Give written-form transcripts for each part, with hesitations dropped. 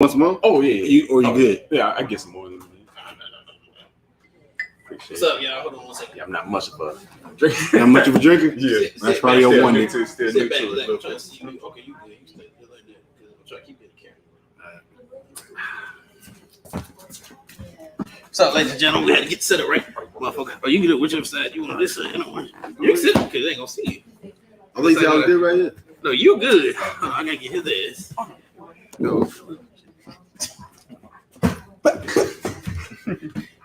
Want some more? Oh yeah. You good? Yeah, I get some more. What's up, y'all? Hold on one second. Yeah, I'm not much of a drinker. Not much of a drinker? Yeah. That's probably your one. Still Sit new back, to let it. me try to see you. Okay, you good. You stay good like that. I'm trying to keep it in camera. What's up, ladies and gentlemen? We had to get set up, right? Motherfucker. Oh, you can do it whichever side you want. This side. You can sit up because they ain't going to see you. I think y'all good right here. No, you good. I got to get his ass. No.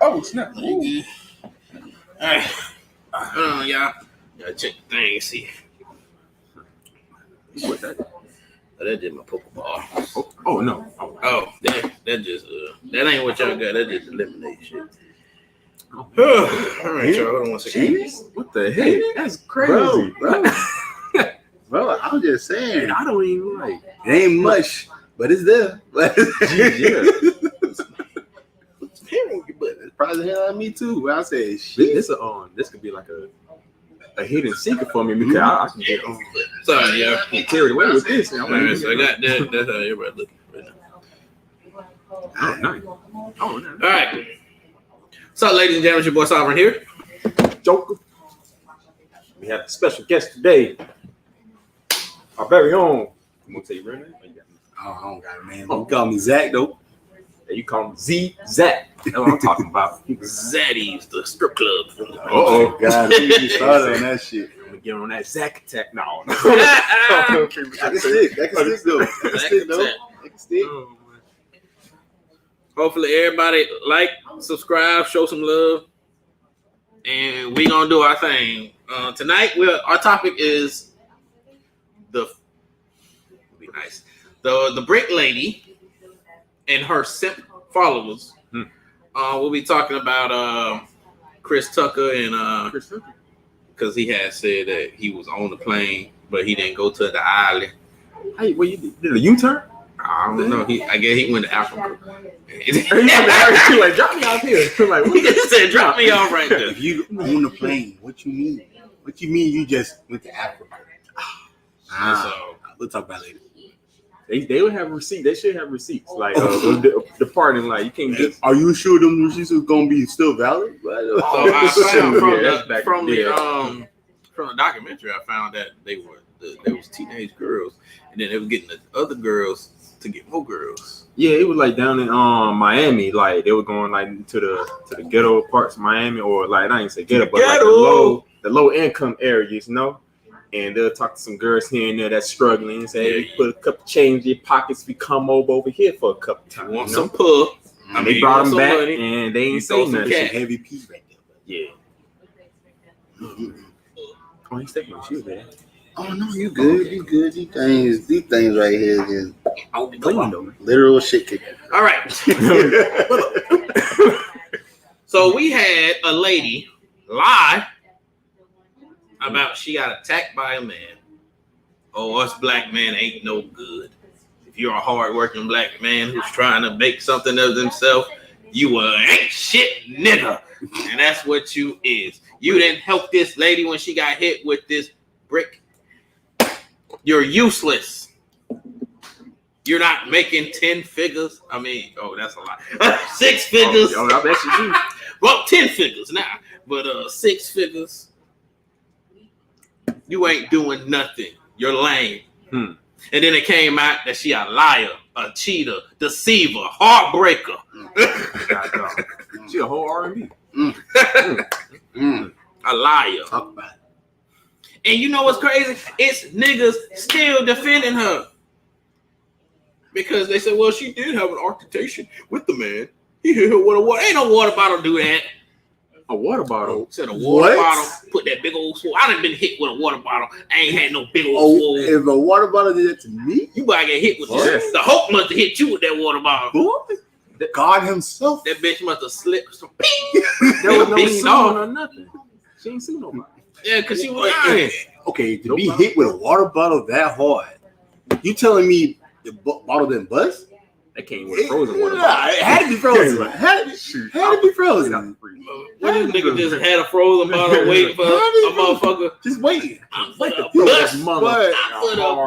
Oh, snap. You good. All right. Y'all. Gotta check the thing and see. What that? Oh, that did my Pokeball. Oh no. Oh, that just that ain't what y'all got. That just eliminate shit. All right, y'all. Hold on one second. Jeez. What the heck? That's crazy, Bro. Bro, I'm just saying. I don't even like. It ain't much, but it's there. Yeah. It's probably hell out of me too. I said shit. This could be like a hidden secret for me because I can get on. Sorry, y'all. Get carried away with this. All right, so I got that. That's how everybody looking right now. Oh, nice. Oh, nice. All right. So, ladies and gentlemen, it's your boy Sovereign here. Joker. We have a special guest today. Our very own. I'm gonna tell you right now. Oh, I don't got it, man. You call me Zach though. Yeah, you call him Zach. That's what I'm talking about. Zaddy's, the strip club. Oh God, you started on that shit. I'm gonna get on that Zach attack now. That can stick. That can stick though. That can stick though. That can stick. Hopefully, everybody like, subscribe, show some love, and we gonna do our thing tonight. Our topic is the brick lady and her simp followers. We'll be talking about Chris Tucker and because he had said that he was on the plane, but he didn't go to the island. Hey, well, you did a U-turn? I don't know. I guess he went to Africa. Like, drop me off here. Like, He just said, drop me off right there. If you on the plane, what you mean? What you mean you just went to Africa? So we'll talk about it later. they would have receipts. They should have receipts. Like departing. Like you can't just. Are you sure them receipts are gonna be still valid? So I found from the documentary, I found that they was teenage girls, and then they were getting the other girls to get more girls. Yeah, it was like down in Miami. Like they were going like to the ghetto parts of Miami, or like I ain't say ghetto, but like the low income areas, you know. And they'll talk to some girls here and there that's struggling and say, hey, put a couple change in your pockets. We come over here for a couple times. Want some pull? And they brought them back, and they ain't say nothing. Heavy piece right there. Yeah. Oh, he's taking my shoes, man. Oh no, you good? You good? These things right here is Clean though. literal shit kicking. All right. So we had a lady lie about she got attacked by a man. Oh, us black men ain't no good. If you're a hardworking black man who's trying to make something of himself, you ain't shit nigga. And that's what you is. You didn't help this lady when she got hit with this brick. You're useless. You're not making 10 figures. I mean, that's a lot. 6 figures. Oh, I bet you. Well, 10 figures now. But 6 figures. You ain't doing nothing. You're lame. And then it came out that she a liar, a cheater, deceiver, heartbreaker. She a whole R&B. A liar. Talk about it. And you know what's crazy? It's niggas still defending her. Because they said, well, she did have an altercation with the man. He hit her with a water. Ain't no water bottle do that. A water bottle? Said a water bottle. Put that big old swole. I done been hit with a water bottle. I ain't had no big old swole. If a water bottle did that to me, you might get hit with this. The Hulk must have hit you with that water bottle. Boy, God himself. That bitch must have slipped some There was no song or nothing. She ain't seen nobody. Yeah, because she was lying. Okay, to be hit with a water bottle that hard, you telling me the bottle didn't bust? That came with frozen water. Yeah, it had to be frozen. Had to be frozen. What this nigga just had a frozen bottle waiting for a motherfucker? Just waiting. I'm gonna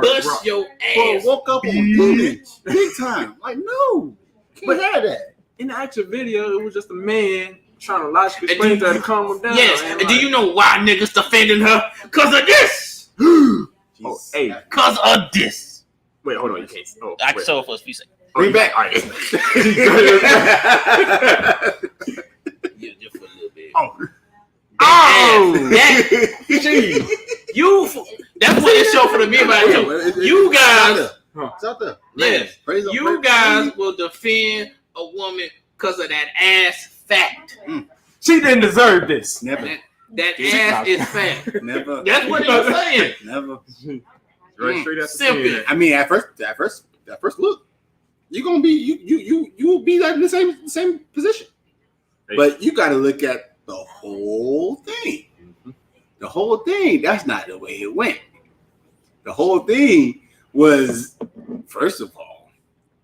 bust your ass. Woke up on demons. Big time. Like, no. Can't have that. In the actual video, it was just a man trying to logically explain to her to calm him down. Yes, and do you know why niggas defending her? Cause of this. Oh, hey. Cause of this. Wait, hold on. You can't. Oh, I can show it for a few seconds. Bring back. All right. Yeah, just for a little bit. Jeez. That's what it showed for the meme about you. You guys, It's out there. yes, you guys will defend a woman because of that ass fact. She didn't deserve this. Never. That ass is fat. Never. That's what you're saying. Never. Right straight out the Simple. skin. I mean, at first look, you're gonna be you will be like in the same position. Hey. But you got to look at the whole thing. The whole thing. That's not the way it went. The whole thing was, first of all,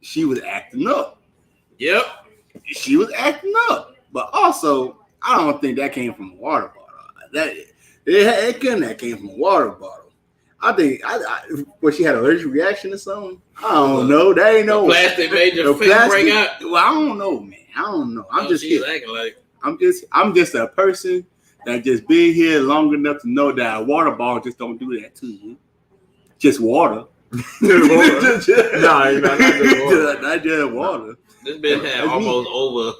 she was acting up. Yep. She was acting up, but also I don't think that came from a water bottle. It couldn't have came from a water bottle. I think where she had an allergic reaction or something. I don't know. That ain't no plastic made your face break out. Well, I don't know, man. I don't know. I'm just acting like. I'm just a person that just been here long enough to know that a water bottle just don't do that to you. Just water. Not just water. This bitch had almost over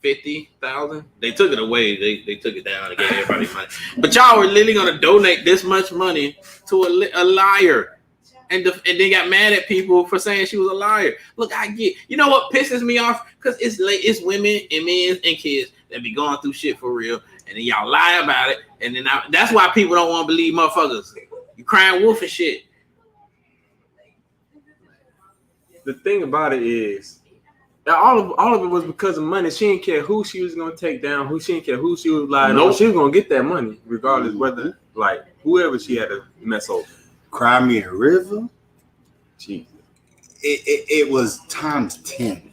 50,000. They took it away. They took it down and gave everybody money. But y'all were literally gonna donate this much money to a liar, and they got mad at people for saying she was a liar. Look, I get. You know what pisses me off? Because it's women and men and kids that be going through shit for real, and then y'all lie about it, and then that's why people don't want to believe motherfuckers. You crying wolf and shit. The thing about it is, all of it was because of money. She didn't care who she was gonna take down. She didn't care who she was lying on. She was gonna get that money regardless whether like whoever she had to mess over. Cry me a river. Jeez. It was times 10.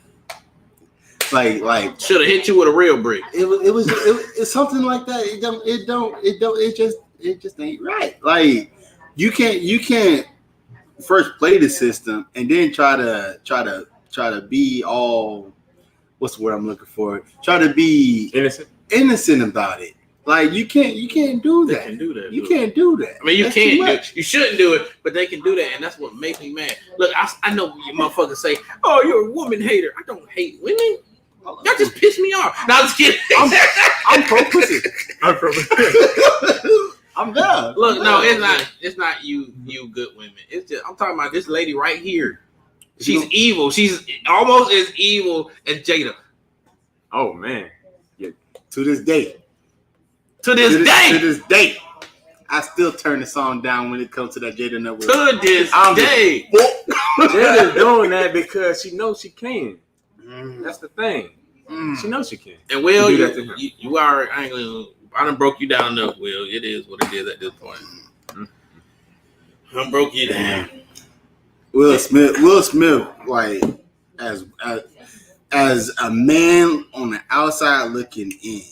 Like should have hit you with a real brick. It's something like that. It just ain't right. Like you can't first play the system and then try to be all, what's the word I'm looking for? Try to be innocent about it. Like you can't do that. They can do that. You can't do that. I mean, you can't. You shouldn't do it, but they can do that, and that's what makes me mad. Look, I know you motherfuckers say, "Oh, you're a woman hater." I don't hate women. Y'all just piss me off. No, I'm just kidding. I'm pro pussy. I'm done. Look, no, it's not you good women. It's just I'm talking about this lady right here. She's evil. She's almost as evil as Jada. Oh man. Yeah. To this day, I still turn the song down when it comes to that Jada Nut. To this day, Jada's doing that because she knows she can. That's the thing. She knows she can. And Will, you are. I done broke you down enough, Will. It is what it is at this point. I broke you down. Will Smith, like as a man on the outside looking in,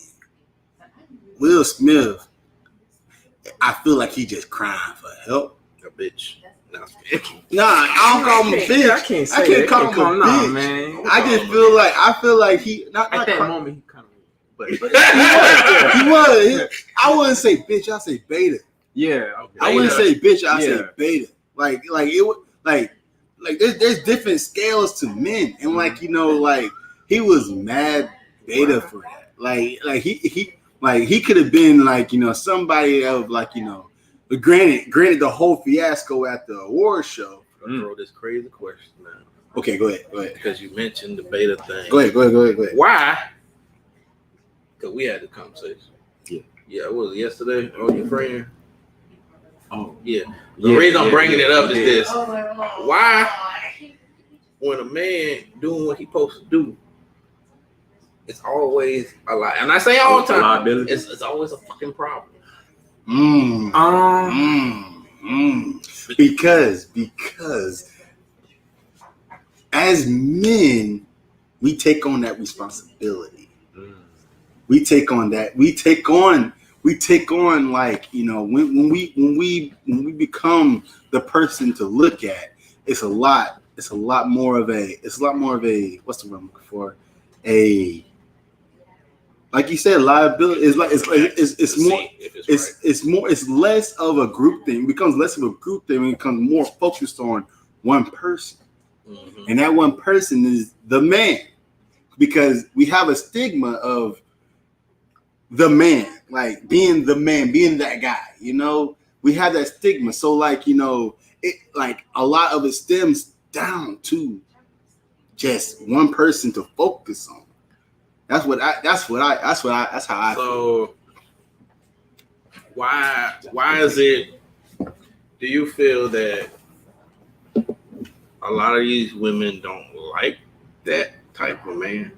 Will Smith, I feel like he just crying for help. A bitch. Nah, I don't call him a bitch. I can't call him a bitch, man. I feel like he not at that moment he kind of. But he was. I wouldn't say bitch. I say beta. Yeah. Okay. I wouldn't say bitch. I say beta. Like it would like there's different scales to men, and like he was mad beta for that. Like he could have been like somebody of but granted the whole fiasco at the award show. Throw this crazy question now. Okay, go ahead. Because you mentioned the beta thing. Go ahead. Why? Because we had the conversation. Yeah, it was yesterday on your friend. Oh, yeah. The reason I'm bringing it up is this. Why, when a man doing what he supposed to do, it's always a lie. And I say all the time, it's always a fucking problem. Because as men, we take on that responsibility. We take on that. We take on like, you know, when we become the person to look at, it's a lot more of a what's the word I'm looking for? Like you said, liability is like it's less of a group thing. It becomes less of a group thing when it becomes more focused on one person. Mm-hmm. And that one person is the man. Because we have a stigma of the man, like being the man, being that guy, you know, we have that stigma. So like, you know, it like a lot of it stems down to just one person to focus on. That's how I feel. Why is it, do you feel that a lot of these women don't like that type of man?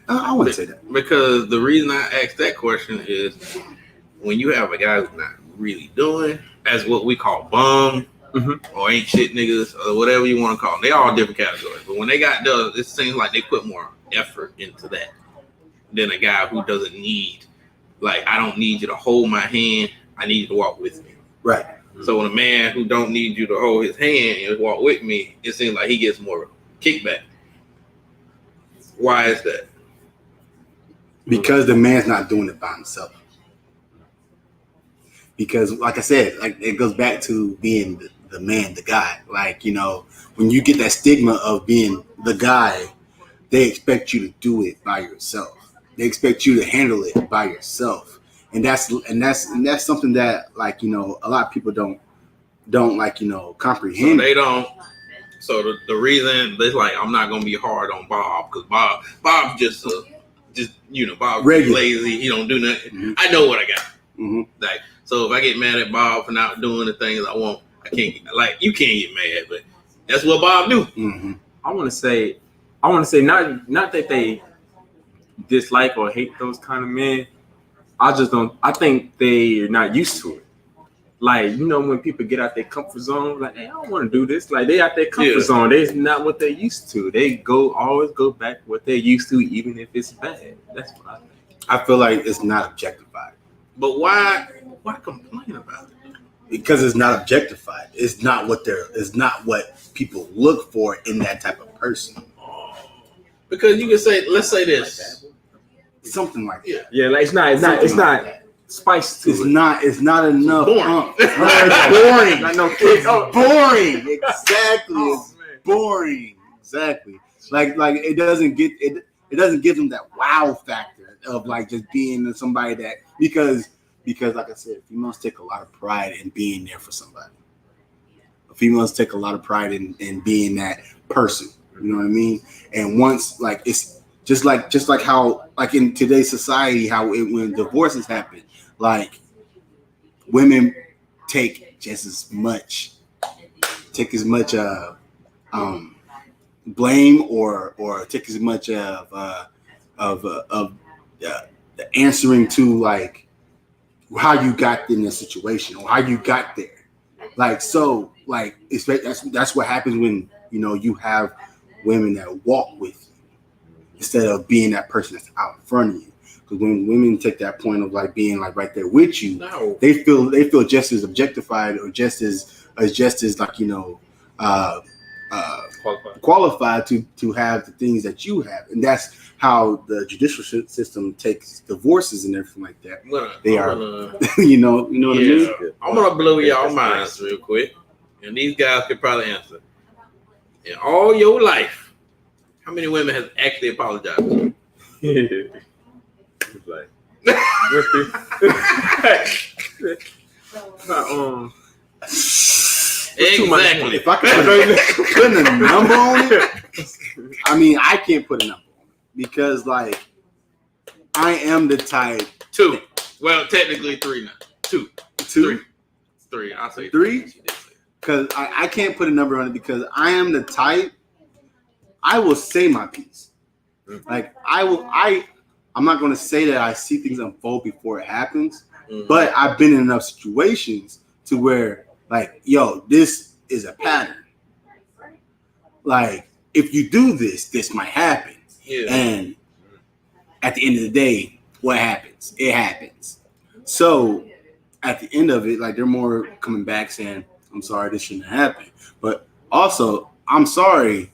I wouldn't say that. Because the reason I asked that question is when you have a guy who's not really doing, as what we call bum, or ain't shit niggas, or whatever you want to call them. They all different categories. But when they got done, it seems like they put more effort into that than a guy who doesn't need, like, I don't need you to hold my hand. I need you to walk with me. Right. So when a man who don't need you to hold his hand and walk with me, it seems like he gets more kickback. Why is that? Because the man's not doing it by himself. Because, like I said, like it goes back to being the man, the guy. Like, you know, when you get that stigma of being the guy, they expect you to do it by yourself. They expect you to handle it by yourself, and that's something that, like, you know, a lot of people don't like, you know, comprehend. So they don't. So the reason they're like, I'm not gonna be hard on Bob because Bob's just you know, Bob's lazy. He don't do nothing. Mm-hmm. I know what I got. Mm-hmm. Like, so if I get mad at Bob for not doing the things I want, I can't. Like, you can't get mad, but that's what Bob do. Mm-hmm. I want to say not that they dislike or hate those kind of men. I think they're not used to it. Like, you know, when people get out their comfort zone, like, hey, I don't want to do this. Like, they out their comfort zone. It's not what they're used to. They always go back to what they're used to, even if it's bad. That's what I think. I feel like it's not objectified. But why complain about it? Because it's not objectified. It's not what people look for in that type of person. Because you can say, let's say this. Something like that. Yeah, like it's not spice to it's it. It's not enough. Boring. It's boring. Like no kids. Boring. Exactly. It's boring. Exactly. Like it doesn't give them that wow factor of like just being somebody that because like I said, females take a lot of pride in being there for somebody. Females take a lot of pride in being that person. You know what I mean? And once, like, it's just like how, like, in today's society, when divorces happen, like, women take just as much blame or take as much of the answering to, like, how you got in this situation or how you got there. Like, so, like, that's what happens when, you know, you have women that walk with you instead of being that person that's out in front of you. Because when women take that point of like being like right there with you, they feel just as objectified or just as like, you know, qualified to have the things that you have. And that's how the judicial system takes divorces and everything like that. You know what I mean? I'm gonna blow y'all minds real quick, and these guys could probably answer. In all your life, how many women have actually apologized to you? Like, exactly. If I could put a number on it, I mean, I can't put a number on it because, like, I am the type. 2. Well, technically 3 now. 2. 3. I'll say 3. Because I can't put a number on it because I am the type. I will say my piece. Like, I'm not going to say that I see things unfold before it happens, but I've been in enough situations to where, like, yo, this is a pattern. Like, if you do this, this might happen. Yeah. And at the end of the day, what happens? It happens. So at the end of it, like they're more coming back saying, I'm sorry, this shouldn't happen. But also, I'm sorry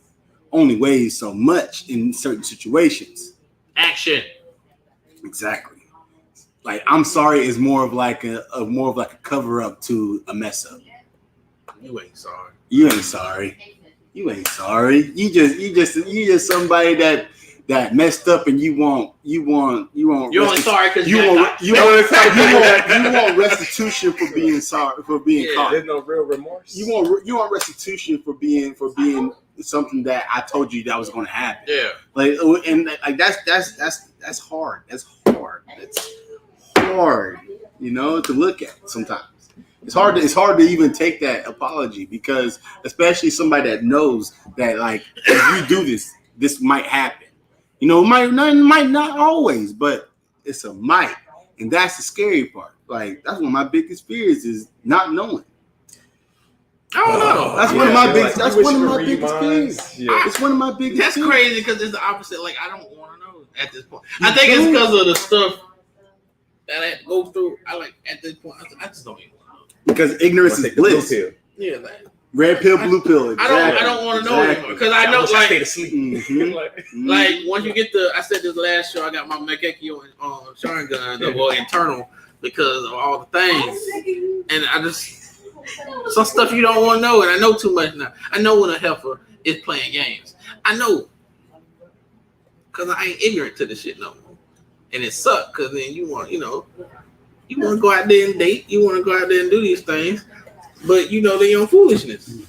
only weighs so much in certain situations. Action. Exactly. Like I'm sorry is more of like a cover up to a mess up. You ain't sorry. You ain't sorry. You ain't sorry. You just somebody that messed up, and you want. You're only sorry because you want restitution for being sorry for being caught. There's no real remorse. You want restitution for being something that I told you that was going to happen. Yeah. Like that's hard. That's hard. That's hard. You know, to look at sometimes. It's hard to even take that apology because especially somebody that knows that like if you do this might happen. You know, it might not always, but it's a might. And that's the scary part. Like that's one of my biggest fears is not knowing. I don't know. That's one of my biggest. That's one of my biggest fears. Yeah. It's one of my biggest. That's fears. crazy because it's the opposite. Like I don't want to know at this point. I think it's because of the stuff that I go through. I like at this point. I just don't even want to know. Because ignorance is bliss. Yeah, like, red pill, blue pill. Exactly. I don't want to know anymore because I know like stay asleep. Mm-hmm. like once you get I said this last show, I got my Mekeki on Sharon gun, well internal because of all the things, and I just. Some stuff you don't want to know, and I know too much now. I know when a heifer is playing games. I know because I ain't ignorant to this shit no more, and it sucks because then you want to go out there and date, you want to go out there and do these things, but you know they on foolishness.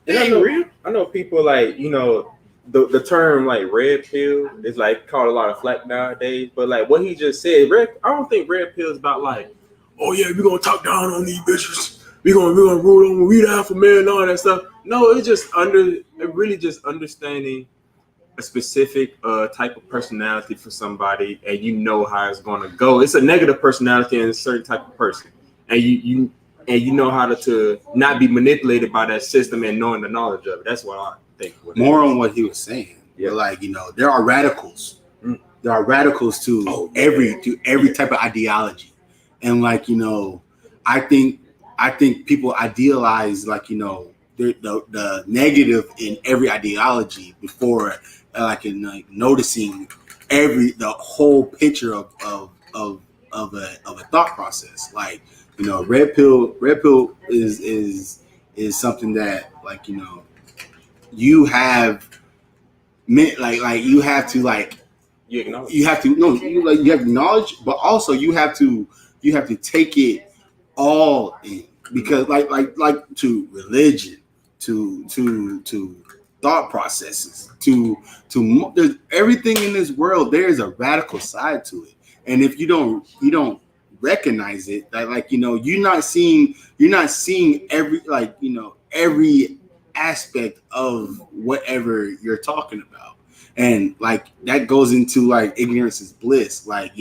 It ain't real. I know people like the term like red pill is like called a lot of flack nowadays, but like what he just said, I don't think red pill is about like, oh yeah, we're gonna talk down on these bitches. We're gonna rule on we the alpha man and all that stuff. No, it's just really just understanding a specific type of personality for somebody, and you know how it's gonna go. It's a negative personality and a certain type of person, and you know how to not be manipulated by that system and knowing the knowledge of it. That's what I think. More on what he was saying. Yeah, like there are radicals. There are radicals to every type of ideology, and like I think people idealize like the negative in every ideology before noticing the whole picture of a thought process. Like red pill is something that like you have like you have to like you have to acknowledge, but also you have to take it all in. Because like to religion, to thought processes, to there's everything in this world. There is a radical side to it, and if you don't recognize it, that you're not seeing every every aspect of whatever you're talking about, and like that goes into like ignorance is bliss. Like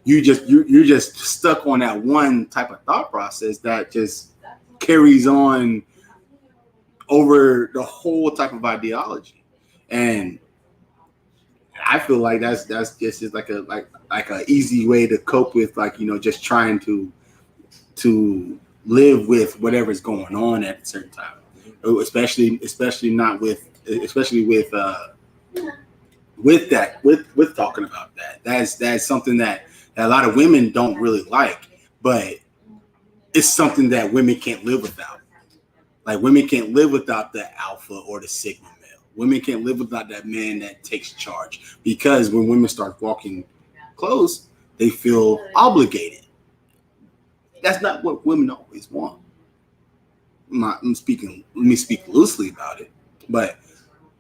you're just stuck on that one type of thought process that just carries on over the whole type of ideology, and I feel like that's just like a easy way to cope with just trying to live with whatever's going on at a certain time, especially with talking about that. That's something that a lot of women don't really like, but it's something that women can't live without. Like women can't live without the alpha or the sigma male. Women can't live without that man that takes charge, because when women start walking close, they feel obligated. That's not what women always want. Let me speak loosely about it, but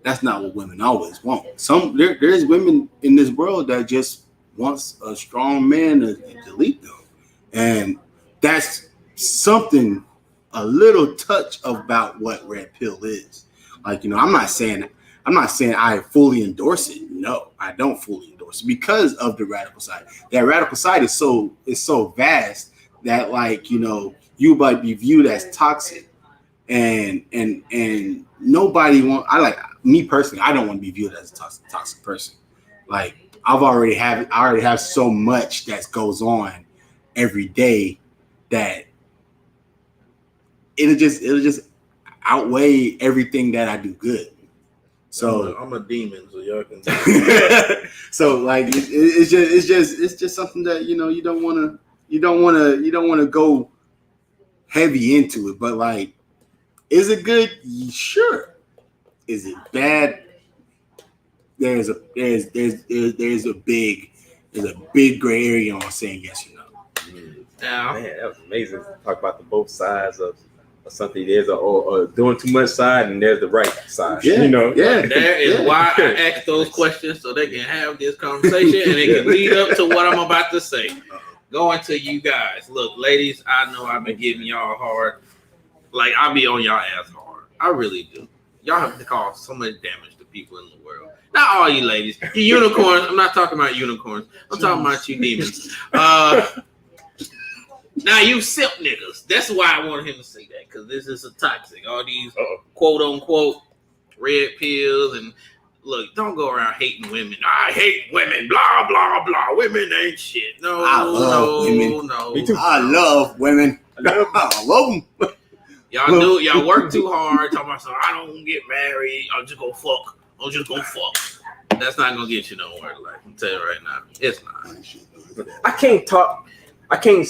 that's not what women always want. There's women in this world that just wants a strong man to lead them, and that's something a little touch about what red pill is. Like I'm not saying I fully endorse it. No, I don't fully endorse it because of the radical side. That radical side is so vast that you might be viewed as toxic, and nobody want. me personally, I don't want to be viewed as a toxic person. Like I already have so much that goes on every day that it'll just outweigh everything that I do good. So I'm a demon, so y'all can. So like it's just something that you don't want to go heavy into it. But like, is it good? Sure. Is it bad? There's a big gray area on saying yes or no. Now, man, that was amazing. Talk about the both sides of something. There's a doing too much side, and there's the right side. Yeah, yeah. There is why I ask those questions so they can have this conversation and it can lead up to what I'm about to say. Going to you guys, look, ladies. I know I've been giving y'all hard. Like I be on y'all ass hard. I really do. Y'all have to cause so much damage to people in the world. Not all you ladies. You unicorns. I'm not talking about unicorns. I'm talking about you demons. Now you simp niggas. That's why I wanted him to say that, because this is a toxic. All these quote unquote red pills and look, don't go around hating women. I hate women. Blah blah blah. Women ain't shit. No, I love women. No. Me too. I love women. I love them. Y'all work too hard. Talking about I don't get married. I'm just gonna fuck. That's not gonna get you nowhere in life. I'm telling you right now, it's not. I can't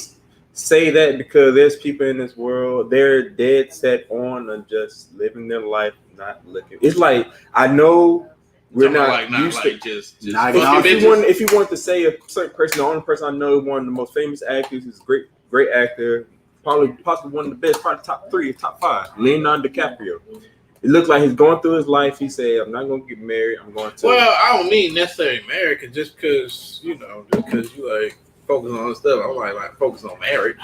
say that because there's people in this world, they're dead set on just living their life, not looking. It's like, I know we're not used to just if you want to say a certain person, the only person I know, one of the most famous actors, is great actor, possibly one of the best, probably top 3, top 5, Leonardo DiCaprio. It looks like he's going through his life. He said, I'm not going to get married. I'm going to. Well, I don't mean necessarily married, just because you like focus on stuff. I'm like focus on marriage.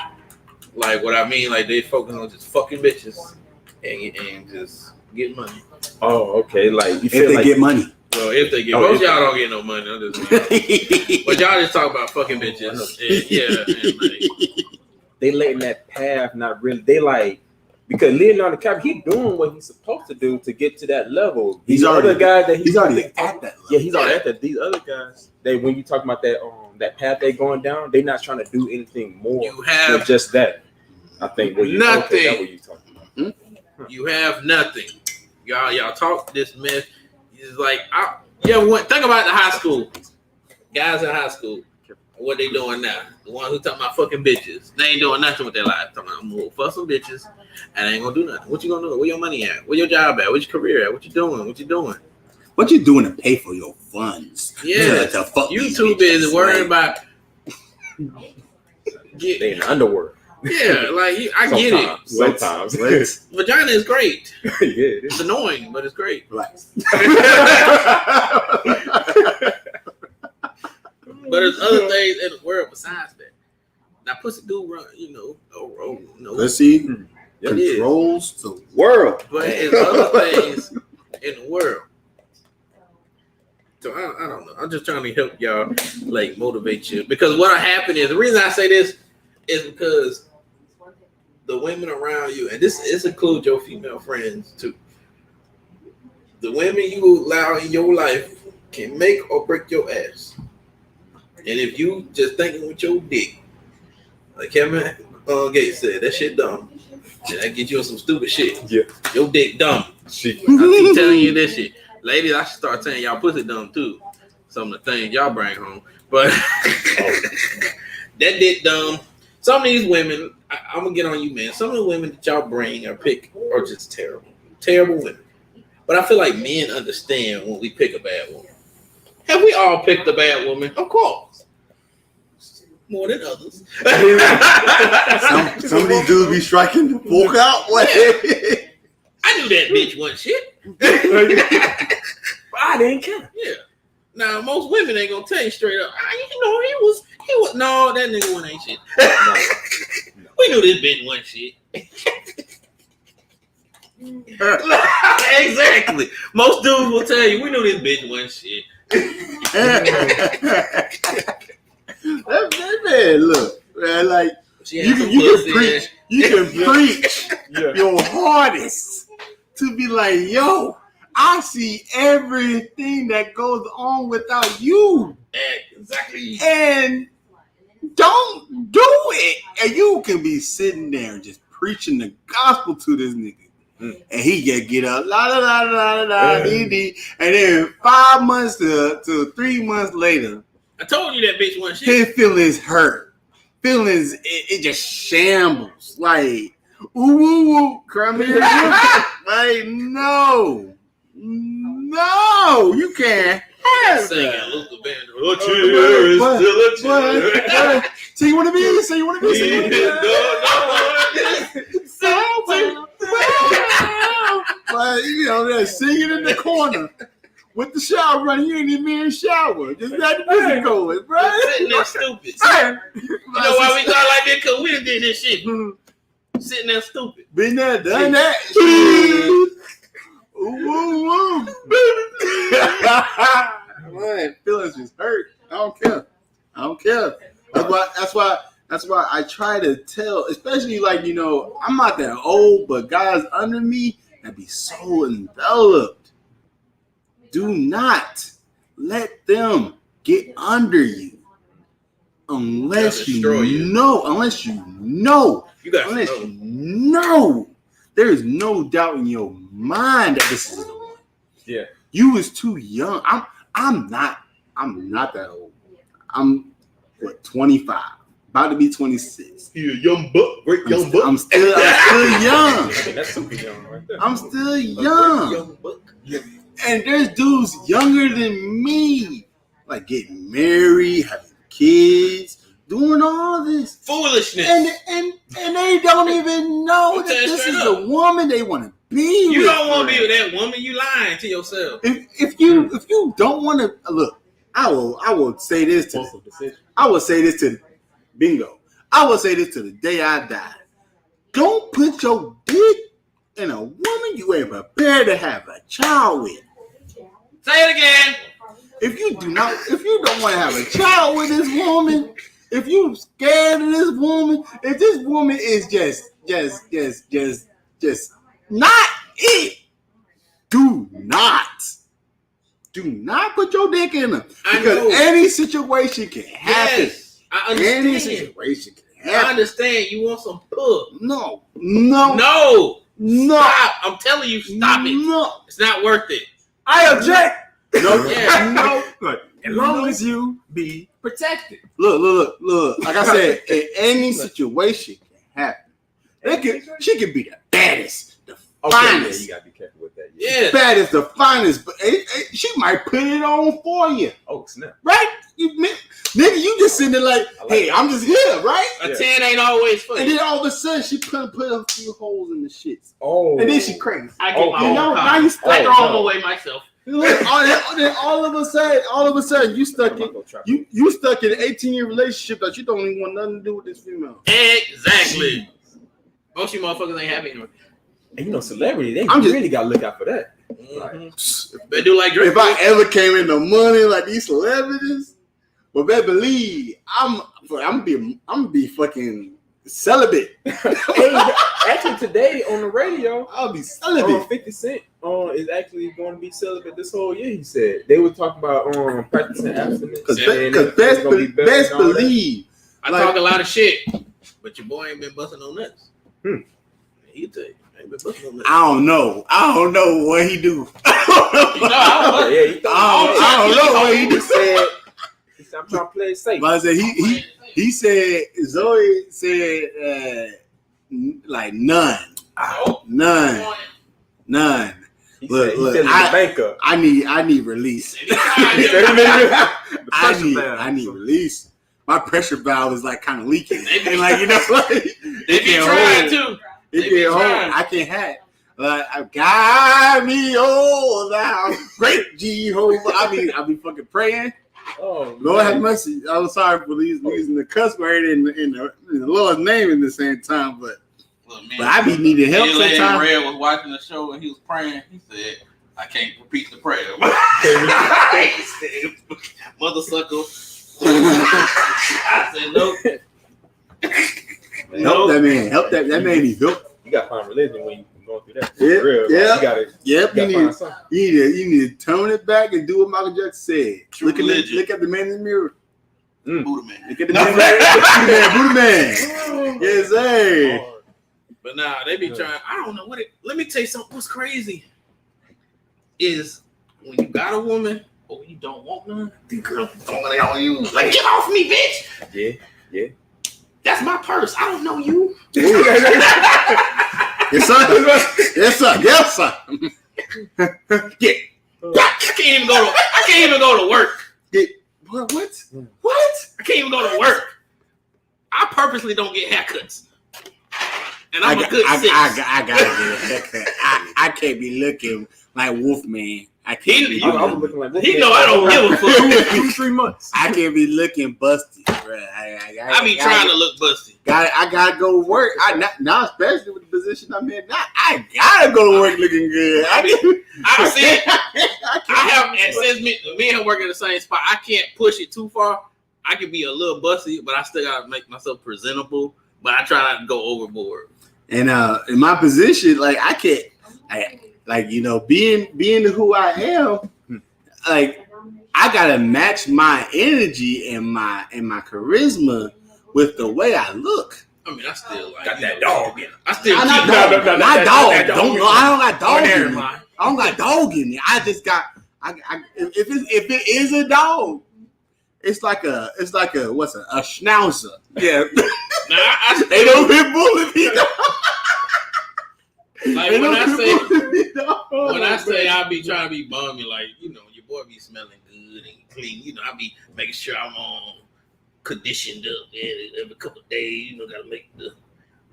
Like what I mean, like they focus on just fucking bitches and just get money. Oh, okay. Like if they get money. Well, if they get, most y'all don't get no money. I'm just but y'all just talk about fucking bitches. And like, they letting that path, not really. They like. Because Leonardo DiCaprio, he's doing what he's supposed to do to get to that level. He's already at that level. Yeah, he's already at that. These other guys, when you talk about that path they're going down, they're not trying to do anything more than just that. I think nothing. That's what you're talking about. Hmm? You have nothing. Y'all talk this myth. It's like think about the high school guys in high school. What they doing now? The ones who talking about fucking bitches. They ain't doing nothing with their life. Talking about, I'm gonna fuck some bitches and I ain't gonna do nothing. What you gonna do? Where your money at? Where your job at? Where your career at? What you doing? What you doing to pay for your funds? Yeah. To fuck you too busy worrying about they in the underworld. Yeah, like I get it. Sometimes. Vagina is great. Yeah, it is. It's annoying, but it's great. Relax. But there's other things in the world besides that. Now, pussy do run, Pussy controls the world. But there's other things in the world. So I don't know. I'm just trying to help y'all, like, motivate you. Because what happened is, the reason I say this is because the women around you, and this includes your female friends too. The women you allow in your life can make or break your ass. And if you just thinking with your dick, like Kevin Gates said, that shit dumb. And that get you on some stupid shit. Yeah. Your dick dumb. I keep telling you this shit. Ladies, I should start telling y'all pussy dumb too. Some of the things y'all bring home. But that dick dumb. Some of these women, I'm going to get on you, man. Some of the women that y'all bring or pick are just terrible. Terrible women. But I feel like men understand when we pick a bad woman. Have we all picked a bad woman? Of course. More than others. Some of these dudes be striking the fork out. Yeah. I knew that bitch wasn't shit. I didn't care. Yeah. Now, most women ain't going to tell you straight up, he was, no, that nigga one ain't shit. No. We knew this bitch wasn't shit. Exactly. Most dudes will tell you, we knew this bitch wasn't shit. That man, look, man, like you can preach your hardest to be like, yo, I see everything that goes on without you. Exactly. And don't do it. And you can be sitting there and just preaching the gospel to this nigga. And he get up, la la la la la la, and then 5 months to 3 months later, I told you that bitch wasn't shit. his feelings hurt. Feelings, it just shambles. Like, ooh, ooh, ooh, crummy. Like, no, you can't have Singing that. Luther Vandross. So you want to be? But they're singing in the corner with the shower running. You ain't even in the shower. Just got the music going, bro. Sitting there stupid. You know why we thought like that? Because we did this shit. Sitting there stupid. Been there, done that. Ooh. Man, feelings just hurt. I don't care. That's why I try to tell, especially like, I'm not that old, but guys under me that be so enveloped. Do not let them get under you unless you know. There is no doubt in your mind that this is the one. Yeah. You was too young. I'm not that old. I'm 25. About to be 26. You a young buck, great young buck. I'm still young. That's super young right there. I'm still young. Young buck. And there's dudes younger than me, like getting married, having kids, doing all this foolishness, and they don't even know that this is the woman they want to be. You don't want to be with that woman. You lying to yourself. If you don't want to look, I will say this to Bingo. I will say this to the day I die. Don't put your dick in a woman you ain't prepared to have a child with. Say it again. If you don't want to have a child with this woman, if you scared of this woman, if this woman is just not it, do not put your dick in her. Because any situation can happen. Yes. I understand. Any situation can happen. I understand. You want some puss. No. Stop. I'm telling you, stop it. No. It's not worth it. I object. No. Look, as long as you be protected. Look. Like I said, in any situation can happen. She can be the baddest, the finest. Yeah, you gotta be careful with that. Yeah. Baddest, the finest. But she might put it on for you. Oh, snap. Right? Nigga, you just sitting there like, hey, I'm just here, right? A 10 ain't always funny. And then all of a sudden, she put a few holes in the shits. Oh. And then she crazy. I get my own now you stuck. I throw them away myself. Then all of a sudden, you stuck in an 18-year relationship that you don't even want nothing to do with this female. Exactly. Most of you motherfuckers ain't happy anymore. And celebrity, they really gotta look out for that. Mm-hmm. They do like Drake. If I ever came into money like these celebrities, well, better believe I'm gonna be fucking celibate. Actually, today on the radio, I'll be celibate. 50 Cent is actually going to be celibate this whole year. He said they were talking about practicing abstinence. Because best believe. I talk a lot of shit, but your boy ain't been busting no nuts. He'll tell you. I don't know what he do. I don't know what he do. I'm trying to play it safe. But I said he said Zoe said like none. He Look, said I need release. I need release. My pressure valve is like kind of leaking. And like they be trying too. I can't have. Guide me, oh thou great Jehovah. I be fucking praying. Oh, Lord have mercy. I'm sorry for using the cuss word in the Lord's name at the same time, but I be needing help sometimes. Red was watching the show and he was praying. He said, "I can't repeat the prayer." Mother sucker. I said no. Help that man. Help that man. He's built. You got to find religion when you go going through that. Yeah, Real, yeah. you gotta find something. You need to tone it back and do what Michael Jackson said. True religion. Look at the man in the mirror. Buddha man. Look at the man. Buddha man. Yes, sir. But nah, they be trying. I don't know what it. Let me tell you something. What's crazy is when you got a woman or you don't want none, the girl throwing it on you. Like, get off me, bitch. Yeah. That's my purse. I don't know you. Yes, sir. Yeah. I can't even go to work. What? I can't even go to work. I purposely don't get haircuts. And I'm a good six. I gotta get a haircut. I can't be looking like Wolfman. I can't be. I was looking like Wolfman. He know I don't give a fuck. 2-3 months. I can't be looking busty, bro. I be trying to look busty. I gotta go to work. Now, especially with the position I'm in now, I gotta go to work looking good. I said, I have, and since me and him work at the same spot, I can't push it too far. I can be a little busty, but I still gotta make myself presentable. But I try not to go overboard. And in my position, like I can't, being who I am, like I gotta match my energy and my charisma with the way I look. I mean, I still like got that dog in it. I still not keep dog. Not dog. I don't got dog in Never me. mind. I don't got dog in me. I just got. If it is a dog, it's like a a schnauzer. Yeah. They don't hit bullet me. Like when I say I be trying to be bummy, like your boy be smelling good and clean. I be making sure I'm conditioned up every couple of days. Gotta make the.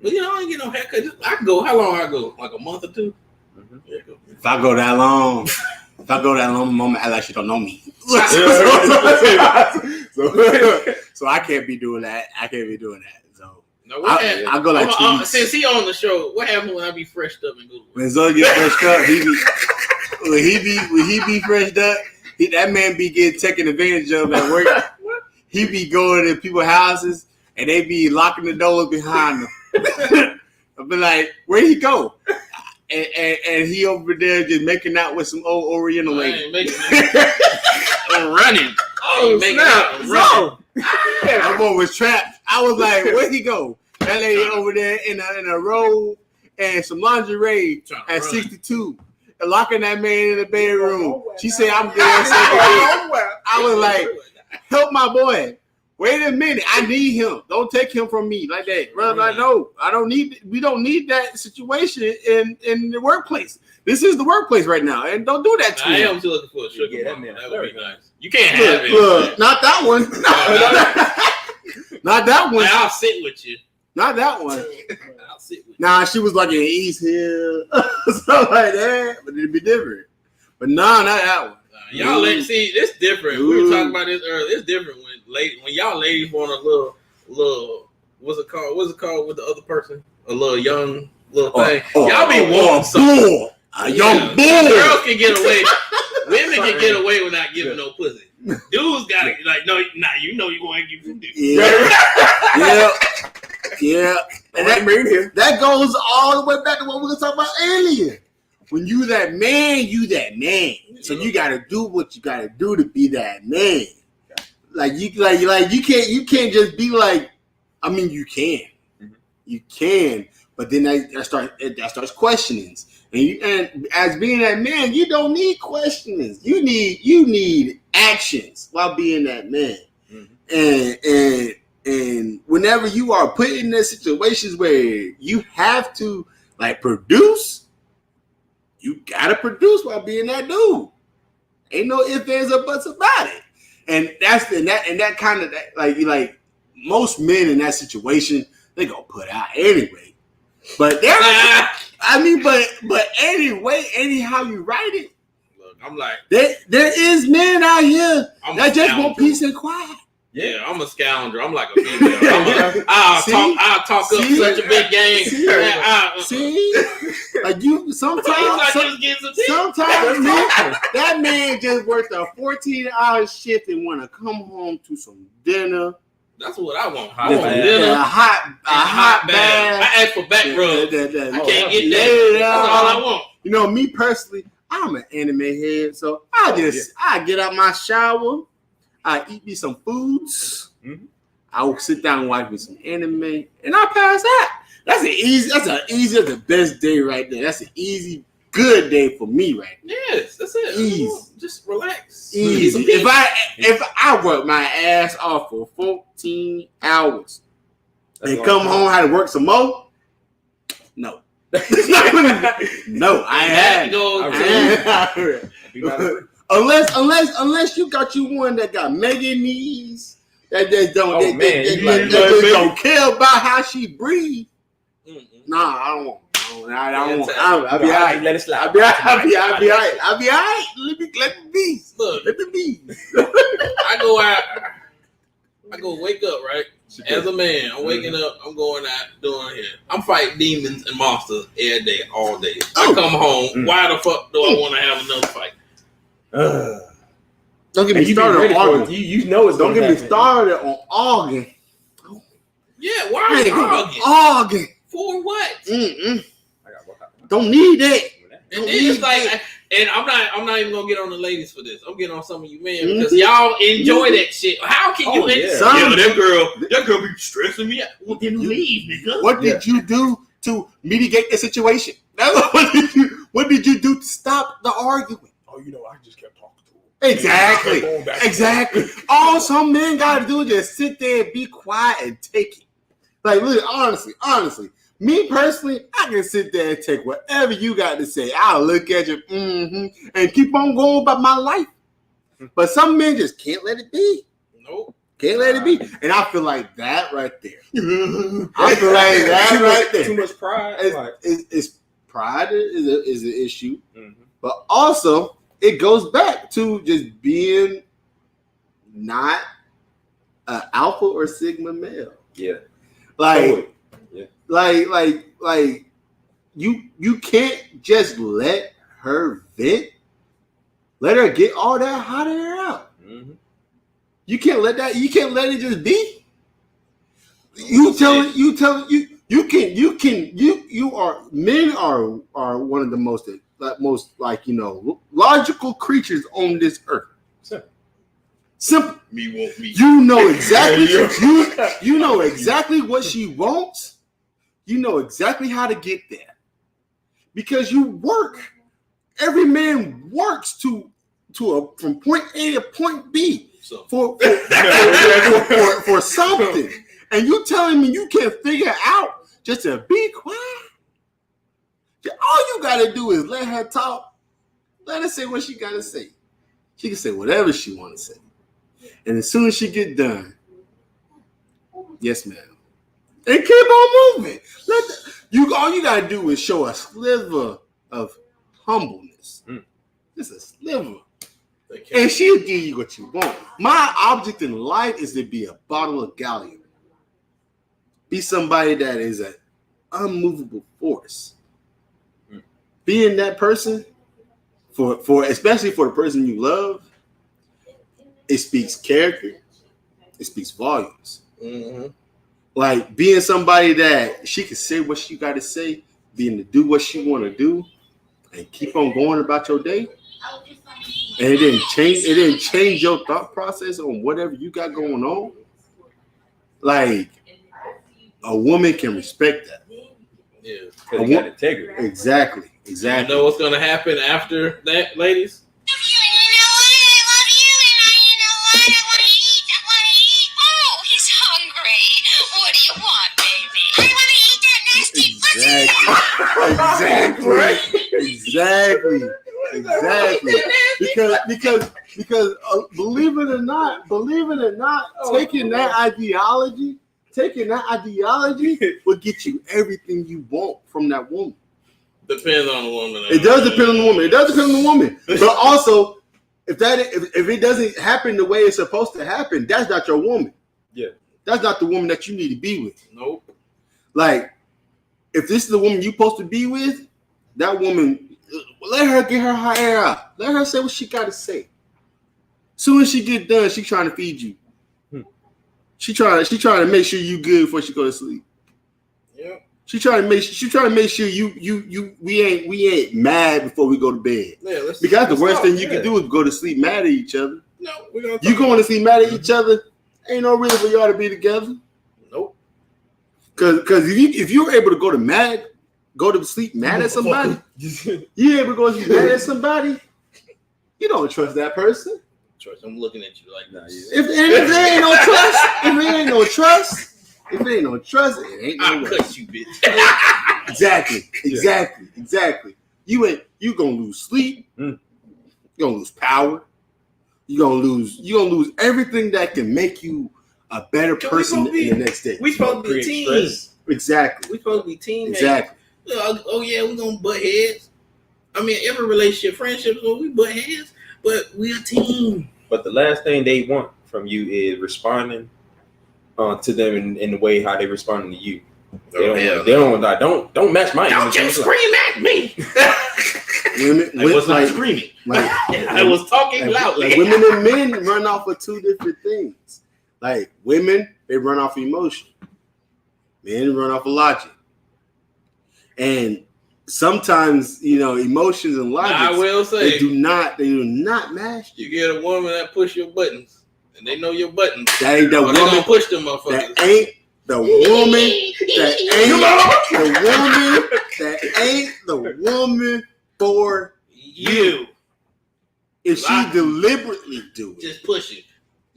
But I ain't get no haircut. I can go. How long I go? Like a month or two. Mm-hmm. Yeah, If I go that long, mama act like she don't know me. So I can't be doing that. So I go like 2 weeks. Since he on the show, what happened when I be freshed up and good? When Zoe get freshed up, when he be freshed up, that man be getting taken advantage of at work. He be going to people's houses and they be locking the doors behind him. I be like, where'd he go? And he over there just making out with some old Oriental lady. Running. That boy was trapped. I was like, where'd he go? That lady over there in a robe and some lingerie at 62. And locking that man in the bedroom. She said, I'm good. I was like, help my boy. Wait a minute. I need him. Don't take him from me like that. Brother, like, no, we don't need that situation in the workplace. This is the workplace right now. And don't do that to me. I am still looking for a sugar mama. That would be nice. You can't have it. Look, not that one. Not that one. I'll sit with you. Not that one. I'll sit with you. Nah, she was like in East Hill. Something like that. But it'd be different. But nah, not that one. Y'all ladies, see, it's different. We were talking about this earlier. It's different when y'all ladies want a little what's it called with the other person? A little young little thing. Y'all be wanting something. A young bull. Girls can get away. Women can get away without giving no pussy. Dudes got to like, no, nah, you going to give some dick. Yeah. And that goes all the way back to what we were talking about earlier. When you that man, you that man. So you gotta do what you gotta do to be that man. You can't just be like. I mean, you can, but then that starts questionings. And as being that man, you don't need questionings. You need actions while being that man. Mm-hmm. And whenever you are put in those situations where you have to produce. You gotta produce while being that dude. Ain't no ifs, ands, or buts about it. And that's that kind of like most men in that situation, they gonna put out anyway. But but anyway, anyhow you write it. Look, I'm like there is men out here that just want peace and quiet. Yeah, I'm a scoundrel. I'm like a female. I'll talk up such a big game. Sometimes that man just worked a 14-hour shift and want to come home to some dinner That's what I want. I Yeah, want dinner, a hot bath. I ask for back rubs. I can't get that. That's all I want. You know, me personally, I'm an anime head, so I get out my shower, I eat me some foods, I will sit down and watch me some anime, and I pass out. That's the best day right there. That's an easy, good day for me right there. Yes, that's it. Easy. Just relax. Easy. If I work my ass off for 14 hours and come home, had to work some more, no. No, I ain't had. Unless you got you one that got mega knees that don't care about how she breathe. Nah, I don't want. I don't want. I'll be alright. Let it slide. I'll be alright. Let me be. Look, let me be. I go out. I go wake up, right? As a man, I'm waking up. I'm going out doing here. I'm fighting demons and monsters every day, all day. I come home. Why the fuck do I want to have another fight? Don't get me started on arguing. You know it's. Don't get me started on arguing. Yeah, why are you arguing? For what? Don't need that. And then it's like, and I'm not even gonna get on the ladies for this. I'm getting on some of you men because y'all enjoy that shit. How can you? That girl be stressing me out. Well, then leave, nigga. What did you do to mitigate the situation? What did you do to stop the argument? Oh, I just kept talking to him. Exactly. All some men gotta do is just sit there and be quiet and take it. Like, look, honestly. Me personally, I can sit there and take whatever you got to say. I'll look at you, and keep on going about my life. But some men just can't let it be. Nope. Can't let it be. And I feel like that right there. Too much pride. It's pride is an issue. But also, it goes back to just being not an alpha or sigma male. Yeah. Like you can't just let her vent. Let her get all that hot air out. You can't let that. You can't let it just be. Men are one of the most logical creatures on this earth. Simple. Me want me. You know exactly. you know exactly what she wants. You know exactly how to get there because you work. Every man works from point A to point B for something, and you telling me you can't figure out just to be quiet. All you gotta do is let her talk. Let her say what she gotta say. She can say whatever she want to say. And as soon as she get done, yes, ma'am. And keep on moving. All you gotta do is show a sliver of humbleness. Just a sliver. And she'll give you what you want. My object in life is to be a bottle of Gallium. Be somebody that is an unmovable force. Being that person, for especially for the person you love, it speaks character. It speaks volumes. Like being somebody that she can say what she got to say, being to do what she want to do, and keep on going about your day. And it didn't change your thought process on whatever you got going on. Like a woman can respect that. Yeah, because you got integrity. Exactly. You know what's gonna happen after that, ladies? Exactly. Because believe it or not, taking that ideology will get you everything you want from that woman. Depends on the woman. It does depend on the woman. But also, if it doesn't happen the way it's supposed to happen, that's not your woman. Yeah. That's not the woman that you need to be with. Nope. Like, if this is the woman you're supposed to be with, that woman, let her get her hot air out. Let her say what she got to say. Soon as she get done, she trying to feed you. She trying to make sure you good before she go to sleep. Yeah. She trying to make sure we ain't mad before we go to bed. Yeah, because the worst thing you can do is go to sleep mad at each other. No, we're gonna. You going to sleep mad at each other? Ain't no reason for y'all to be together. Nope. Because if you're able to go to sleep mad at somebody, you able to go to sleep mad at somebody, you don't trust that person. Choice. I'm looking at you like that. If there ain't no trust, it ain't no trust, it ain't no I'll way. cut you, bitch. Exactly. You gonna lose sleep. You gonna lose power. You gonna lose everything that can make you a better person in the next day. We supposed to be a team. Exactly. We supposed to be team. Exactly. Oh yeah, we're gonna butt heads. I mean, every relationship, friendship, we butt heads, but we're a team. But the last thing they want from you is responding to them in the way how they responding to you. They don't match my Don't you scream at me. I was not screaming. I was talking loudly. Like women and men run off of two different things. Like women, they run off of emotion. Men run off of logic. And sometimes, emotions and logic, I will say they do not match. You get a woman that push your buttons, and they know your buttons. That ain't the woman. Gonna push them motherfuckers. That ain't the woman. That ain't the woman for you. If she deliberately do it, just push it.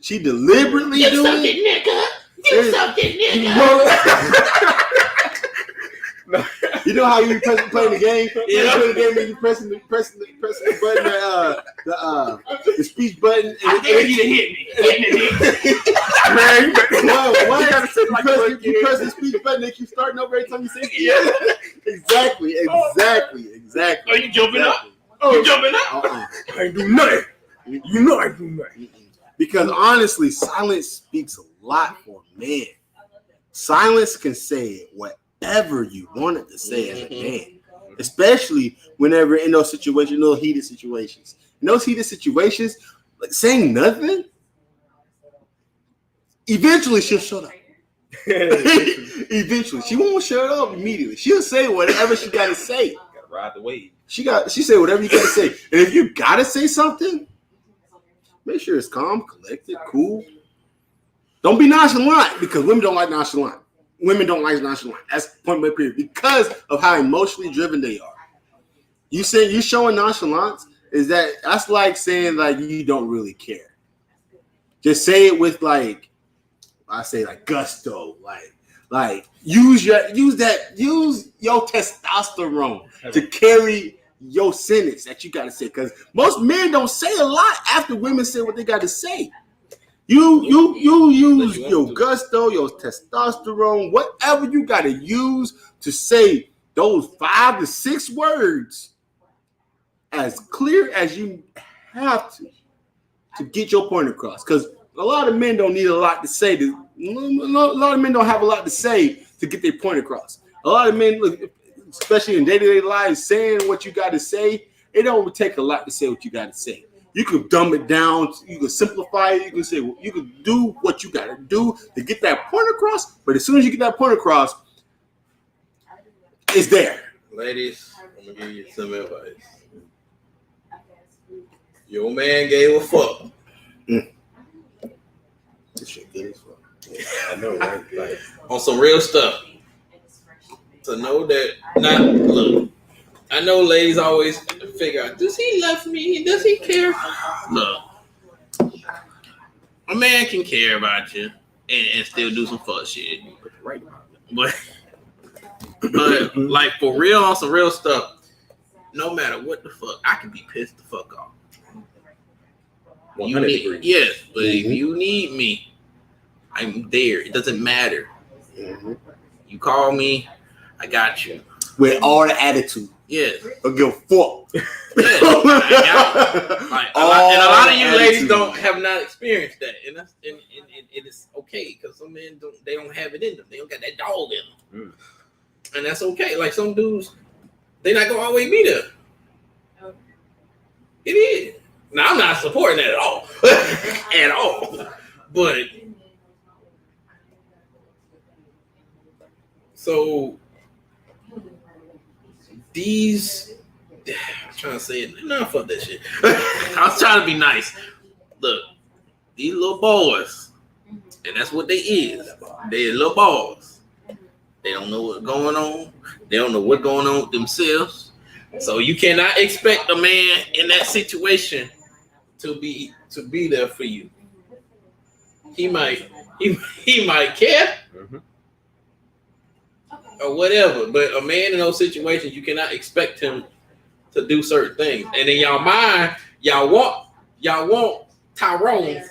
She deliberately do it. Do something, nigga. You know how you playing the game? You play the game and you pressing the button, the speech button. I dare you to hit me. Man, why you gotta say you press the speech button and keep starting over every time you say it? Exactly. Are you jumping up? You jumping up? I ain't do nothing. You know I do nothing. Because honestly, silence speaks a lot for a man. Silence can say whatever you wanted to say as a man, especially whenever in those situations, those heated situations. In those heated situations, like saying nothing, eventually she'll shut up. Eventually, she won't shut up immediately. She'll say whatever she got to say. Gotta ride the wave. She say whatever you got to say, and if you got to say something, make sure it's calm, collected, cool. Don't be nonchalant because women don't like nonchalant. Women don't like nonchalant. That's point by period because of how emotionally driven they are. You showing nonchalance that's like saying like you don't really care. Just say it with like gusto, like use your testosterone to carry your sentence that you got to say because most men don't say a lot after women say what they got to say. You use your gusto, your testosterone, whatever you got to use to say those 5 to 6 words as clear as you have to get your point across. Because a lot of men don't need a lot to say. A lot of men don't have a lot to say to get their point across. A lot of men, especially in day-to-day lives, saying what you got to say, it don't take a lot to say what you got to say. You can dumb it down. You can simplify it. You can do what you got to do to get that point across. But as soon as you get that point across, it's there. Ladies, I'm going to give you some advice. Your man gave a fuck. This shit good as fuck. Yeah, I know, right? Like, on some real stuff. To know that, look, I know ladies always figure out, does he love me? Does he care? Look, a man can care about you and still do some fuck shit. But like for real, on some real stuff, no matter what the fuck, I can be pissed the fuck off. Yes, but if you need me, I'm there. It doesn't matter. You call me, I got you. With all the attitude. Yes. Don't give a fuck. Yes. A lot of you ladies have not experienced that. And it's okay because some men don't have it in them. They don't got that dog in them. And that's okay. Like some dudes, they're not gonna always be there. It is. Now I'm not supporting that at all. At all. But So these, I'm trying to say it. No, fuck that shit. I was trying to be nice. Look, these little boys, and that's what they is. They're little boys. They don't know what's going on. They don't know what's going on with themselves. So you cannot expect a man in that situation to be there for you. He might care or whatever, but a man in those situations, you cannot expect him to do certain things. And in y'all mind, y'all want Tyrone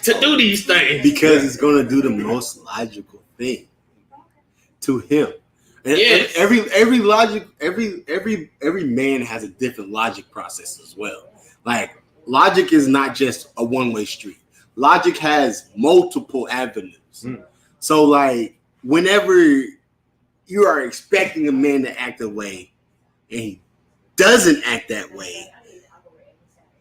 to do these things because it's gonna do the most logical thing to him. And yes. every man has a different logic process as well. Like logic is not just a one-way street. Logic has multiple avenues. So like whenever you are expecting a man to act a way and he doesn't act that way,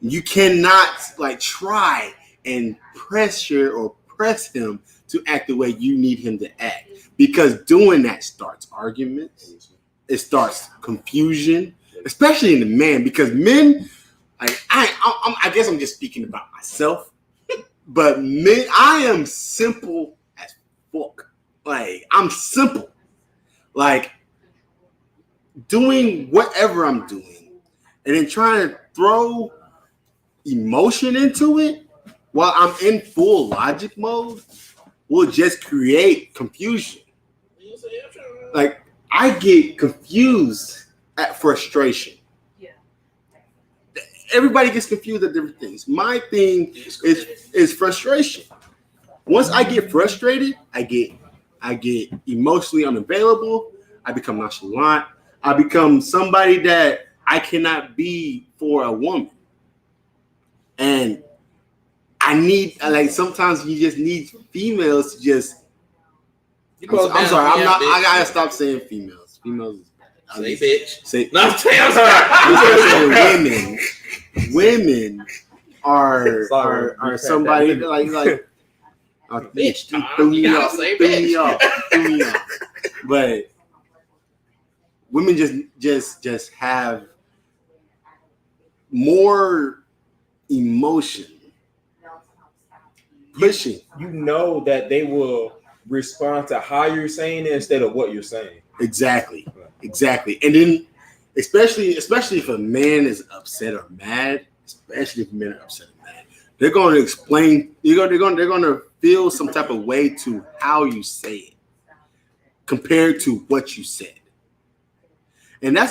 you cannot like try and press him to act the way you need him to act, because doing that starts arguments. It starts confusion, especially in the man, because men, like I guess I'm just speaking about myself, but men, I am simple as fuck. Like I'm simple, like doing whatever I'm doing, and then trying to throw emotion into it while I'm in full logic mode will just create confusion. Like I get confused at frustration. Yeah. Everybody gets confused at different things. My thing is frustration. Once I get frustrated, I get emotionally unavailable. I become nonchalant. I become somebody that I cannot be for a woman. And I need, like, sometimes you just need females to just. I'm sorry. I gotta stop saying females. Females. Say bitch. Say. No, I'm saying women. Women are somebody like. Bitch. Threw me off. But women just have more emotion. Pushing. You know that they will respond to how you're saying it instead of what you're saying. Exactly. And then especially if a man is upset or mad, they're going to explain. They're going to feel some type of way to how you say it compared to what you said. And that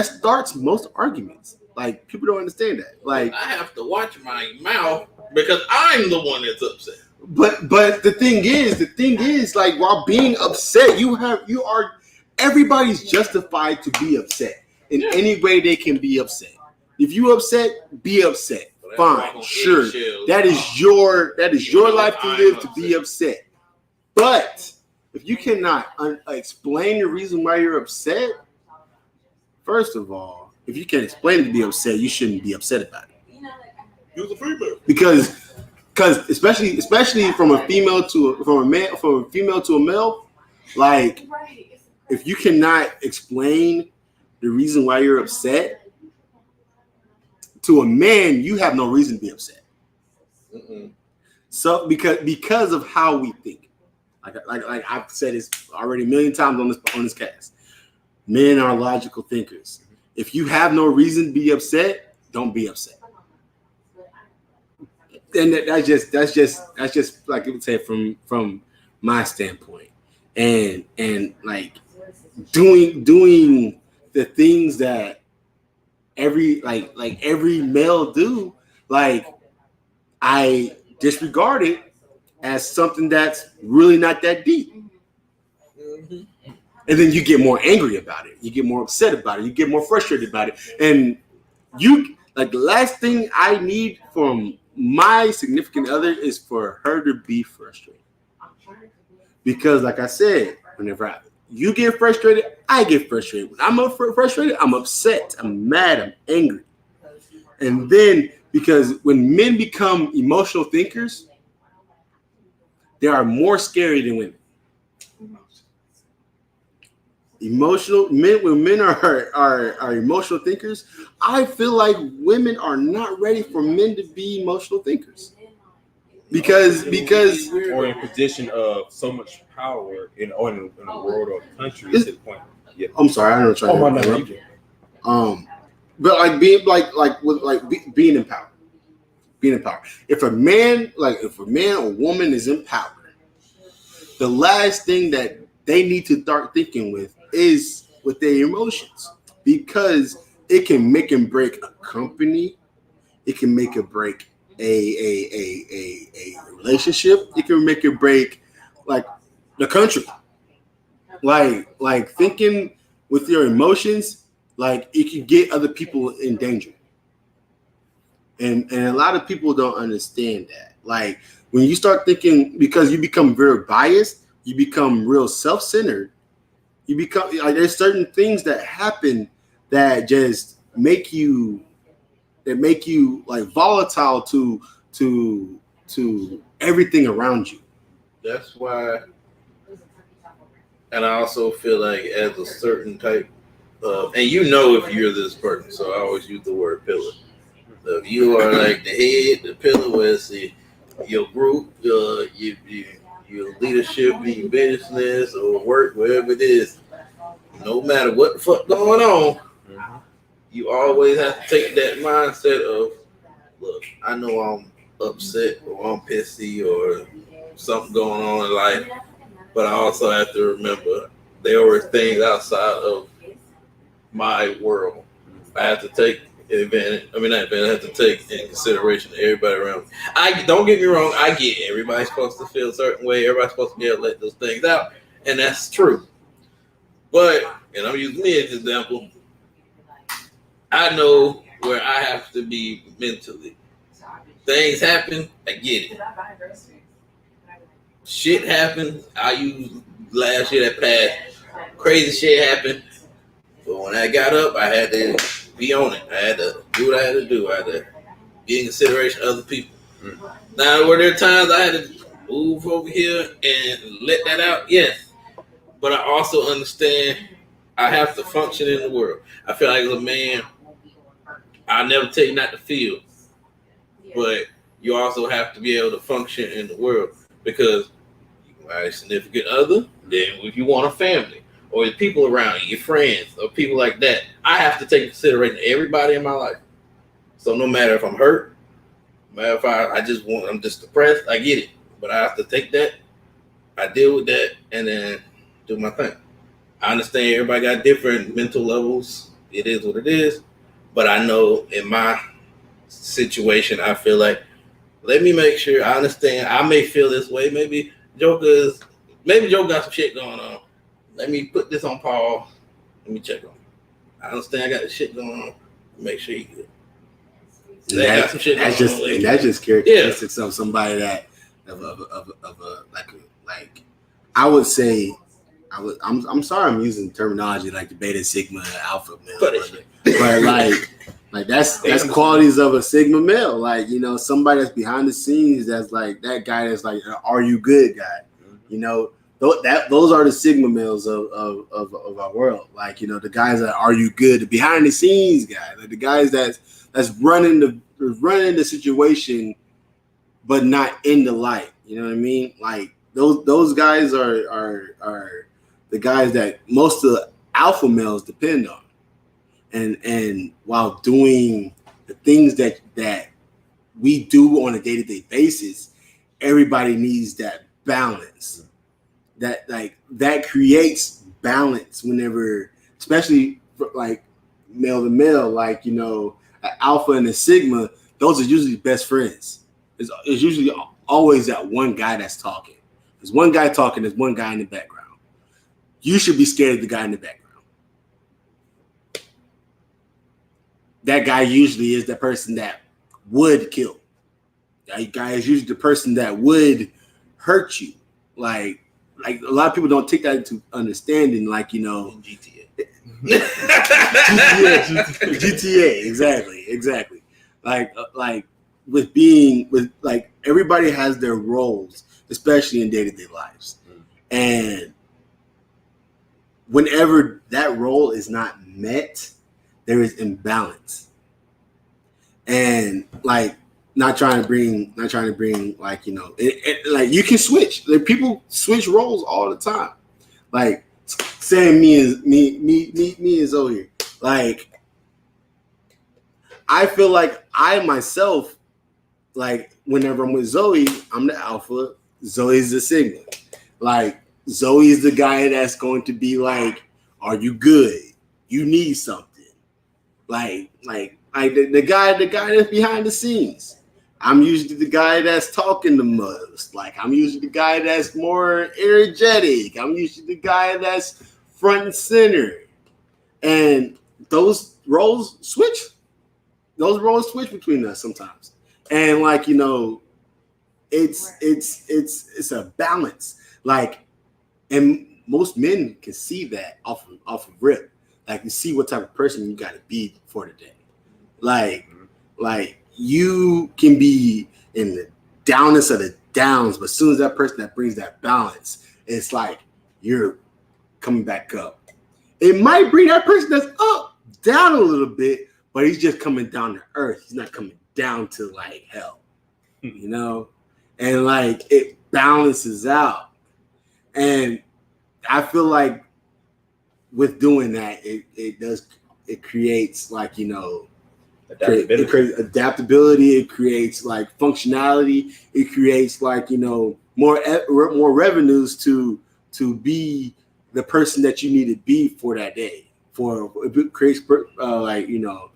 starts most arguments. Like people don't understand that. Like I have to watch my mouth because I'm the one that's upset. But the thing is, like while being upset, everybody's justified to be upset in any way they can be upset. If you upset, be upset. Fine, sure. That is your life to live, to be upset. But if you cannot explain the reason why you're upset, first of all, if you can't explain it to be upset, you shouldn't be upset about it. Use a female. Because especially from a female to a male, like if you cannot explain the reason why you're upset to a man, you have no reason to be upset. So because of how we think, like I've said this already a million times on this cast, men are logical thinkers. If you have no reason to be upset, don't be upset. And that's just like it would say from my standpoint, and like doing the things that every male do, like I disregard it as something that's really not that deep. And then you get more angry about it. You get more upset about it. You get more frustrated about it. And you like the last thing I need from my significant other is for her to be frustrated. Because like I said, whenever you get frustrated, I get frustrated. When I'm frustrated, I'm upset. I'm mad. I'm angry. And then because when men become emotional thinkers, they are more scary than women. emotional men, when men are emotional thinkers, I feel like women are not ready for men to be emotional thinkers because or in position of so much power in the world or country to the point. Yeah. I'm sorry, I don't try to interrupt you. But like being being in power. Being in power. If a man or woman is in power, the last thing that they need to start thinking with is with their emotions, because it can make and break a company. It can make or break a relationship. It can make or break like the country. Like thinking with your emotions, like it can get other people in danger. And a lot of people don't understand that. Like when you start thinking, because you become very biased, you become real self-centered. You become like there's certain things that happen that just make you like volatile to everything around you. That's why, and I also feel like as a certain type of, and you know if you're this person, so I always use the word pillar. So if you are like the head, the pillar, where it's your group, your leadership in your business or work, wherever it is, no matter what the fuck going on, you always have to take that mindset of, look, I know I'm upset or I'm pissy or something going on in life, but I also have to remember there were things outside of my world. I have to take advantage. I mean, not advantage. I have to take in consideration everybody around me. I don't get me wrong. I get everybody's supposed to feel a certain way. Everybody's supposed to be able to let those things out, and that's true. But, and I'm using me as an example. I know where I have to be mentally. Things happen. I get it. Shit happened. I used last year that passed. Crazy shit happened. But when I got up, I had to be on it. I had to do what I had to do. I had to be in consideration of other people. Now, were there times I had to move over here and let that out? Yes. But I also understand I have to function in the world. I feel like as a man, I'll never tell you not to feel. But you also have to be able to function in the world, because you have a significant other, then if you want a family, or the people around you, your friends, or people like that, I have to take into consideration everybody in my life. So no matter if I'm hurt, no matter if I'm just depressed, I get it. But I have to take that, I deal with that, and then do my thing. I understand everybody got different mental levels. It is what it is. But I know in my situation, I feel like, let me make sure I understand. I may feel this way. Maybe Joe got some shit going on. Let me put this on pause. Let me check on him. I understand I got this shit going on. Make sure you good. Got some shit going on. And that's just characteristics of somebody that like I would say I'm sorry I'm using terminology like the beta, sigma, alpha male, but like that's qualities of a sigma male. Like, you know, somebody that's behind the scenes, that's like that guy that's like, are you good guy? You know, those are the sigma males of our world. Like, you know, the guys that are you good, the behind the scenes guy, like the guys that's running the situation, but not in the light. You know what I mean? Like those guys are the guys that most of the alpha males depend on. And while doing the things that we do on a day-to-day basis, everybody needs that balance. That creates balance whenever, especially for like male to male, like, you know, an alpha and a sigma, those are usually best friends. It's usually always that one guy that's talking. There's one guy talking, there's one guy in the background. You should be scared of the guy in the background. That guy usually is the person that would kill. That guy is usually the person that would hurt you. Like a lot of people don't take that into understanding. Like, you know, GTA, exactly. Like with everybody has their roles, especially in day-to-day lives, and whenever that role is not met, there is imbalance. And like not trying to bring like, you know, like you can switch. Like people switch roles all the time. Like saying me and Zoe. Like I feel like I myself, like whenever I'm with Zoe, I'm the alpha. Zoe's the signal. Like Zoe's the guy that's going to be like, "Are you good? You need something." Like the guy that's behind the scenes. I'm usually the guy that's talking the most. Like I'm usually the guy that's more energetic. I'm usually the guy that's front and center. And those roles switch. Those roles switch between us sometimes. And like, you know, it's a balance. Like, and most men can see that off of rip. Like you see what type of person you got to be for the day. Like you can be in the downness of the downs, but as soon as that person that brings that balance, it's like you're coming back up. It might bring that person that's up down a little bit, but he's just coming down to earth. He's not coming down to like hell, you know? And like it balances out. And I feel like with doing that, it creates like, you know, it creates adaptability. It creates like functionality. It creates like, you know, more revenues to be the person that you need to be for that day. It creates like, you know,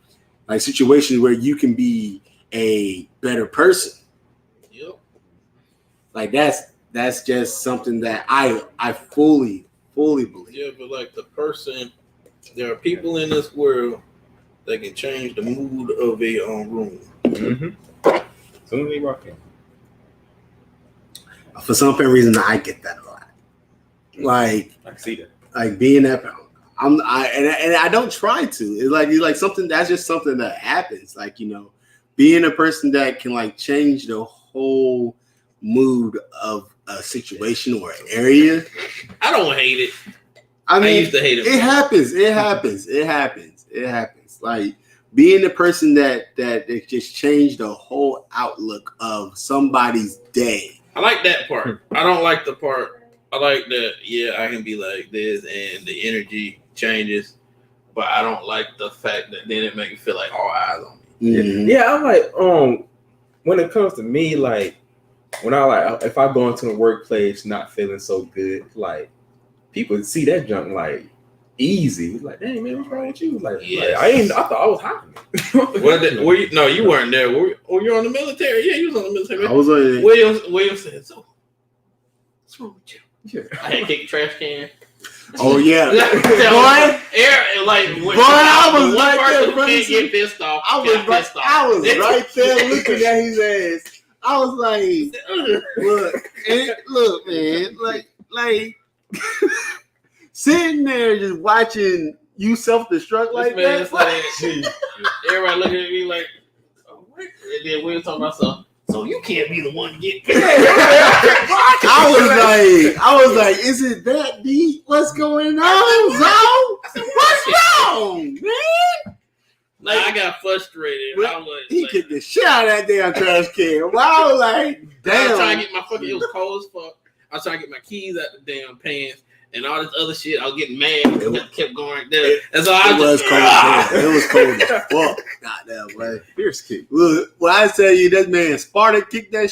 like situations where you can be a better person. Yep. Like that's just something that I fully believe. Yeah, but like the person, there are people in this world that can change the mood of a room. Mm-hmm. Soon as they walk in. For some reason, I get that a lot. Like I can see that. Like being that, I don't try to. It's like something that's just something that happens. Like, you know, being a person that can like change the whole mood of a situation or an area. I don't hate it. I mean, I used to hate it. It happens. Like being the person that just changed the whole outlook of somebody's day. I like that part. I don't like the part. I like that. Yeah, I can be like this, and the energy changes. But I don't like the fact that then it makes me feel like all eyes on me. Mm-hmm. Yeah, I'm like, when it comes to me, like when I like if I go into the workplace not feeling so good, like people see that junk like easy. Like, dang man, what's wrong with you? Like, yes. I thought I was hiding. No, you weren't there. You're on the military. Yeah, you was on the military. I was like, William said, so what's wrong with you? Yeah. I had to kick the trash can. Oh yeah, boy. I was right there. Who can't get pissed off? I was right there looking at his ass. I was like, look, man, like sitting there just watching you self-destruct like that. Everybody looking at me like, oh, what? And then we were talking about something. So you can't be the one to get pissed. I was like, is it that deep? What's going on, Zo? What's wrong, man? Like, I got frustrated. He kicked the shit out of that damn trash can. Wow, I was like, damn. I was trying to get my fucking, it was cold as fuck. I was trying to get my keys out the damn pants and all this other shit. I was getting mad. It kept going right there. And so it was cold as fuck. Goddamn, man. Fierce kick. Look, when I tell you that man Sparta kicked that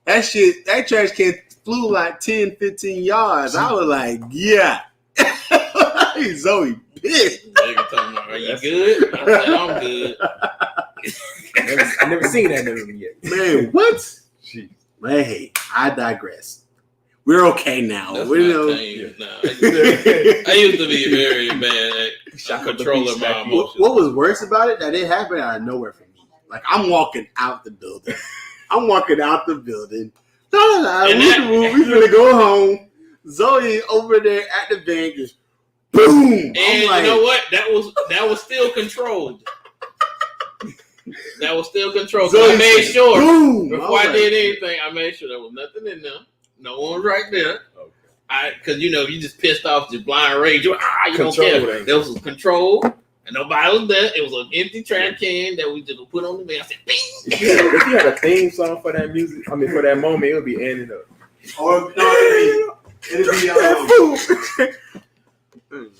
that trash can flew like 10, 15 yards. I was like, yeah. Zoe pissed. Nigga told me, are you good? I said, I'm good. I've never seen that movie yet. Man, what? Jeez. Hey, I digress. We're okay now. That's we not tame. Nah, I used to be very bad at controlling my emotions. What was worse about it? That it happened out of nowhere for me. Like I'm walking out the building. We gonna go home. Zoe over there at the bank just boom. And like, you know what? That was still controlled. That was still controlled. So I made sure boom, before I did anything, I made sure there was nothing in there. No one right there. Okay. Because you just pissed off, just blind rage. You don't care. There was control, and nobody was there. It was an empty trash can that we just put on the bed. I said, "Bing." If you had a theme song for that music, for that moment, it would be ending up. Or no, it'd be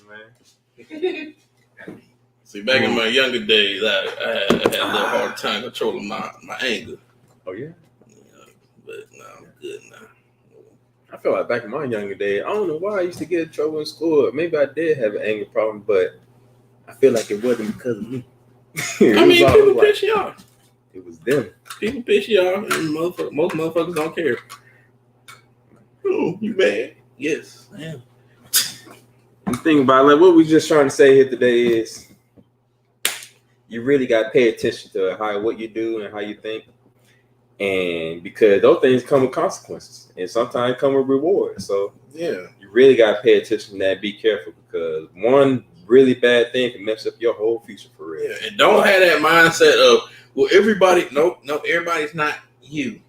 man. See, back in my younger days, I had a little hard time controlling my anger. Oh yeah. But no, I'm good now. I feel like back in my younger days, I don't know why I used to get in trouble in school. Maybe I did have an anger problem, but I feel like it wasn't because of me. People piss you off. It was them. People piss you off, and most motherfuckers don't care. Oh, you mad? Yes, I am. The thing about what we just trying to say here today is you really got to pay attention to what you do and how you think. And because those things come with consequences and sometimes come with rewards. So yeah, you really got to pay attention to that. Be careful because one really bad thing can mess up your whole future for real. Yeah, and don't have that mindset of, well, everybody, no, everybody's not you.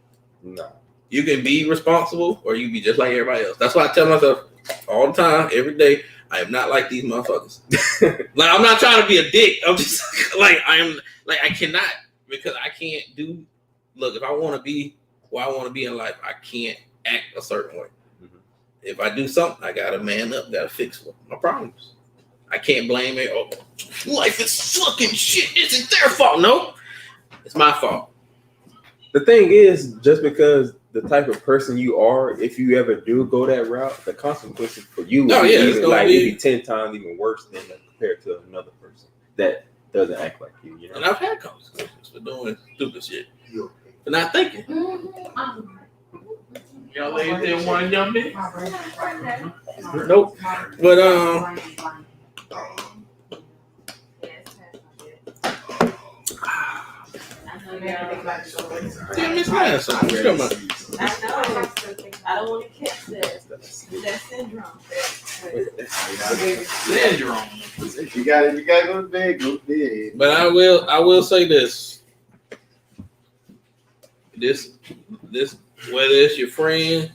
No. You can be responsible or you can be just like everybody else. That's why I tell myself all the time, every day, I am not like these motherfuckers. Like, I'm not trying to be a dick. I'm just like, I cannot, because I can't do. Look, if I want to be where I want to be in life, I can't act a certain way. Mm-hmm. If I do something, I gotta man up, gotta fix my problems. I can't blame it. Oh, life is fucking shit. It's their fault. No, it's my fault. The thing is, just because the type of person you are, if you ever do go that route, the consequences for you it'd be 10 times even worse than compared to another person that doesn't act like you. You know? And I've had consequences for doing stupid shit. For not thinking. Y'all ladies didn't want to jump in? Nope. But damn, Miss Lance, what you talking about? I don't want to catch that syndrome. Syndrome. You gotta go to bed, go to bed. But I will say this. This whether it's your friend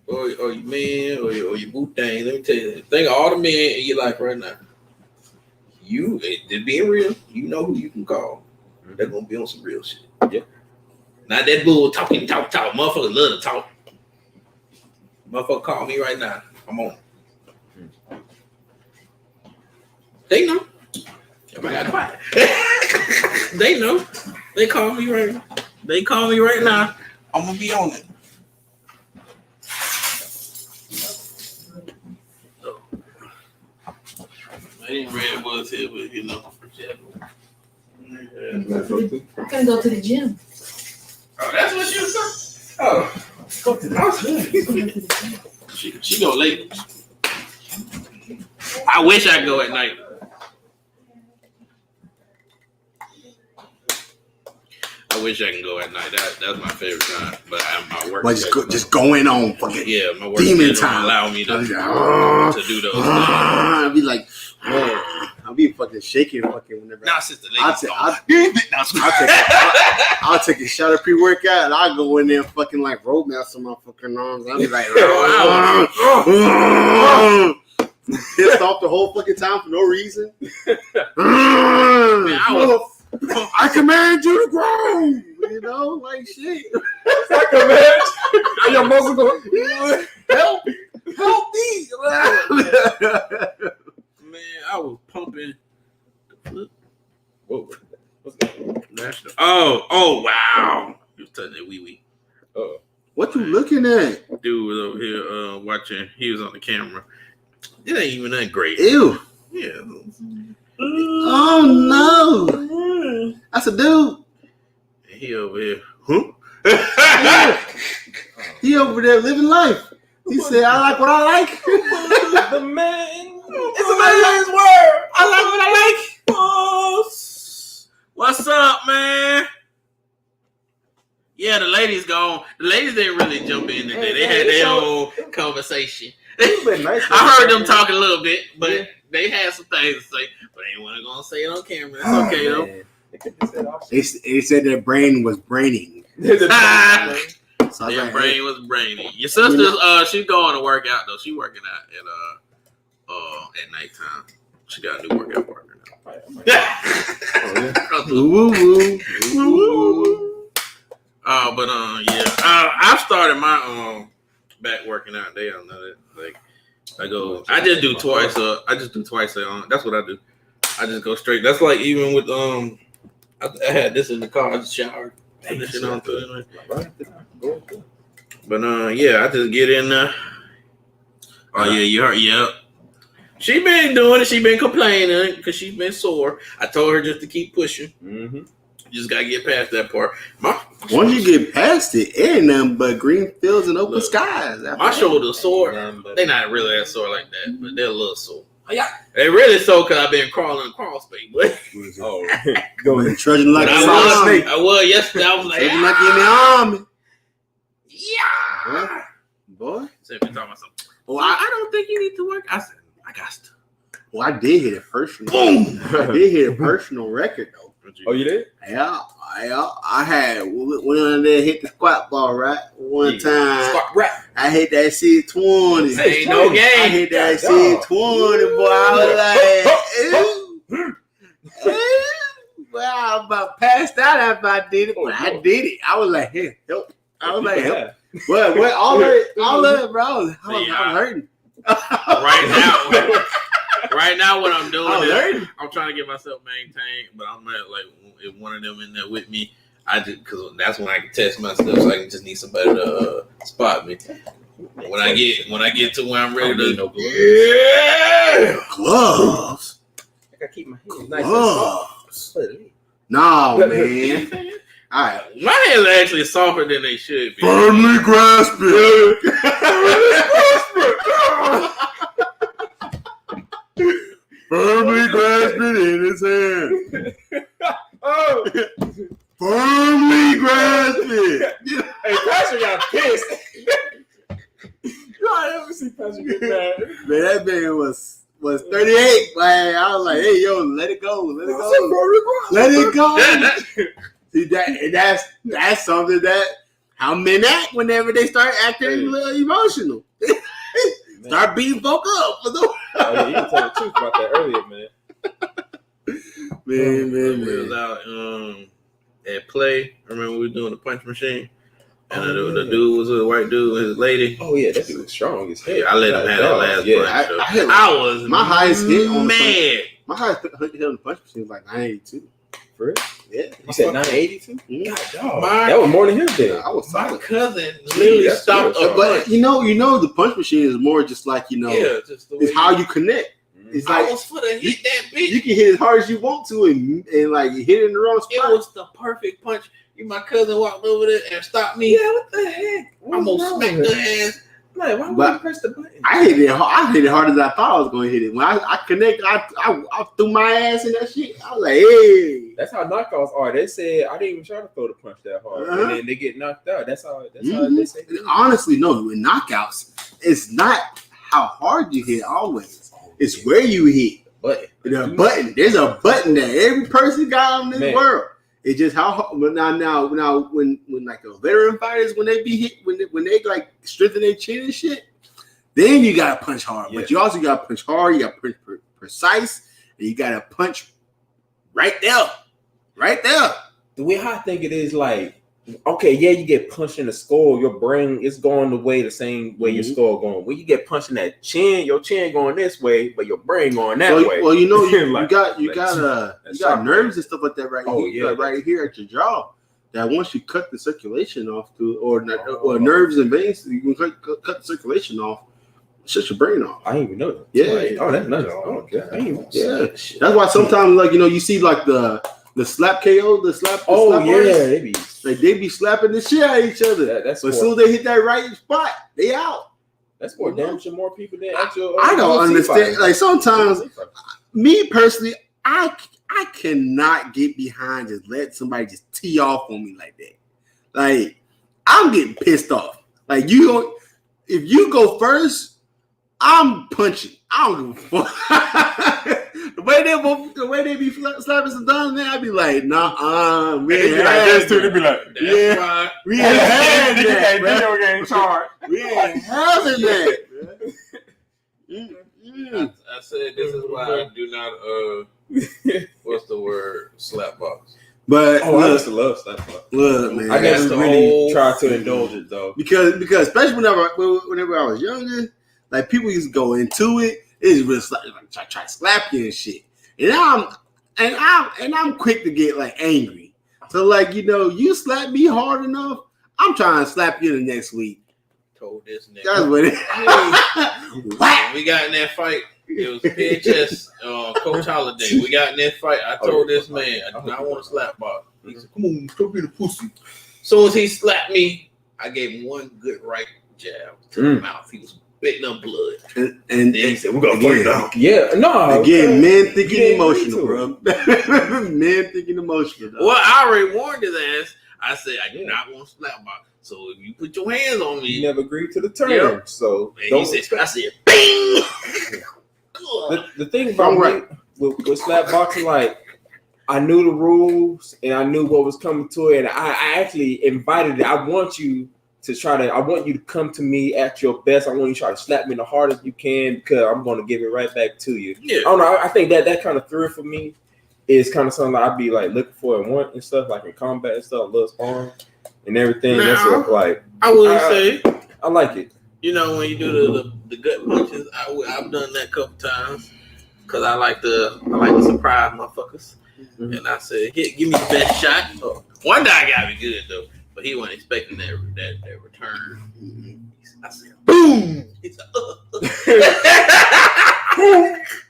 or your man or your boo thing, let me tell you, think of all the men in your life right now. You just being real, you know who you can call. They're gonna be on some real shit. Yeah. Not that bull talk. Motherfuckers love to talk. Motherfucker call me right now. I'm on. They know. Everybody got quiet. They know. They call me right now. They call me right now. I'm gonna be on it. I ain't red was here, but you know. I'm gonna go to the gym. Oh, that's what you said? Oh, go to the house. She go late. I wish I could go at night. I wish I can go at night. That's my favorite time. But my work. But just going on fucking my work demon time. Allow me to do those things. I'll be like, I'll be fucking shaking fucking whenever. Now, sister, I'll take a shot of pre-workout and I'll go in there and fucking like rope master my fucking arms. I'll be like, pissed off the whole fucking time for no reason. Man, I command you to grow. You know, like shit. I command your muscle going. Help me. Man, I was pumping the flip. What's that? National. Oh, wow. You was touching that wee. Oh. What you looking at? Dude was over here watching. He was on the camera. It ain't even that great. Ew. Yeah. Oh no. That's a dude. And he over here. Huh? He over there living life. He said, I like what I like. The man. It's a man's word. I like what I like. What's up, man? Yeah, the ladies gone. The ladies didn't really jump in today. They had their own conversation. Nice. I heard them talking a little bit, but they had some things to say. But they ain't want to go and say it on camera. It's okay, though. They said their brain was braining. So Their brain was brainy. Your sister's she's going to work out though. She working out at nighttime. She got a new workout partner now. Woo woo. I've started my back working out. They don't know that. Like I just do twice. That's what I do. I just go straight. That's like even with I had this in the car. I just showered. Put this shit on through anyway. But I just get in there. Oh yeah, you heard? Yep. She been doing it. She been complaining because she's been sore. I told her just to keep pushing. Mm-hmm. You just gotta get past that part. Once you get past it ain't nothing but green fields and open skies. My shoulders sore. They're not really that sore like that, but they're a little sore. Yeah, they really sore because I've been crawling crawl space. But going trudging like a snake. I was yesterday. I was like, trudging like in the army. Yeah, boy. So if you're talking about something, I don't think you need to work. I said, I got to. Well, I did hit a personal. Boom! I did hit a personal record though. Oh, you did? Yeah. I had went on there, hit the squat ball right one time. Squat rap. I hit that C20. Ain't no game. I hit that C20, boy. I was like, ew. Well, I about passed out after I did it, but I did it. I was like, hey, help. I was like, help. What? All of it, bro. I was hurting. Right now, what I'm doing is I'm trying to get myself maintained, but I'm not like if one of them in there with me. I just because that's when I can test myself, so I can just need somebody to spot me. When I get to where I'm ready to gloves. I gotta keep my hands nice and soft. No, man. All right, my hands are actually softer than they should be. Firmly grasp it. Firmly grasp it in his hand. Firmly grasp it. Hey, Pastor got pissed. I ever see Pastor get mad. Man, that man was 38. Man, I was like, hey, yo, let it go. Let it go. See, that's something that how men act whenever they start acting a little emotional. Start beating folk up. Oh, yeah, you can tell the truth about that earlier, man. Man. We was out at play. I remember we were doing the punch machine. And the dude was a white dude with his lady. Oh, yeah, that dude was strong as hell. Yeah, I let him have that last punch. I was my highest hit on mad. My highest hit on the punch machine was like 982. For real? Yeah. You said 982? Mm-hmm. God, dog. That was more than him then. I was my cousin literally stopped. But you know, the punch machine is more just like just it's how you connect. It's like I was for the hit that bitch. You can hit as hard as you want to and like hit it in the wrong spot. It was the perfect punch. My cousin walked over there and stopped me. Yeah, what the heck? I'm gonna smack the ass. Like, why would you press the button? I hit it hard as I thought I was going to hit it. When I connected, I threw my ass in that shit. I was like, hey. That's how knockouts are. They said I didn't even try to throw the punch that hard, and then they get knocked out. That's how they say. Honestly, no. With knockouts, it's not how hard you hit always. It's where you hit. The button. There's a button that every person got in this world. It's just how now when like the veteran fighters when they be hit when they like strengthen their chin and shit, then you gotta punch hard. Yeah. But you also gotta punch hard. You gotta punch precise, and you gotta punch right there. The way I think it is like, okay, yeah, you get punched in the skull, your brain is going the same way your skull going. When you get punched in that chin, your chin going this way, but your brain going that way. Well, you got nerves and stuff like that right here at your jaw. That once you cut the circulation off or nerves and veins, you can cut the circulation off. Shut your brain off. I didn't even know that. Yeah. Oh, that's nice. Oh, God. That's why sometimes like you see like the slap KO, the slap. They be slapping the shit out of each other. But as soon as they hit that right spot, they out. That's more damaging more people than actual. I don't understand. Like sometimes, me personally, I cannot get behind just let somebody just tee off on me like that. Like I'm getting pissed off. Like if you go first, I'm punching. I don't give a fuck. the way they be slapping some down, man, I'd be like, nah, we They ain't be like had this too. They that. be like, Yeah. Right. We ain't had that, bro. video game charge. We ain't having that, bro. I said this is why I do not what's the word, slap box. But I used to love slapbox. look, man, I That's never the really whole- tried to indulge it though. because especially whenever I was younger, like people used to go into it, it was really try to slap you and shit. And I'm quick to get like angry. So like you slap me hard enough, I'm trying to slap you the next week. Told this nigga. That's what it. When we got in that fight, it was PHS, Coach Holiday. We got in that fight. I told this man, I do not want to slap box. He said, "Come on, stop being a pussy." Soon as he slapped me, I gave him one good right jab to the mouth. He was spitting up blood. And Then he said, "We're gonna again, fight down." Yeah, no. Again, men thinking Yeah, emotional, me bro. Men thinking emotional. Dog. Well, I already warned his ass. I said, I do not want to slap box. So if you put your hands on me, You never agreed to the terms, Yep. so and don't he said, I said, bing. The thing about me with slap boxing, like I knew the rules and I knew what was coming to it, and I actually invited it. I want you to come to me at your best. I want you to try to slap me the hardest you can because I'm going to give it right back to you. Yeah. I don't know. I think that kind of thrill for me is kind of something that I'd be like looking for and want and stuff, like in combat and stuff, little sparring and everything. That's what, like I would say, I like it. you know, when you do the gut punches, I've done that a couple times because I like to surprise motherfuckers. Mm-hmm. And I said, give me the best shot. One guy got me good though, but he wasn't expecting that return. I said, boom. He said,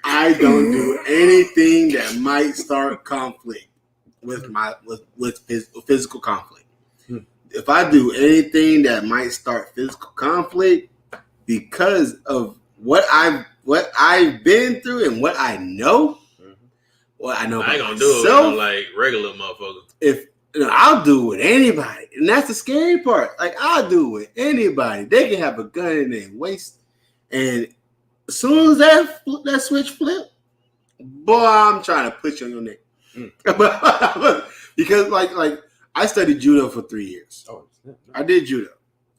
I don't do anything that might start conflict with physical conflict. If I do anything that might start physical conflict because of what I've been through and what I know, what I know I ain't about gonna do it with myself, no, like regular motherfuckers. I'll do it with anybody, and that's the scary part. Like I'll do it with anybody. They can have a gun in their waist, and as soon as that switch flip, boy, I'm trying to put you on your neck. Because like I studied judo for 3 years. Oh, I did judo,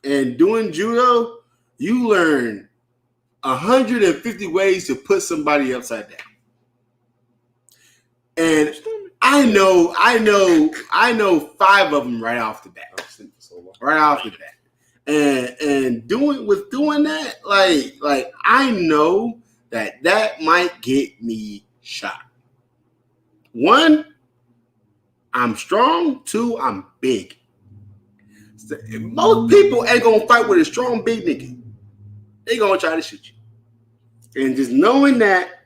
and doing judo, you learn 150 ways to put somebody upside down. And I know 5 of them right off the bat. Right off the bat. And doing that, like I know that might get me shot. 1, I'm strong. 2, I'm big. Most people ain't gonna fight with a strong big nigga. They gonna try to shoot you. And just knowing that,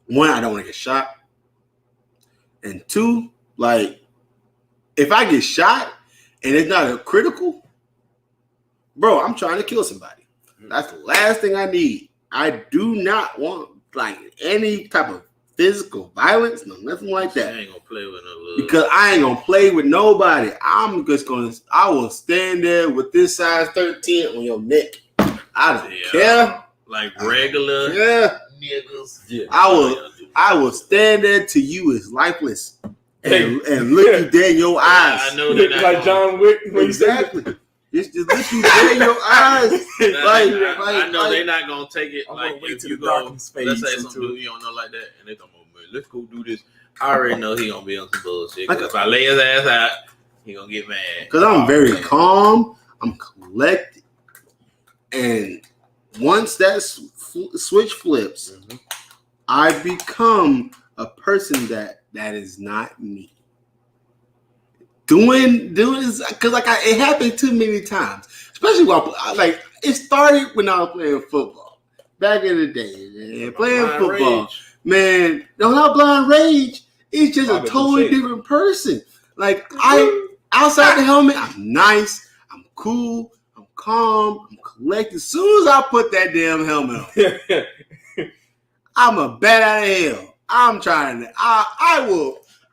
1, I don't want to get shot. And 2, like, if I get shot and it's not a critical, bro, I'm trying to kill somebody. That's the last thing I need. I do not want, like, any type of physical violence, no, nothing like that. I ain't gonna play with no little. Because I ain't gonna play with nobody. I will stand there with this size 13 on your neck. I don't care. Like regular niggas. Yeah. I will stand there till you is lifeless and look you dead in your eyes. I know that. Like John Wick. Exactly. Just look you dead in your eyes. I know they're not gonna take it. I'm Like gonna wait if till you the go, darkness let's fades say some into dude you don't know like that, and they come over, man, let's go do this. I already know he gonna be on some bullshit. Cause if I lay his ass out, he gonna get mad. Because I'm very calm. I'm collected. And once that switch flips, I become a person that is not me. Doing this because it happened too many times, especially while it started when I was playing football back in the day. Man, playing football, man. No, not blind rage. It's just a totally different person. Like I outside the helmet, I'm nice, I'm cool, I'm calm, I'm collected. As soon as I put that damn helmet on, I'm a bat out of hell. I'm trying to.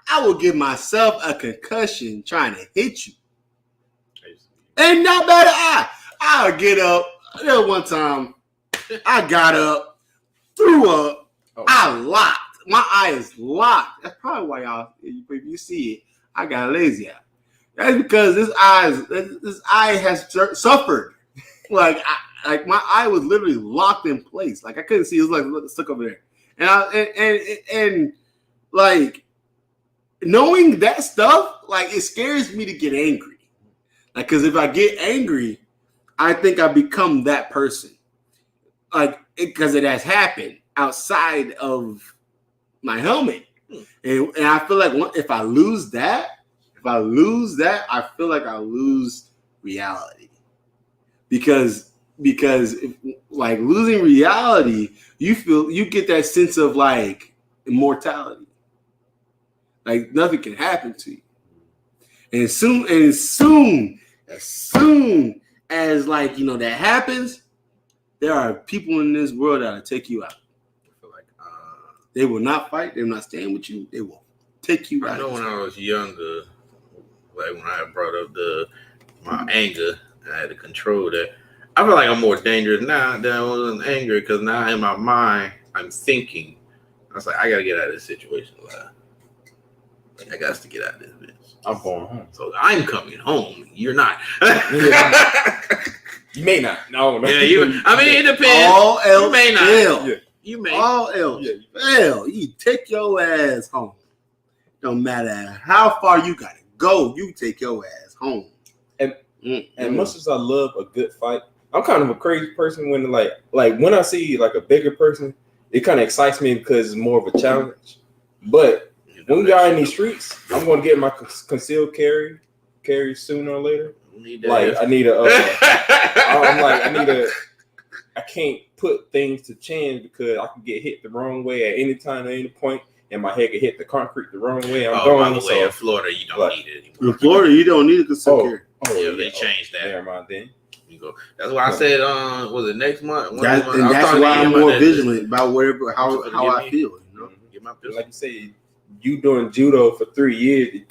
I will give myself a concussion trying to hit you. Ain't not bad. I'll get up. There one time, I got up, threw up, I locked. My eye is locked. That's probably why y'all, if you see it, I got a lazy eye. That's because this eye has suffered. Like my eye was literally locked in place. Like I couldn't see. It was like stuck over there. And like knowing that stuff, like it scares me to get angry. Like because if I get angry, I think I become that person. Like because it has happened outside of my helmet, and I feel like if I lose that, I feel like I lose reality. Because if, like losing reality, you get that sense of like immortality. Like nothing can happen to you. And as soon as like that happens, there are people in this world that'll take you out. I feel like they will not fight, they will not stand with you, they will take you out. I know when I was younger, like when I brought up my anger, I had to control that. I feel like I'm more dangerous now than I was in anger because now in my mind I'm thinking. I was like, I gotta get out of this situation. I got to get out of this bitch. I'm going home. So I'm coming home. You're not. You may not. No. Yeah, I mean, it depends. All else you may not. fail. Yeah. You may. All else fail. You take your ass home. No matter how far you gotta go, you take your ass home. And much as I love a good fight, I'm kind of a crazy person when like when I see like a bigger person, it kind of excites me because it's more of a challenge. But when we are in these streets, I'm going to get my concealed carry sooner or later. Like I need I can't put things to chance because I can get hit the wrong way at any time, at any point, and my head can hit the concrete the wrong way. I'm going. By the way, in Florida, you don't need it anymore. In Florida, you don't need a concealed carry. They changed that. Never mind then. You go. That's why I said, was it next month? That's why I'm more vigilant about how I feel. You know? Get my pistol. Like you say, you doing judo for 3 years,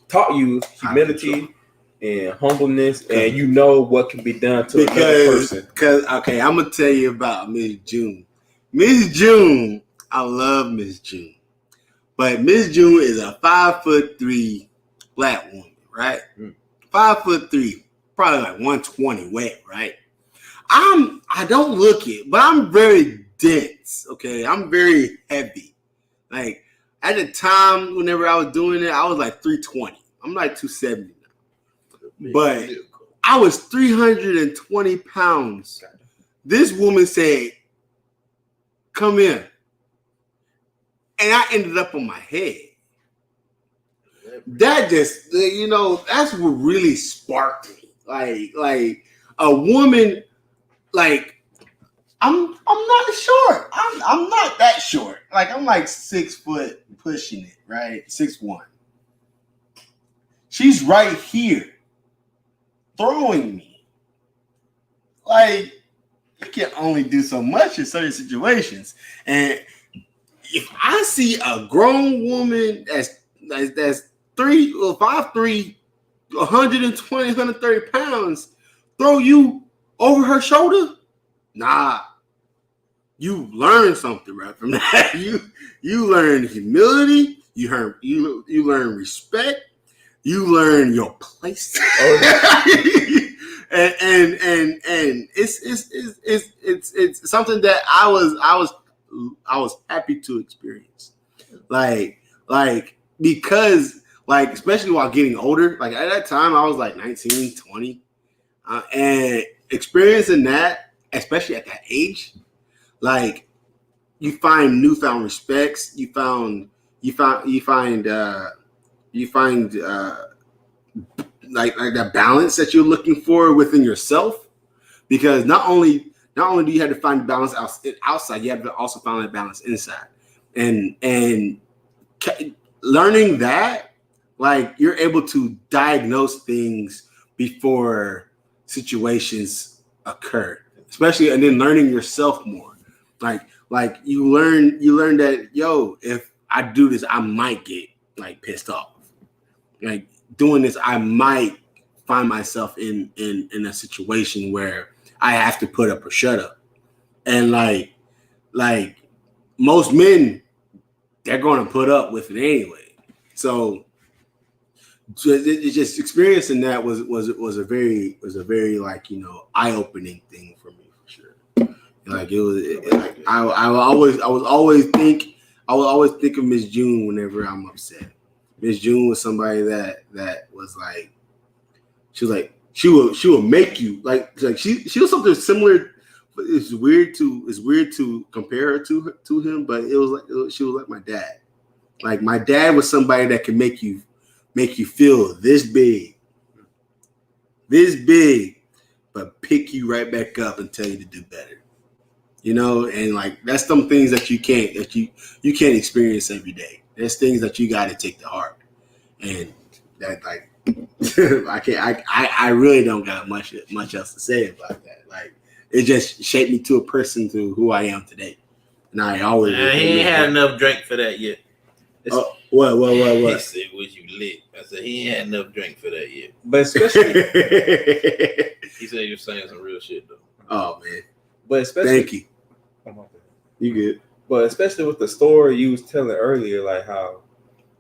taught you humility and humbleness, and you know what can be done to another person. Because okay, I'm gonna tell you about Miss June. Miss June, I love Miss June, but Miss June is a 5'3" black woman, right? 5'3", probably like 120 wet, right? I don't look it, but I'm very dense. Okay, I'm very heavy. Like at the time, whenever I was doing it, I was like 320. I'm like 270 now, but I was 320 pounds. This woman said, "Come in," and I ended up on my head. That just, that's what really sparked me. Like a woman, like I'm not short. I'm not that short. Like I'm like 6 foot pushing it, right? 6'1". She's right here throwing me. Like you can only do so much in certain situations. And if I see a grown woman that's 5'3", 120, 130 pounds, throw you over her shoulder, nah. You learn something right from that. You learn humility. You learn respect. You learn your place. and it's something that I was happy to experience. Like because like especially while getting older, like at that time I was like 19, 20, and experiencing that, especially at that age, like you find newfound respects. You find like that balance that you're looking for within yourself, because not only do you have to find the balance outside, you have to also find that balance inside, and learning that, like you're able to diagnose things before situations occur, especially, and then learning yourself more, like you learn that, if I do this, I might get like pissed off. Like doing this, I might find myself in a situation where I have to put up or shut up. And like most men, they're going to put up with it anyway. So it just experiencing that was a very like, you know, eye-opening thing for me for sure. Like it was, I would always think of Miss June whenever I'm upset. Miss June was somebody that was like, she will make you like she was something similar. It's weird to compare her to him, but she was like my dad. Like my dad was somebody that can make you feel this big, but pick you right back up and tell you to do better. You know, and like that's some things that you can't experience every day. There's things that you got to take to heart, and that like I really don't got much else to say about that. Like it just shaped me to a person to who I am today, and I always he ain't had enough drink for that yet. What? He said, "Was you lit?" I said, "He ain't had enough drink for that yet." But especially, he said you're saying some real shit though. Oh man, but especially, thank you. You good? But especially with the story you was telling earlier, like how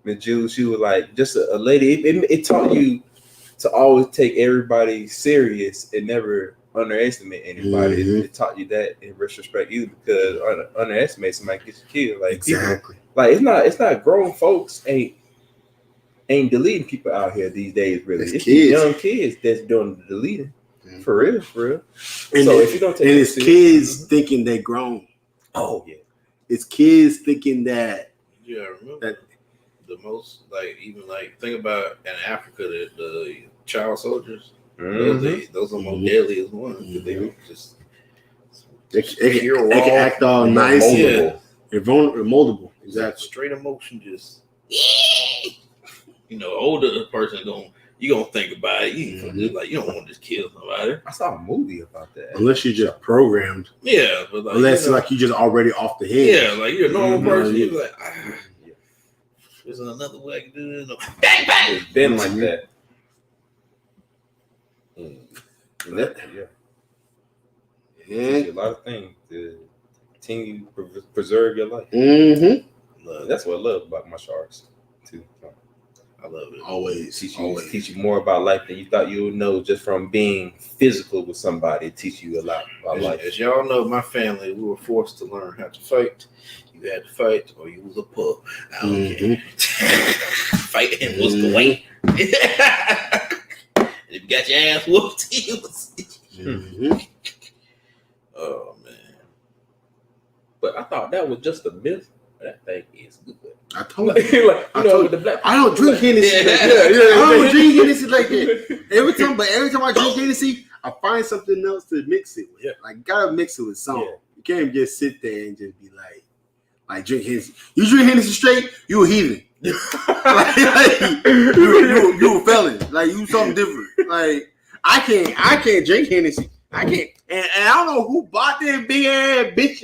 Miss Jules, she was like just a lady. It taught you to always take everybody serious and never underestimate anybody. Mm-hmm. It taught you that in retrospect either, because underestimate somebody gets you killed. Like exactly. People, like it's not grown folks ain't deleting people out here these days. Really, it's kids. Young kids that's doing the deleting. Mm-hmm. For real. And so if you don't take it's kids thinking they grown. Oh yeah, it's kids thinking that. Yeah, I remember that the most like even like think about in Africa the child soldiers. Mm-hmm. Those are the most deadliest ones because they just they can act all nice. Moldable. They're moldable. Exactly. Straight emotion, just older person you gonna think about it. You like you don't want to just kill somebody. I saw a movie about that. Unless you're just programmed. Yeah, but like, unless like you just already off the head. Yeah, like you're a normal person. You're like, there's another way I can do this. Bang bang. It's been like that. Yeah. A lot of things to continue to preserve your life. Mm-hmm. That's what I love about martial arts too. I love it. Always teach you more about life than you thought you would know just from being physical with somebody. It teach you a lot about life. As y'all know, my family, we were forced to learn how to fight. You had to fight or you was a pup. I don't care. Fighting was the way. If you got your ass whooped, it was. Oh man. But I thought that was just a myth. That thing is good. I told you. I don't drink Hennessy. I don't drink Hennessy like that. Every time I drink Hennessy, I find something else to mix it with. Yeah. Like, gotta mix it with something. Yeah. You can't just sit there and just be like drink Hennessy. You drink Hennessy straight, you a heathen. you a felon. Like, you something different. Like, I can't drink Hennessy. I can't. And I don't know who bought that big ass bitch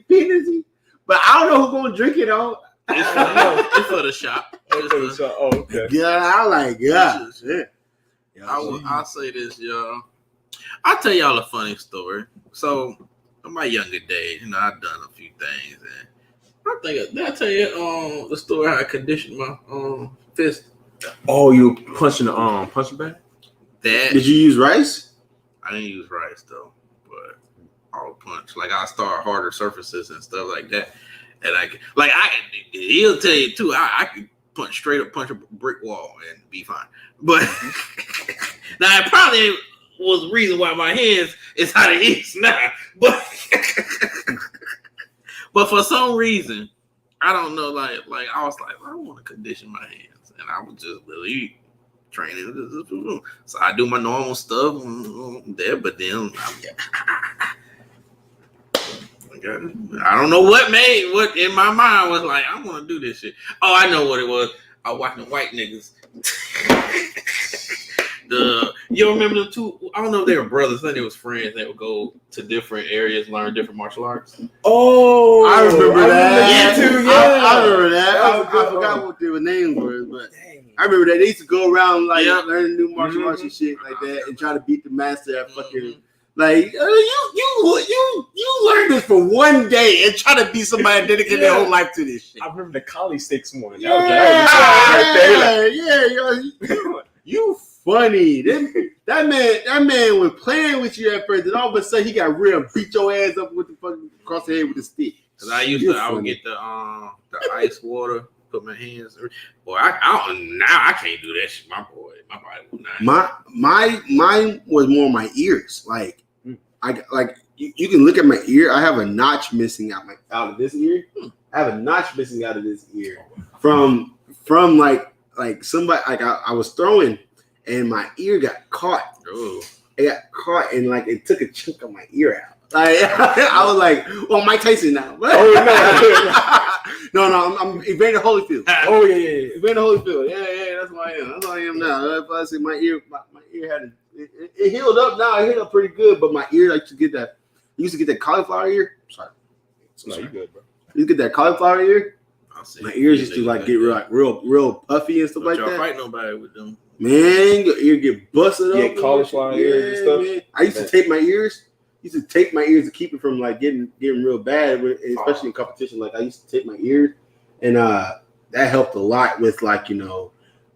Hennessy. But I don't know who's gonna drink it all. It's for the shop. Oh, okay. Yeah, I like shit. I'll say this, y'all. I'll tell y'all a funny story. So, in my younger days, I've done a few things, and did I tell you the story how I conditioned my fist? Oh, you punching the punching bag? Did you use rice? I didn't use rice though, but I'll punch. Like I start harder surfaces and stuff like that, and he'll tell you too. I can punch a brick wall and be fine. But now it probably was the reason why my hands is how it is now. But for some reason, I don't know. Like I was like, I don't want to condition my hands, and I was just really training. So I do my normal stuff there, but then I don't know what in my mind was like, I want to do this shit. Oh, I know what it was. I was watching white niggas. You remember them two? I don't know if they were brothers. I think they was friends. They would go to different areas, learn different martial arts. Oh, I remember that. Yeah, too. Yeah, I remember that. I forgot what their names were, but I remember that they used to go around learning new martial arts and shit like that, and try to beat the master at fucking Like you learned this for one day and try to be somebody that dedicated their whole life to this shit. I remember the collie sticks one. Yeah, you funny. That man was playing with you at first, and all of a sudden he got real and beat your ass up with the fucking across the head with a stick. Cause I would get the ice water, put my hands. Boy, I can't do that shit. My body will not. Mine was more my ears. Like you can look at my ear. I have a notch missing out of this ear. I have a notch missing out of this ear from like somebody like I was throwing and my ear got caught. Ooh. It got caught and like it took a chunk of my ear out. Like I was like, well, Mike Tyson now. No, I'm Evander Holyfield. Oh yeah. Evander Holyfield. Yeah, that's what I am. That's what I am now. I say my ear had it healed up now. It healed up pretty good, but my ear, I used to get that cauliflower ear. Sorry. No, you good, bro. You get that cauliflower ear. My ears used to like get real puffy and stuff like that. Don't fight nobody with them. Man, your ear get busted up. Yeah, cauliflower ears and stuff. Man. I used to tape my ears. To keep it from like getting real bad, especially in competition. Like I used to tape my ears, and that helped a lot with like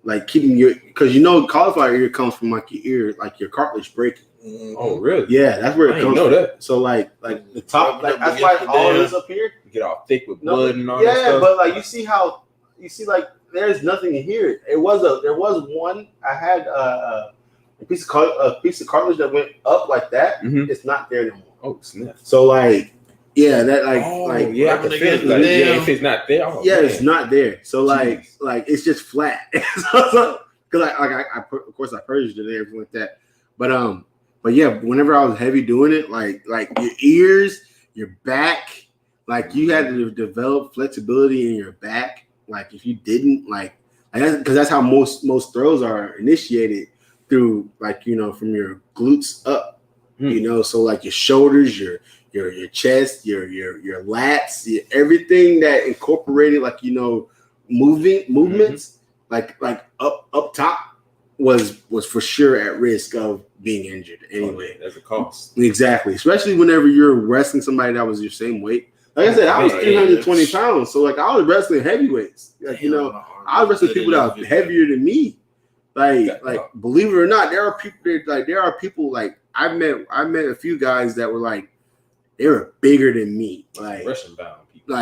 like keeping because cauliflower ear comes from like your ear, like your cartilage breaking. Oh really? Yeah, that's where it comes. Know that. So like the top, like that's why all this up here get all thick with blood and all that stuff. Yeah, but like you see like there's nothing in here. There was one I had a piece of cartilage that went up like that. Mm-hmm. It's not there anymore. Oh snap! So like yeah, that like yeah, I can feel it. Like, yeah, if it's not there, it's not there. So like it's just flat. Because I of course I purged it and everything like that. But yeah, whenever I was heavy doing it, like your ears, your back, like you had to develop flexibility in your back. Like if you didn't, because that's how most throws are initiated through, like from your glutes up. So like your shoulders, your chest, your lats, everything that incorporated like movements, like up top was for sure at risk of being injured anyway. There's a cost. Exactly, especially whenever you're wrestling somebody that was your same weight. Like I said, I was 320 pounds, so like I was wrestling heavyweights. Like I was wrestling people that were heavier than me. Like believe it or not, there are people like I met a few guys that were like they were bigger than me. Like Russian bound people.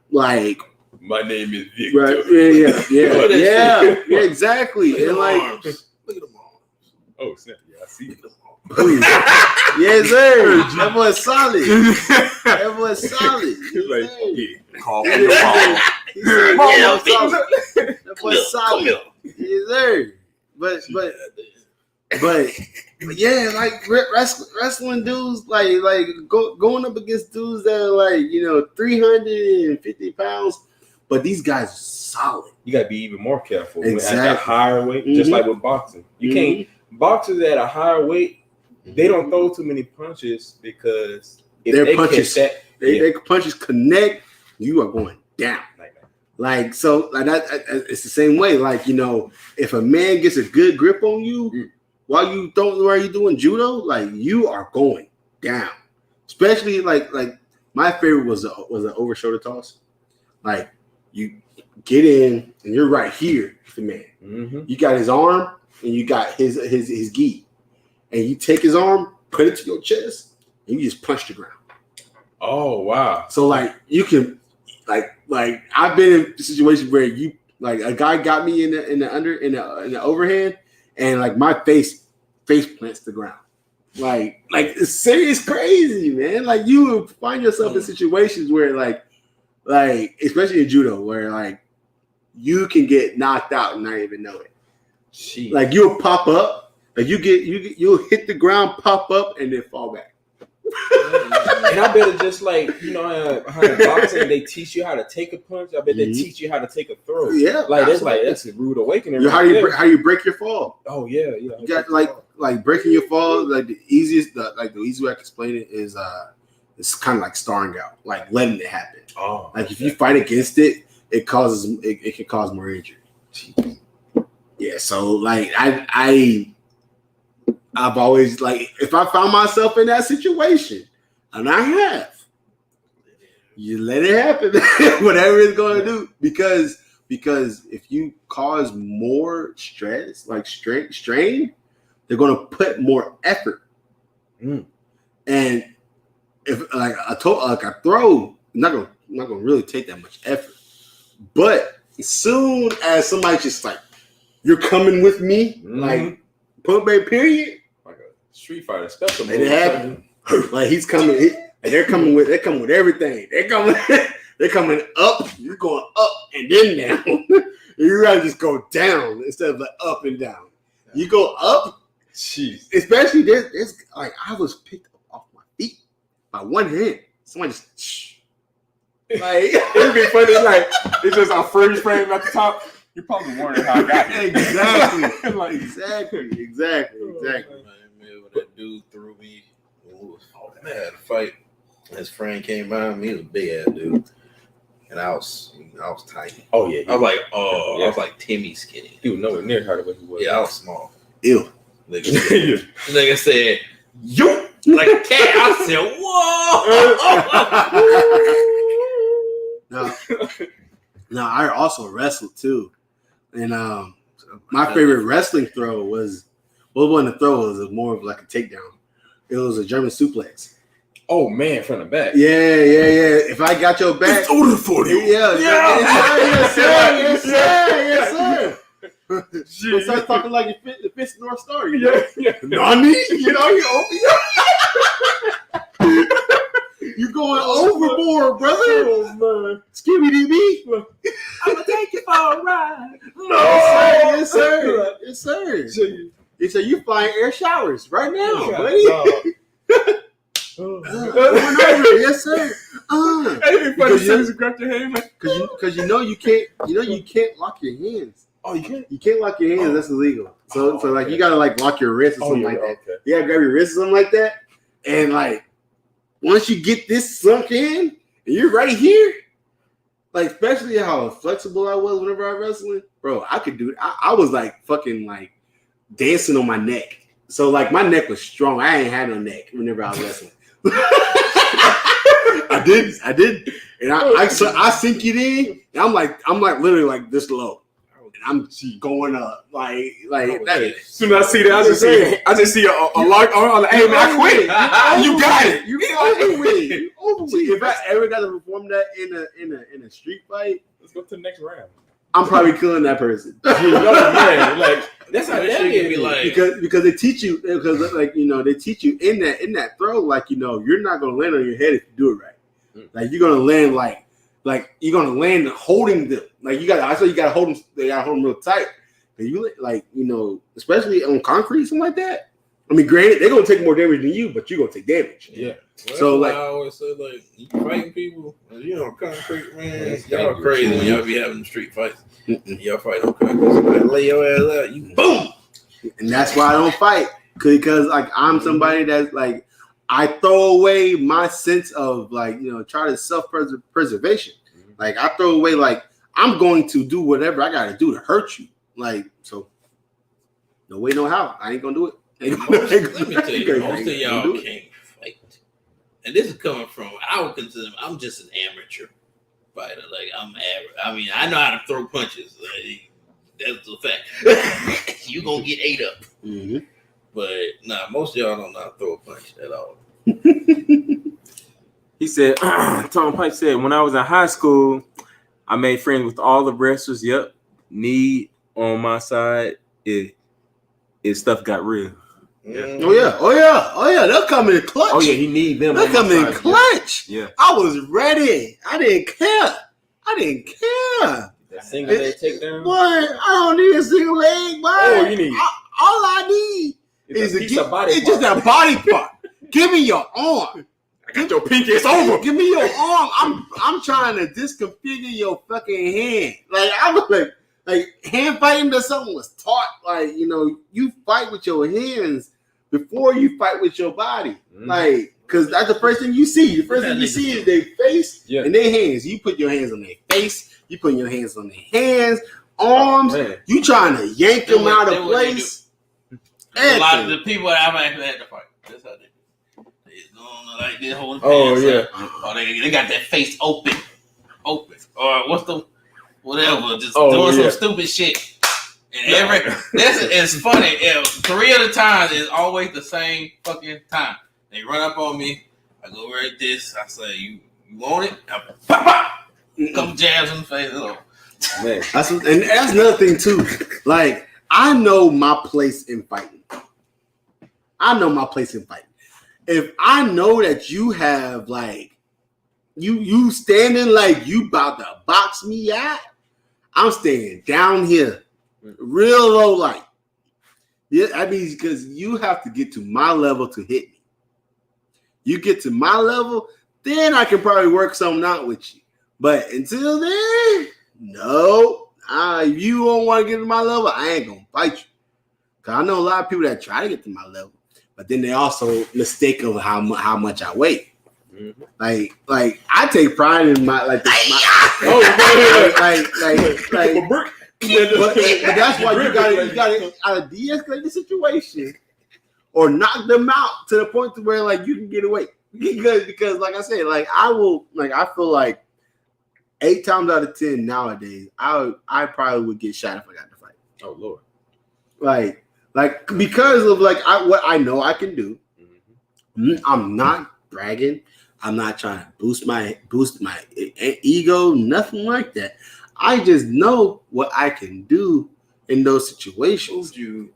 Like my name is Victor. Right, yeah, exactly. And like look at them all. Oh snap! Yeah, I see it. Yes, sir. That was solid. That was solid. He's like, yeah, call me the ball. That was solid. Yes, sir. But yeah, like wrestling dudes, like going up against dudes that are like 350 pounds, but these guys are solid. You gotta be even more careful at Exactly. that higher weight, just like with boxing. You can't boxers at a higher weight. They don't throw too many punches because if their they punches, catch that, their punches connect, you are going down. Like so, like that. It's the same way. Like if a man gets a good grip on you while you doing judo, like you are going down. Especially like my favorite was an over shoulder toss. Like you get in and you're right here with the man. Mm-hmm. You got his arm and you got his gi, and you take his arm, put it to your chest, and you just punch the ground. Oh wow! So like you can. Like I've been in situations where you like a guy got me in the overhand and like my face plants the ground. Like it's serious crazy, man. Like you will find yourself in situations where like especially in judo where like you can get knocked out and not even know it. Jeez. Like you'll pop up, like you'll hit the ground, pop up, and then fall back. And I bet it's just like behind boxing, they teach you how to take a punch. I bet they teach you how to take a throw. Yeah, like that's a rude awakening. How you break your fall? Oh yeah. You got like breaking your fall. Like the easy way I can explain it is it's kind of like starring out, like letting it happen. Oh, like if you fight against it, it can cause more injury. Jeez. Yeah, so like I I've always like if I found myself in that situation, and I have, you let it happen, whatever it's going to do, because if you cause more stress, like strain, they're going to put more effort. And if like a throw, not gonna really take that much effort. But as soon as somebody's just like, you're coming with me, like point blank period. Street Fighter special. Let it happen. Like he's coming, they're coming with everything. They're coming up. You're going up and then down. You gotta just go down instead of like up and down. You go up. Jeez. Especially there's like I was picked up off my feet by one hand. Somebody just like It'd be funny. Like it's just a freeze frame at the top. You're probably wondering how I got here. Exactly. Like, exactly. Man, when that dude threw me, I had a fight. His friend came by me. He was a big ass dude, and I was tiny. oh yeah. I was like Timmy skinny. He was nowhere near her the way he was. Yeah, I was small. Ew. Nigga said, "You like a cat." I said, "Whoa." Now I also wrestled too, and my favorite wrestling throw was wasn't a throw. It was more of like a takedown. It was a German suplex. Oh man, from the back. Yeah. If I got your back, It's over for you. Yes, sir. You start talking like the Fist North Star. You know? Nani? You know, you're going overboard, brother. Oh man. Skibby-dee-bee. I'm gonna take you for a ride. Yes, sir. He said you flying air showers right now, buddy. Yes, sir. Because you can't lock your hands. Oh, you can't. You can't lock your hands. That's illegal. So like you gotta like lock your wrist or something like that. Okay. You gotta grab your wrist or something like that. And like once you get this sunk in and you're right here, like especially how flexible I was whenever I was wrestling, bro, I could do it. I was like fucking like dancing on my neck. So like my neck was strong. I ain't had no neck whenever I was wrestling. I did, and I sink it in. And I'm like literally like this low, and I'm going up like that. As soon as I see that, I just see a lock on the hey man, I quit. You got it. You over with. If I ever got to perform that in a street fight, let's go to the next round. I'm probably killing that person. Man, like that's how that shit can be like because they teach you they teach you in that throw like you're not gonna land on your head if you do it right. Like you're gonna land like you're gonna land holding them like you gotta hold them. They gotta hold them real tight. And you like especially on concrete something like that. I mean, granted, they're gonna take more damage than you, but you're gonna take damage. Yeah. Well, so like I always say, like you fighting people, concrete, man. Y'all crazy when y'all be having street fights. Y'all fight on concrete, somebody lay your ass out, you boom. And that's why I don't fight because like I'm somebody that's like I throw away my sense of like try to self-preservation. Like I throw away like I'm going to do whatever I got to do to hurt you. Like so, no way, no how. I ain't gonna do it. Let me tell you, most of y'all can't fight. And this is coming from, I would consider, I'm just an amateur fighter. Like, I'm average. I mean, I know how to throw punches. Like, that's a fact. You gonna get ate up. Mm-hmm. But, most of y'all don't know how to throw a punch at all. He said, Tom Pike said, when I was in high school, I made friends with all the wrestlers. Yep. Knee on my side, it stuff got real. Yeah. Oh yeah. They'll come in clutch. Oh yeah, he need them. They'll come in clutch. Yeah. I was ready. I didn't care. That single leg takedown. Boy, I don't need a single leg, boy. Oh, you need. All I need is a body. It's just a body part. Give me your arm. I got your pinky. It's over. Give me your arm. I'm trying to disconfigure your fucking hand. Like I'm like hand fighting to something was taught. Like you fight with your hands before you fight with your body. Like because that's the first thing you see. The first thing you see is their face and their hands. You put your hands on their face. You put your hands on their hands, arms. You trying to yank them out of place. A lot of the people that I've actually had to fight. That's how they going like this, holding Oh pants yeah. up. Or they got that face open. Or what's the whatever, just Oh, doing yeah. some stupid shit. And it's funny. 3 of the times is always the same fucking time. They run up on me. I go right this. I say, "You want it?" I pop, pop. Couple jabs in the face. Oh. Man, that's another thing too. Like, I know my place in fighting. If I know that you have like you standing like you about to box me out, I'm staying down here, real low light. Yeah, that means because you have to get to my level to hit me. You get to my level, then I can probably work something out with you. But until then, no. If you don't want to get to my level, I ain't gonna fight you. Cause I know a lot of people that try to get to my level, but then they also mistake of how much I weigh. Mm-hmm. Like I take pride in my like but that's why you gotta either de-escalate the situation or knock them out to the point to where like you can get away. Because like I said, like I feel like 8 times out of 10 nowadays, I probably would get shot if I got to fight. Oh Lord. Like because of like what I know I can do. Mm-hmm. I'm not bragging. I'm not trying to boost my ego, nothing like that. I just know what I can do in those situations. Because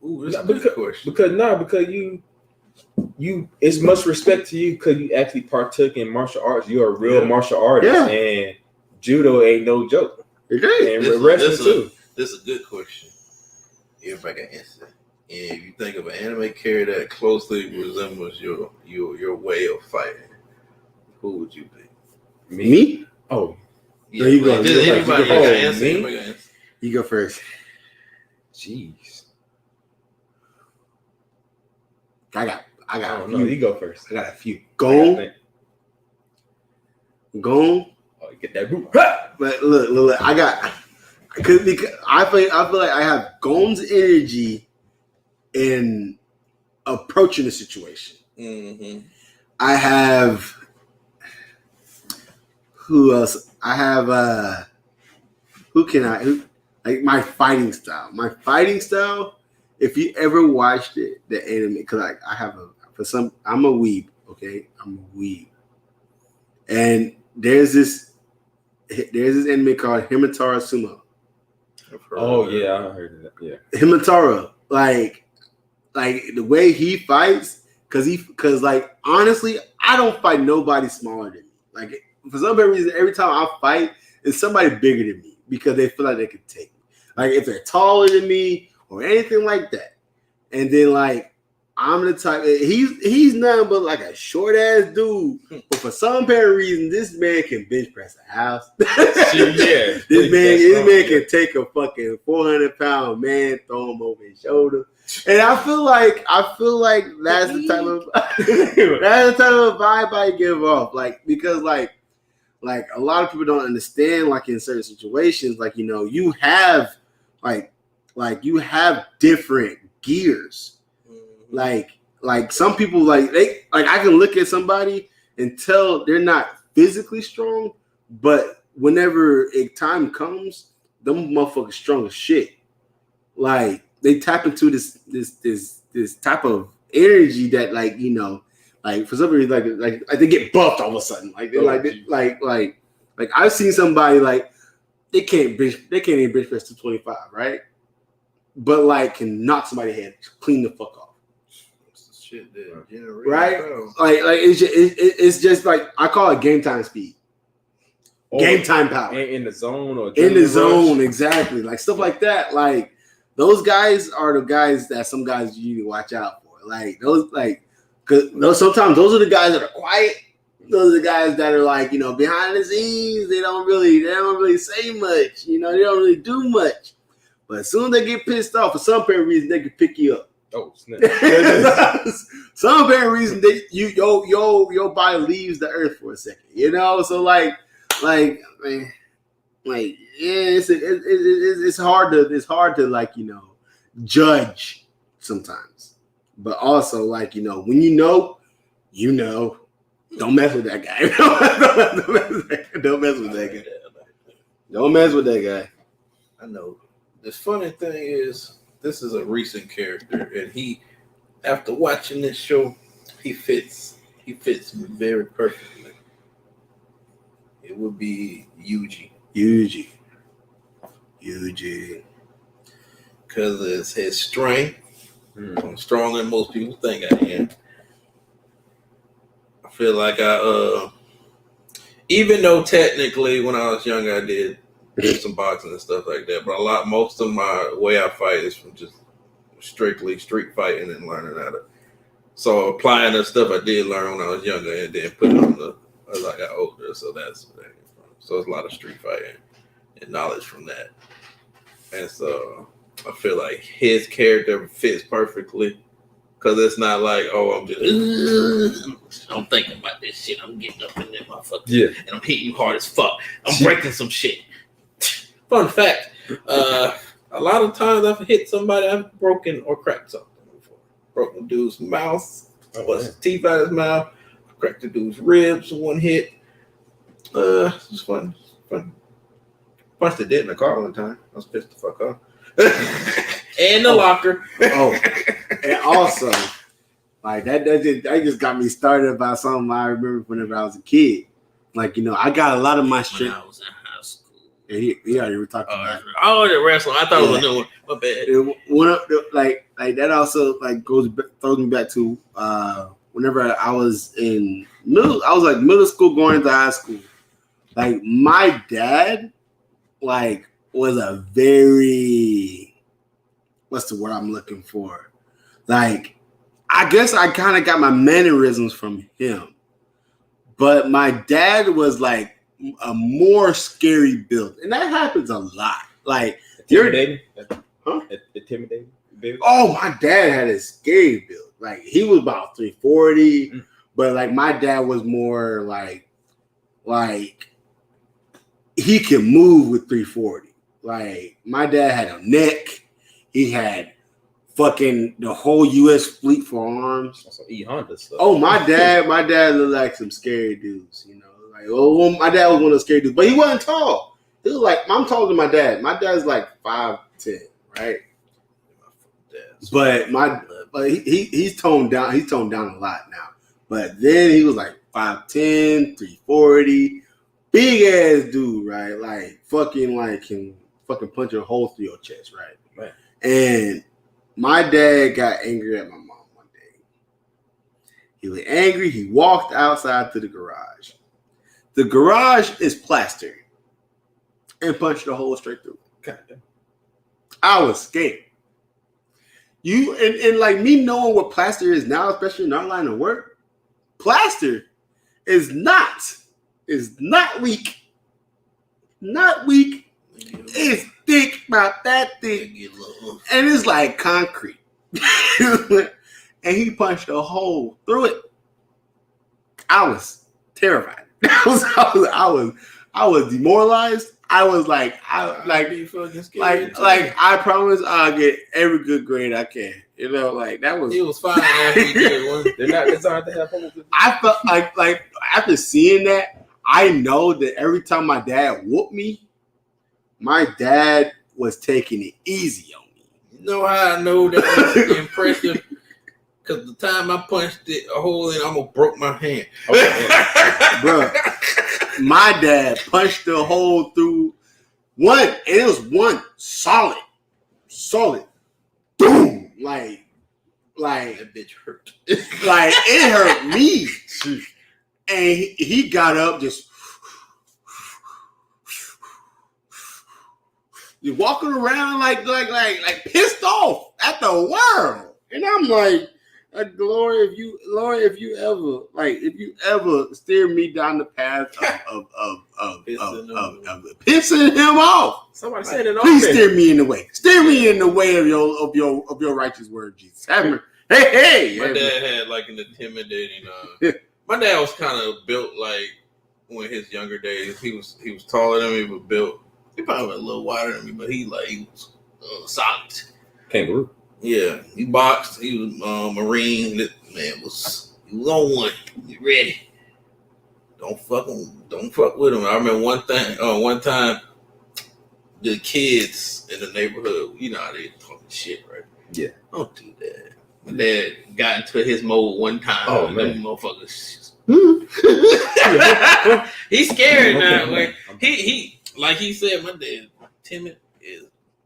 you it's much respect to you because you actually partook in martial arts. You're a real martial artist, and judo ain't no joke. Okay. And wrestling too. This is a good question. If I can answer, and if you think of an anime character that closely resembles your way of fighting, who would you be? Me? Oh, yeah. No, you go. Me? You go first. Jeez. I got. No, you go first. I got a few. Gone. Oh, you get that boot. But look, I got because I feel like I have Gon's energy in approaching the situation. Mm-hmm. I have who else? I have like my fighting style. My fighting style. If you ever watched it, the anime, because I have I'm a weeb. Okay, I'm a weeb, and there's this anime called Himatara Sumo. Oh yeah, I heard of that. Yeah, Himatara, like the way he fights, because like honestly, I don't fight nobody smaller than me. Like for some reason, every time I fight, it's somebody bigger than me because they feel like they can take me. Like if they're taller than me or anything like that, and then like I'm the type. He's nothing but like a short ass dude, but for some apparent reason, this man can bench press a house. This man can take a fucking 400-pound man, throw him over his shoulder, and I feel like that's the type of vibe I give off. Like because like a lot of people don't understand. Like in certain situations, like you have like you have different gears. Like some people like I can look at somebody and tell they're not physically strong, but whenever time comes, them motherfuckers strong as shit. Like they tap into this type of energy that like for some reason like they get buffed all of a sudden. Like like I've seen somebody like they can't even bench press to 25, right? But like can knock somebody's head clean the fuck off. Shit that right? Like it's just like I call it game time speed. Game time power. In the zone or in the zone, exactly. Like stuff like that. Like those guys are the guys that some guys you need to watch out for. Like those because sometimes those are the guys that are quiet. Those are the guys that are like, behind the scenes, they don't really say much, they don't really do much. But as soon as they get pissed off, for some apparent reason, they can pick you up. Oh, snap. Some apparent reason your body leaves the earth for a second, So man, it's hard to judge sometimes. but also like when you know, don't mess with that guy. Don't mess with that guy. Don't mess with that guy. I know. The funny thing is, this is a recent character, and he, after watching this show, he fits very perfectly. It would be Yuji. Because it's his strength. I'm stronger than most people think I am. I feel like even though technically when I was younger I did some boxing and stuff like that, but most of my way I fight is from just strictly street fighting and learning how to. So applying the stuff I did learn when I was younger and then put it on as I got older. So that's where that came from. So it's a lot of street fighting and knowledge from that. And so I feel like his character fits perfectly. Because it's not like, oh, I'm thinking about this shit. I'm getting up in there, motherfucker. Yeah. And I'm hitting you hard as fuck. I'm breaking some shit. Fun fact, a lot of times I've hit somebody, I've broken or cracked something before. Broken a dude's mouth, busted teeth out of his mouth, cracked the dude's ribs in one hit. It's fun. Punched a dent in the car one time. I was pissed the fuck off. And the locker. And also, like that just got me started about something I remember whenever I was a kid. Like, I got a lot of my shit. When I was in high school. And he already were talking about it. Oh, the wrestling. I thought it was a new one. My bad. Like that also like throws me back to whenever I was in middle school going into high school. Like my dad, like was a very, what's the word I'm looking for? Like, I guess I kind of got my mannerisms from him. But my dad was like a more scary build. And that happens a lot. Like, Intimidating? Huh? Intimidating? Oh, my dad had a scary build. Like, he was about 340. But, like, my dad was more like he could move with 340. Like, my dad had a neck. He had fucking the whole U.S. fleet for arms. Some E-Honda stuff. Oh, my dad looked like some scary dudes, Like, my dad was one of the scary dudes, but he wasn't tall. He was like, I'm taller than my dad. My dad's like 5'10", right? But he's toned down. He's toned down a lot now. But then he was like 5'10", 340, big ass dude, right? Like can fucking punch a hole through your chest, right? And my dad got angry at my mom one day. He was angry. He walked outside to the garage. The garage is plastered and punched a hole straight through. Goddamn. I was scared. And like me knowing what plaster is now, especially in our line of work, plaster is not weak. Not weak. It's thick, about that thick. And it's like concrete. And he punched a hole through it. I was terrified. I was demoralized. I was like, I promise I'll get every good grade I can. Like that was. It was fine after you did one. They're not designed to have holes. I felt like after seeing that, I know that every time my dad whooped me, my dad was taking it easy on me. You know how I know that was impressive? Because the time I punched it a hole in, I almost broke my hand. Bro, my dad punched the hole through one, and it was one solid, boom, like that bitch hurt. Like it hurt me. And he got up just walking around like pissed off at the world. And I'm like, Lord, if you ever steer me down the path of pissing him off, somebody said it. Please steer me in the way. Steer me in the way of your righteous word, Jesus. Hey. My dad had like an intimidating. My dad was kind of built like when his younger days. He was taller than me, but built. He probably was a little wider than me, but he was solid. Kangaroo. Yeah, he boxed. He was Marine. Man, he was on one. He ready. Don't fuck with him. I remember one time, the kids in the neighborhood, you know how they talking shit, right? Yeah. Don't do that. My dad got into his mode one time. Oh, man. Them motherfuckers. He's scared now. Like he like he said, my dad timid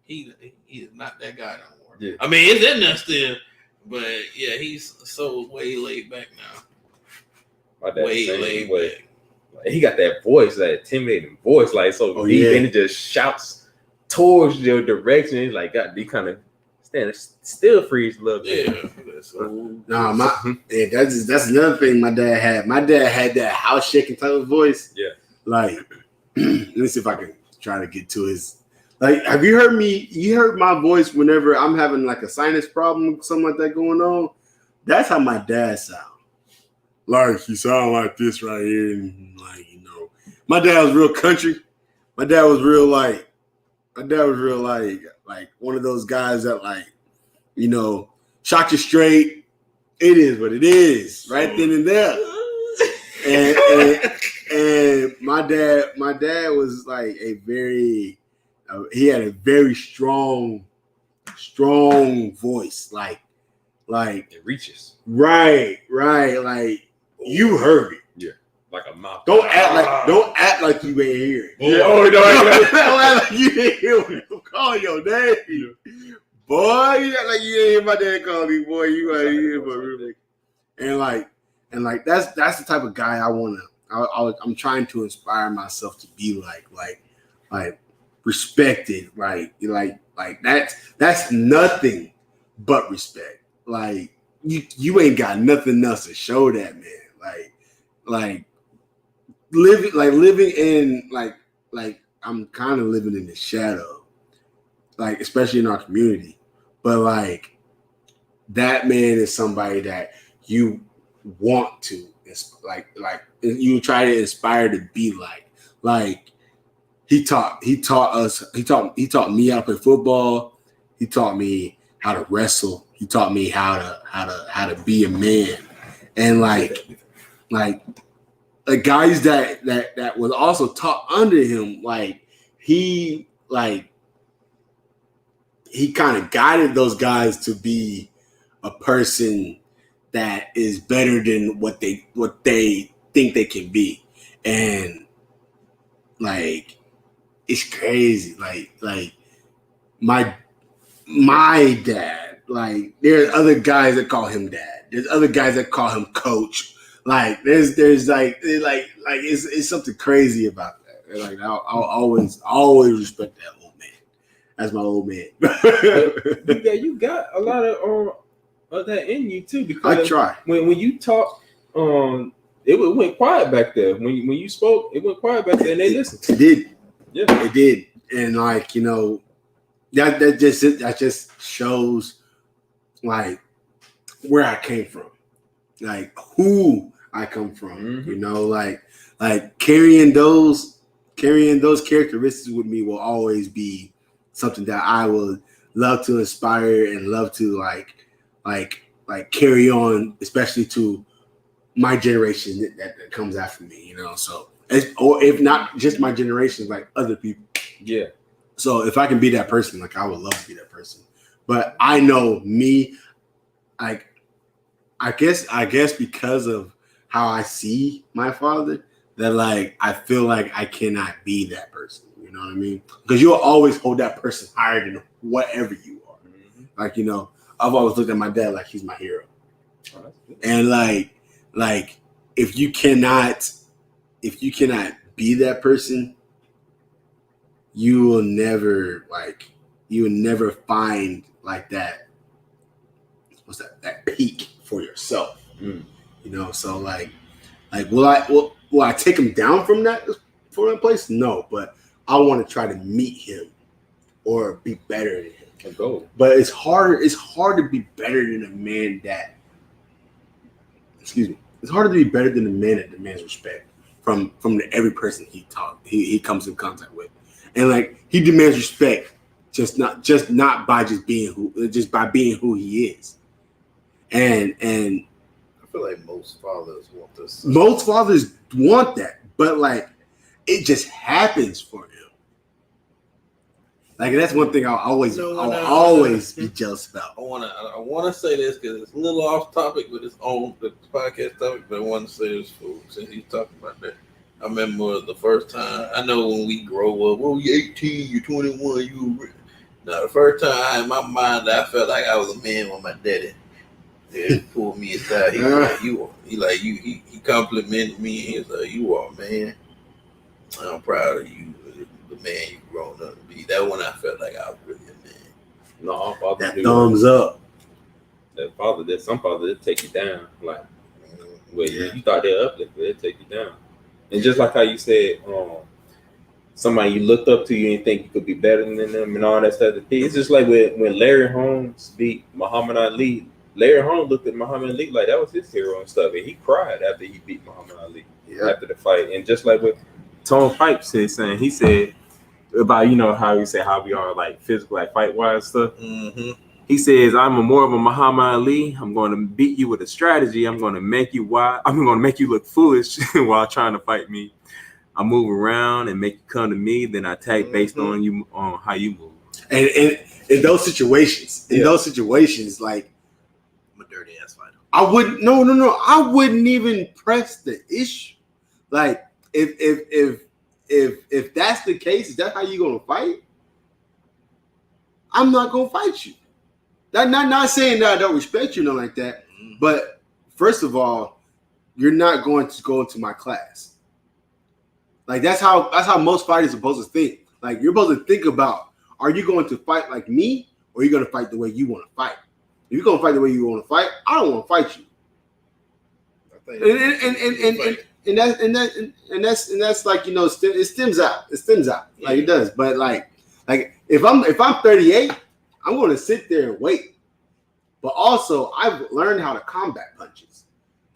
he is not that guy no more. Yeah. I mean, it's in there still, but yeah, he's so way laid back now. My dad Way laid back. He got that voice, that intimidating voice, like so deep, and it just shouts towards your direction. It's like God, he kind of standing still freeze a little bit. Yeah. That's another thing my dad had. My dad had that house shaking type of voice. Yeah. Like, let me see if I can try to get to his. Like, have you heard me? You heard my voice whenever I'm having like a sinus problem, something like that going on. That's how my dad sounds. Like, he sound like this right here, and like, you know, my dad was real country. My dad was real like one of those guys that like, you know, shot you straight. It is what it is, right then and there. And my dad was like he had a very strong voice, like It reaches. Right, like you heard it. Yeah, like a mouth. Don't act like you ain't hear it. Yeah, don't act like you didn't hear it. Call your name, boy. You act like you didn't hear my dad call me, boy. You ain't hear my really. And like that's the type of guy I wanna. I'm trying to inspire myself to be like respected, right? Like that's nothing but respect. Like you ain't got nothing else to show that, man. Like living in like I'm kind of living in the shadow, like especially in our community. But like that man is somebody that you want to like you try to inspire to be like he taught me how to play football. He taught me how to wrestle. He taught me how to be a man. And like guys that was also taught under him, like he kind of guided those guys to be a person that is better than what they think they can be. And like it's crazy. Like my dad, like there's other guys that call him dad. There's other guys that call him coach. Like there's it's something crazy about that. Like I'll always respect that old man. That's my old man. You got a lot of that in you too, because I try. When you talk, it went quiet back there. When you spoke, it went quiet back there, and they listened. It did. Yeah, it did. And like, you know, that just shows like where I came from, like who I come from. Mm-hmm. You know, like carrying those characteristics with me will always be something that I would love to inspire and love to like carry on, especially to my generation that comes after me. You know, so or if not just my generation, like other people. Yeah. So if I can be that person, like I would love to be that person. But I know me, like I guess because of how I see my father, that like I feel like I cannot be that person. You know what I mean? Because you'll always hold that person higher than whatever you are. Mm-hmm. Like, you know, I've always looked at my dad like he's my hero. Oh, and like if you cannot be that person, you will never find like that. What's that peak for yourself? Mm. You know, so like will I take him down from that place? No, but I want to try to meet him or be better than him. Go. But it's hard to be better than a man that. Excuse me. It's harder to be better than a man that demands respect from every person he comes in contact with. And like he demands respect just not by by being who he is. And I feel like most fathers want this. Most fathers want that, but like it just happens for him. Like that's one thing I'll always be jealous about. I wanna say this because it's a little off topic, but it's on the podcast topic. But I want to say this since he's talking about that. I remember the first time. I know when we grow up, you 18, you 21, Now the first time in my mind, I felt like I was a man with my daddy. He pulled me aside. He complimented me. He was like, "You are a man. I'm proud of you, the man you grown up to be." That one I felt like I was really a man. No, father that thumbs up. Some fathers that take you down. Like, you thought they'd uplift, they take you down. And just like how you said, somebody you looked up to, you didn't think you could be better than them and all that stuff. It's just like when Larry Holmes beat Muhammad Ali. Larry Holmes looked at Muhammad Ali like that was his hero and stuff, and he cried after he beat Muhammad Ali after the fight. And just like what Tone Pipe he said about how you say how we are like physical, like fight wise stuff. Mm-hmm. He says, "I'm more of a Muhammad Ali. I'm going to beat you with a strategy. I'm going to make you wild. I'm going to make you look foolish while trying to fight me. I move around and make you come to me. Then I attack based on how you move." And in those situations, like I'm a dirty ass fighter. I wouldn't. No. I wouldn't even press the issue. Like if that's the case, is that how you gonna fight? I'm not gonna fight you. Not saying that I don't respect you, nothing like that. But first of all, you're not going to go into my class. Like that's how most fighters are supposed to think. Like you're supposed to think about: are you going to fight like me, or are you going to fight the way you want to fight? If you're going to fight the way you want to fight, I don't want to fight you. And that's like it stems out. Like it does. But like if I'm 38. I'm going to sit there and wait. But also, I've learned how to combat punches.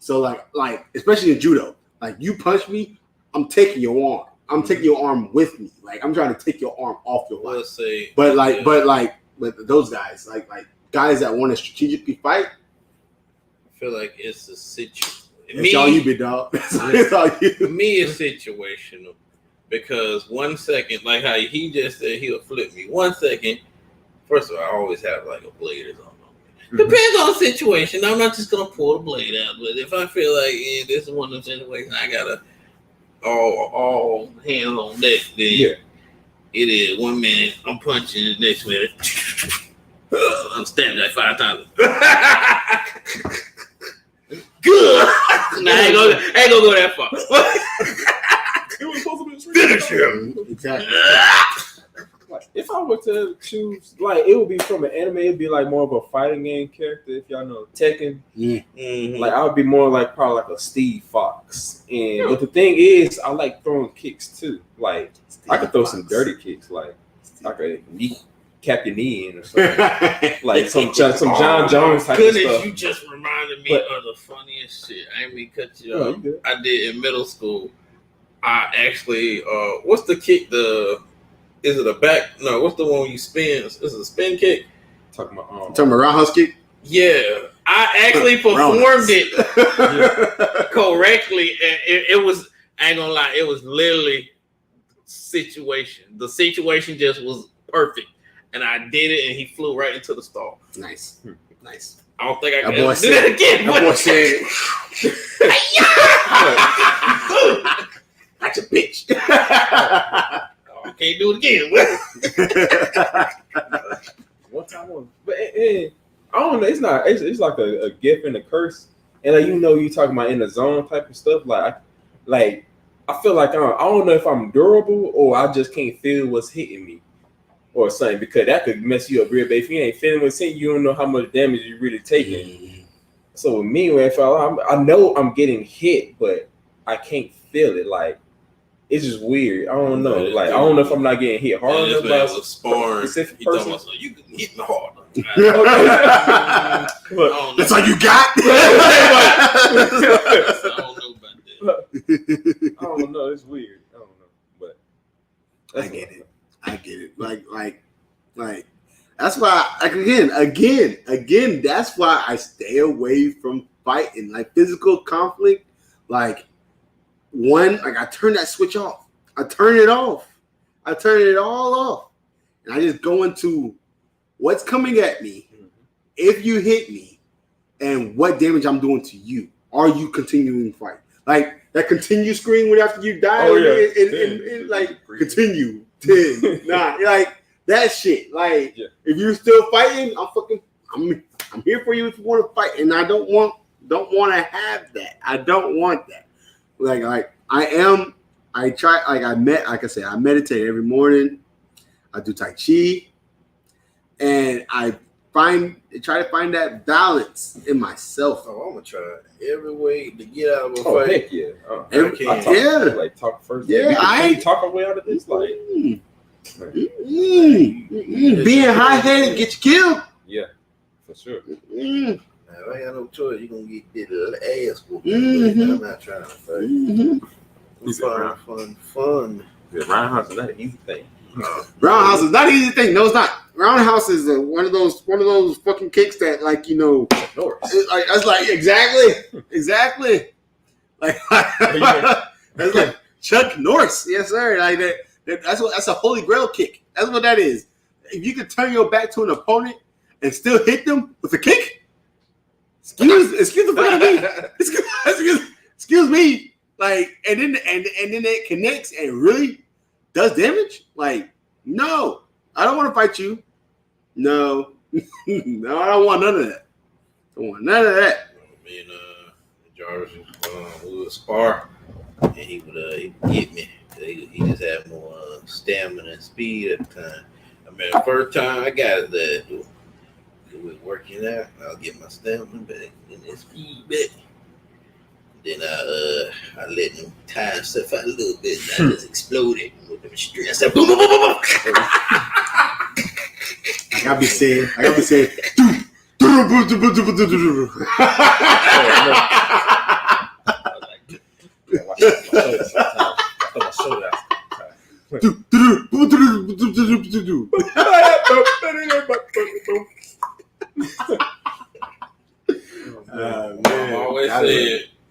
So, like especially in judo, like you punch me, I'm taking your arm. I'm taking your arm with me. Like I'm trying to take your arm off your body. But those guys, like guys that want to strategically fight, I feel like it's a situation. It's all you, big dog. It's all you. Me, it's situational because 1 second, like how he just said, he'll flip me. 1 second. First of all, I always have like a blade or something. Depends on the situation. I'm not just gonna pull the blade out, but if I feel like this is one of the situations I gotta all hands on deck, then it is 1 minute I'm punching, the next minute I'm stabbing like 5 times. Good. Nah, I ain't gonna go that far. It was supposed to be finish him. Exactly. Like, if I were to choose, like, it would be from an anime. It'd be like more of a fighting game character. If y'all know Tekken, like I would be more like probably like a Steve Fox. But the thing is, I like throwing kicks too. Like I could throw some dirty kicks. Like I could cap your knee in or something. Like some John Jones type of stuff. You just reminded me of the funniest shit. I ain't mean to cut you off. I did in middle school. I actually, what's the kick? Is it a back? No, what's the one where you spin? Is it a spin kick? Talking about roundhouse kick? Yeah. I actually performed it correctly. And it was, I ain't gonna lie, it was literally situation. The situation just was perfect. And I did it and he flew right into the stall. Nice. I don't think I can do that again. That boy said, that's a bitch. I can't do it again. One time, but I don't know. It's not. It's like a gift and a curse. And like you talking about in the zone type of stuff. Like I feel like I don't know if I'm durable or I just can't feel what's hitting me or something, because that could mess you up real bad. If you ain't feeling what's hitting you, don't know how much damage you're really taking. So with me, if I know I'm getting hit, but I can't feel it. Like it's just weird. I don't know. Like I don't know if I'm not getting hit hard enough by a specific person. You can hit me hard. That's all you got? I don't know about that. I don't know. It's weird. I don't know, but I get it. Like Like that's why, like again, that's why I stay away from fighting, like physical conflict. Like I turn that switch off. I turn it off. I turn it all off, and I just go into what's coming at me. If you hit me, and what damage I'm doing to you. Are you continuing to fight? Like that continue screen when after you die, and like continue 10, 9, like that shit. Like if you're still fighting, I'm here for you if you want to fight, and I don't want to have that. I don't want that. Like I meditate every morning. I do Tai Chi, and I try to find that balance in myself. Oh, I'm gonna try every way to get out of a Oh, fight. heck yeah. Talk first. Yeah, I talk our way out of this. Like, being high-headed gets you killed. Yeah, for sure. Now, if I ain't got no choice, you're gonna get the ass whooped. I'm not trying to fight. Fun. Yeah, roundhouse is not an easy thing. Roundhouse is not an easy thing. No, it's not. Roundhouse is one of those fucking kicks that, like, that's like exactly. Like that's like Chuck Norris. Yes, sir. Like that's a holy grail kick. That's what that is. If you can turn your back to an opponent and still hit them with a kick, excuse the fuck out of me. Excuse me. Like, and then it connects and really does damage. Like, no, I don't want to fight you. No, no, I don't want none of that. I don't want none of that. Me and Jarvis would spar, and he would hit me. He just had more stamina and speed at the time. I mean, the first time I got that, it was working out. I'll get my stamina back and that speed back. Then I let him time stuff out a little bit, and I just exploded with them straight. I said, boom, boom, boom, boom, boom. I gotta be saying. I always said,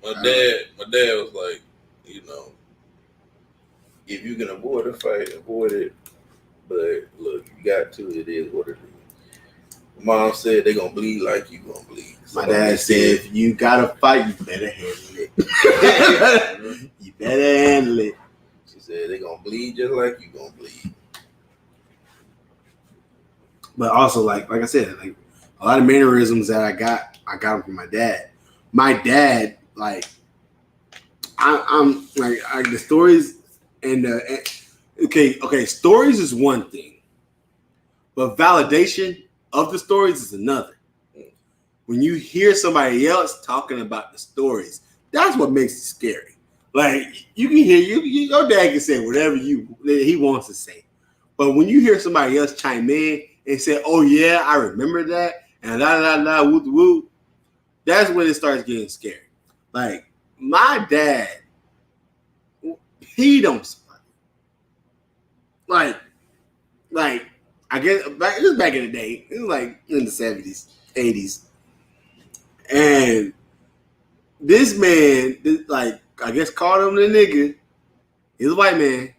my dad was like, if you can avoid a fight, avoid it. But look, you got to. It is what it is. Mom said they're gonna bleed like you gonna bleed. So my dad said, if you gotta fight, you better handle it. You better handle it. She said they're gonna bleed just like you gonna bleed. But also, like I said, like a lot of mannerisms that I got them from my dad. My dad, like, I'm like the stories and okay, stories is one thing, but validation of the stories is another. When you hear somebody else talking about the stories, that's what makes it scary. Like, you can hear your dad can say whatever he wants to say, but when you hear somebody else chime in and say, "Oh yeah, I remember that," and woo woo, that's when it starts getting scary. Like, my dad, he don't like I guess it was back in the day. It was like in the 70s, 80s. And this man, I guess called him the nigga. He's a white man.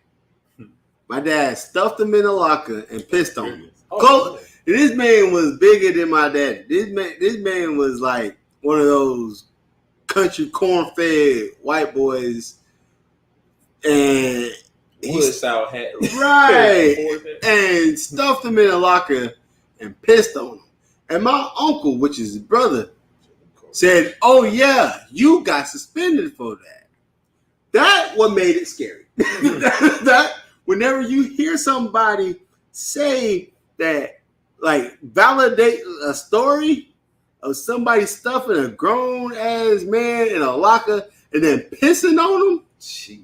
My dad stuffed him in a locker and pissed on him. This man was bigger than my dad. This man was like one of those country corn-fed white boys. And Woodstock hat. Right. And stuffed him in a locker and pissed on him. And my uncle, which is his brother, said, "Oh yeah, you got suspended for that." That what made it scary. that whenever you hear somebody say that, like, validate a story of somebody stuffing a grown ass man in a locker and then pissing on him, jeez.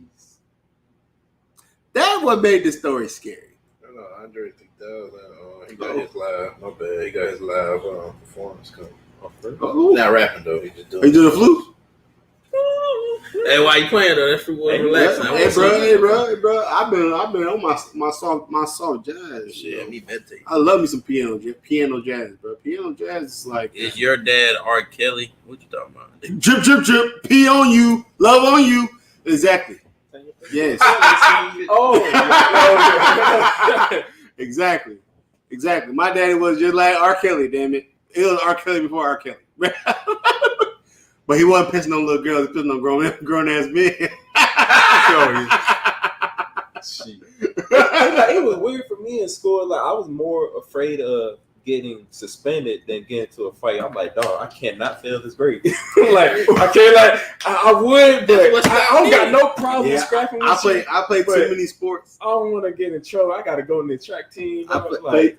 That what made the story scary. No, Andre 3000. He got his live. My bad. He got his live performance coming. Not rapping though. He just doing. He doing the flute. Hey, why you playing though? That fruit was relaxing. Hey, bro. I've been on my soft jazz. Shit, me meditate. I love me some piano jazz, bro. Piano jazz is like. Is your dad R. Kelly? What you talking about? Drip, pee on you, love on you. Exactly. Yes. Exactly. My daddy was just like R. Kelly, damn it. It was R. Kelly before R. Kelly. But he wasn't pissing on little girls, he pissing on grown ass men. It was weird for me in school. Like I was more afraid of getting suspended than getting into a fight. I'm like, dog, I cannot fail this grade. Like I can't. Like I would, but I don't got no problem scrapping with I play too many sports. I don't want to get in trouble. I got to go in the track team. I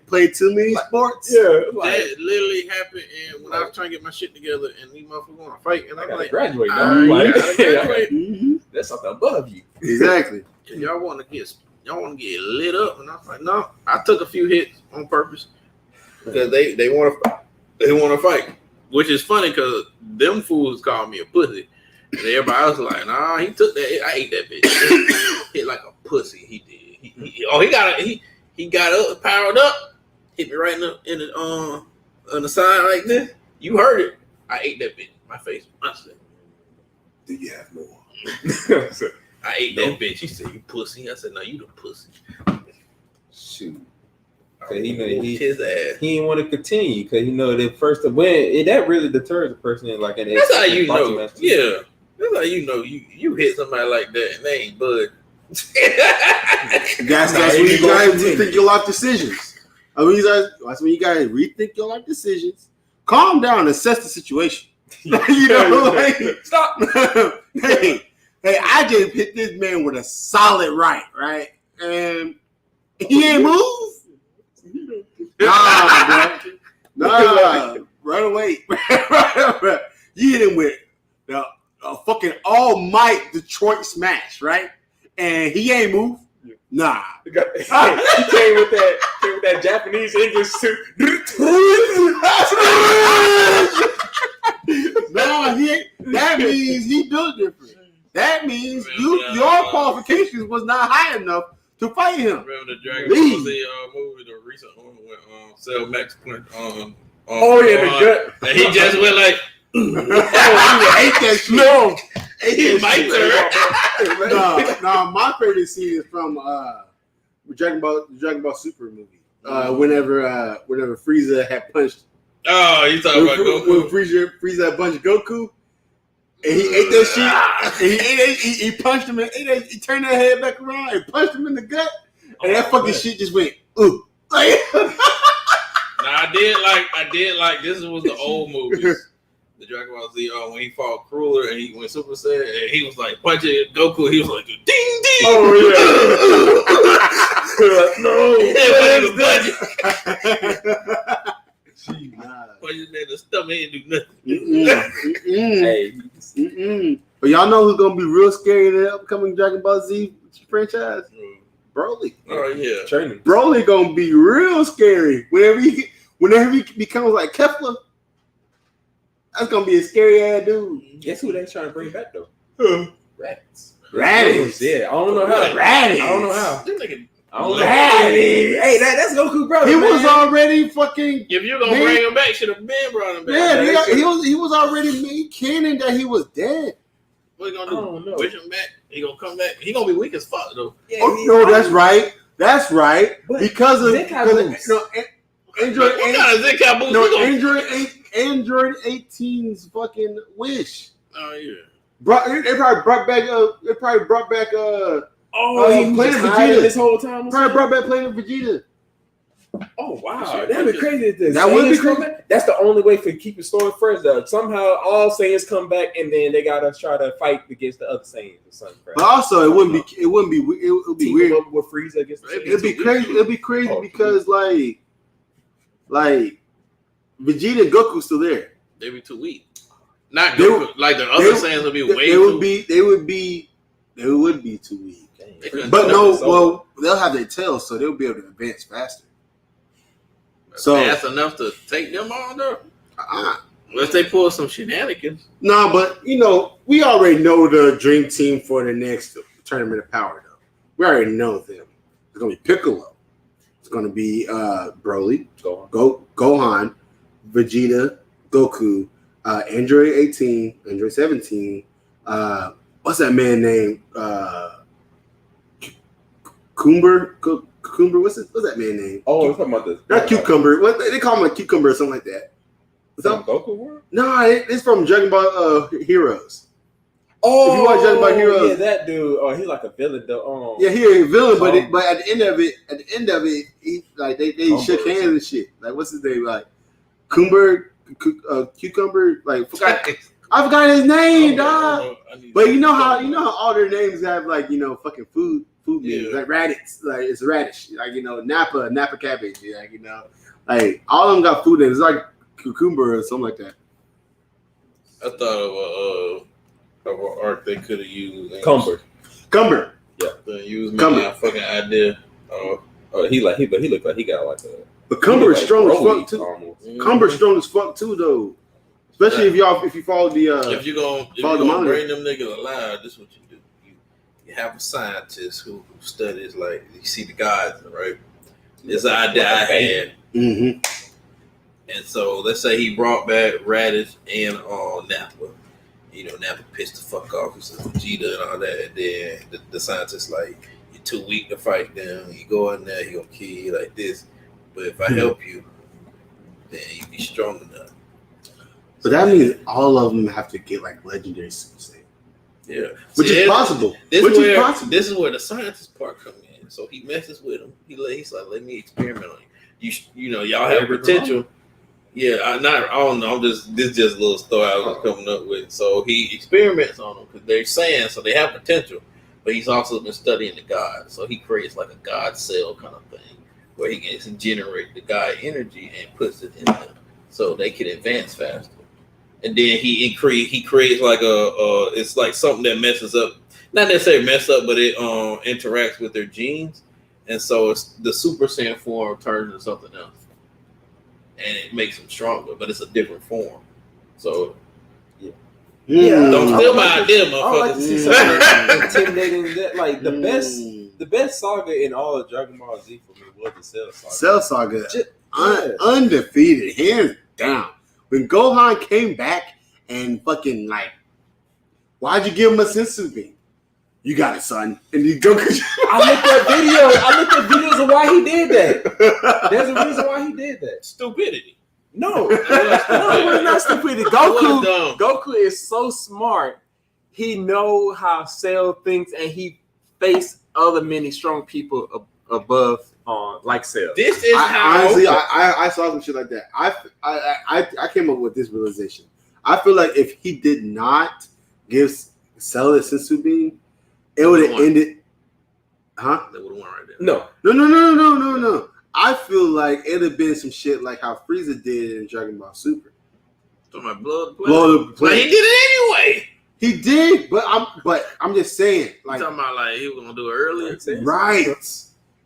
play too many sports. Yeah, that literally happened. And when I was trying to get my shit together, and these motherfuckers want to fight, and I I'm got to like, graduate. graduate. That's something above you. Exactly. Y'all want to get lit up, and I was like, no. I took a few hits on purpose because they want to fight, which is funny because them fools called me a pussy, and everybody else was like, nah, he took that. I ate that bitch. Hit like a pussy. He did. He got up, powered up, hit me right in the on the side like this. You heard it. I ate that bitch. My face. I said, do you have more? I ate that bitch. He said, you pussy. I said, no, you the pussy. Shoot. He his ass. He didn't want to continue because that first win that really deters a person like an. That's how you know. Yeah, that's how you know you hit somebody like that and they ain't bud. That's when you guys rethink your life decisions. That's when you guys rethink your life decisions. Calm down, assess the situation. Stop. Hey, I just hit this man with a solid right, and he ain't move. Nah, run away. You hit him with a fucking all might Detroit smash, right? And he ain't move. Nah. He came with that Japanese English too. No, that means he built different. That means your qualifications was not high enough to fight him. Remember the Dragon Ball Z movie, the recent one when Cell Max went the gut. And he just went like, he ate that shit. No, he might No, my favorite scene is from Dragon Ball Super movie. Whenever Frieza had punched. Oh, you talking about Goku? When Frieza had punched Goku. And he ate that shit. And he punched him and ate that. He turned that head back around and punched him in the gut. And that fucking shit just went, ooh. Like, I did like this was the old movies. The Dragon Ball Z when he fought Crueler and he went Super Saiyan and he was like punching Goku. He was like ding ding. Oh yeah. No. Punches in the stomach, he didn't do nothing. But y'all know who's gonna be real scary in the upcoming Dragon Ball Z franchise? Broly. Oh yeah, training. Broly gonna be real scary whenever he becomes like Kefla. That's gonna be a scary ass dude. Guess who they trying to bring back though? Raditz. Yeah, I don't know how. Raditz. I don't know how. Hey, that's Goku, brother. He was already fucking. If you're gonna bring him back, should have been brought him back. Yeah, he was already made canon that he was dead. What he gonna do? Wish him back? He gonna come back? He gonna be weak as fuck though. Yeah, no, that's right. That's right. Because of Android 18's fucking wish. Oh yeah. They probably brought back. He was Vegeta this whole time. Probably brought back Planet Vegeta. Oh wow, that'd be crazy. That would be crazy. That's the only way for keep the story fresh. Though somehow all Saiyans come back and then they gotta try to fight against the other Saiyans or something. But also, it would be weird with Frieza against. It'd be crazy. It'd be crazy because like Vegeta and Goku still there. They'd be too weak. Not Goku. Like the other Saiyans would be way. They would be too weak. But they'll have their tails, so they'll be able to advance faster. So fast enough to take them on though. Unless they pull some shenanigans. Nah, but we already know the dream team for the next Tournament of Power, though. We already know them. It's gonna be Piccolo. It's gonna be Broly, Gohan, Vegeta, Goku, Android 18, Android 17. What's that man name? Cucumber. What's that man name? Oh, you're talking about this? Not Cucumber. What they call him, like Cucumber or something like that. Is that Goku World? No, it's from Dragon Ball Oh, Heroes. If you watch Dragon Ball Heroes, yeah, that dude. Oh, he's like a villain though. yeah, he's a villain, but at the end of it, he like they shook hands and shit. Like what's his name? Like Cucumber, like I forgot his name, dog. But you know how all their names have like fucking food names, like radish, like it's radish, like Napa cabbage, like all of them got food names. It's like cucumber or something like that. I thought of an arc they could have used. Cumber. Yeah, use my fucking idea. He looked like he got like a. But Cumber is strong as fuck too. Mm-hmm. Cumber's strong as fuck too, though. Especially if you follow the if you're gonna bring them niggas alive, this is what you do. You have a scientist who studies, like, you see the gods, right? This idea I had. Mm-hmm. And so let's say he brought back Radish and Nappa. Nappa pissed the fuck off. He said Vegeta and all that. And then the scientist like, you're too weak to fight them. You go in there, he gonna kill you like this. But if I help you, then you be strong enough. But that means all of them have to get like legendary Super Saiyan. Yeah, which is possible. This is where the scientist part comes in. So he messes with him. He's like, let me experiment on you. Y'all have potential. Yeah, I don't know. This just a little story I was coming up with. So he experiments on them because they're saying so they have potential, but he's also been studying the gods. So he creates like a god cell kind of thing where he can generate the god energy and puts it in them so they can advance faster. And then he creates like it's like something that messes up, not necessarily mess up, but it interacts with their genes, and so it's the Super Saiyan form turns into something else. And it makes them stronger, but it's a different form. So, don't steal my idea, motherfucker. I like to see something intimidating. That like the best saga in all of Dragon Ball Z for me was the Cell Saga. Cell Saga, undefeated, hands down. When Gohan came back and fucking like, why'd you give him a sensu bean? You got it, son. And you go. I looked at videos of why he did that. There's a reason why he did that. Stupidity. No, it was not stupidity. Goku is so smart. He know how Cell thinks, and he faced other many strong people above like Cell. This is honestly, I saw some shit like that. I came up with this realization. I feel like if he did not give Cell the sensu bean, it would have ended. Huh? They would have won right there. No. I feel like it'd have been some shit like how Frieza did in Dragon Ball Super. Talking about blood. But he did it anyway. He did, but I'm just saying. Like, you talking about like he was gonna do it earlier, right?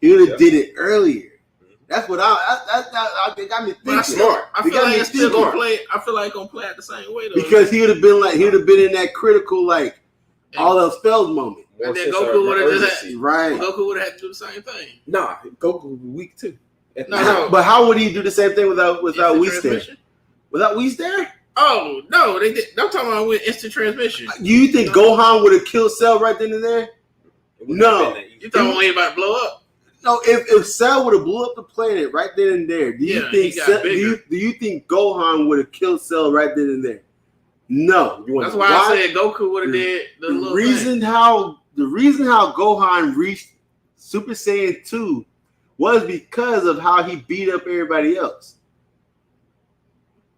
He would have did it earlier. That's what I got me thinking. That's smart. I feel like it's still gonna play. I feel like it's gonna play out the same way though. Because he would have been in that critical like all else failed moment. And then Goku would have just had, right. Goku would have had to do the same thing. Nah, Goku was weak too. No. But how would he do the same thing without Whis there? Without Whis there? Oh no, they did. I'm talking about with instant transmission. You think Gohan would have killed Cell right then and there? No. You thought when he about to blow up? No. If Cell would have blew up the planet right then and there, do you think Gohan would have killed Cell right then and there? No. That's why I said Goku would have did the little reason thing. The reason how Gohan reached Super Saiyan 2 was because of how he beat up everybody else.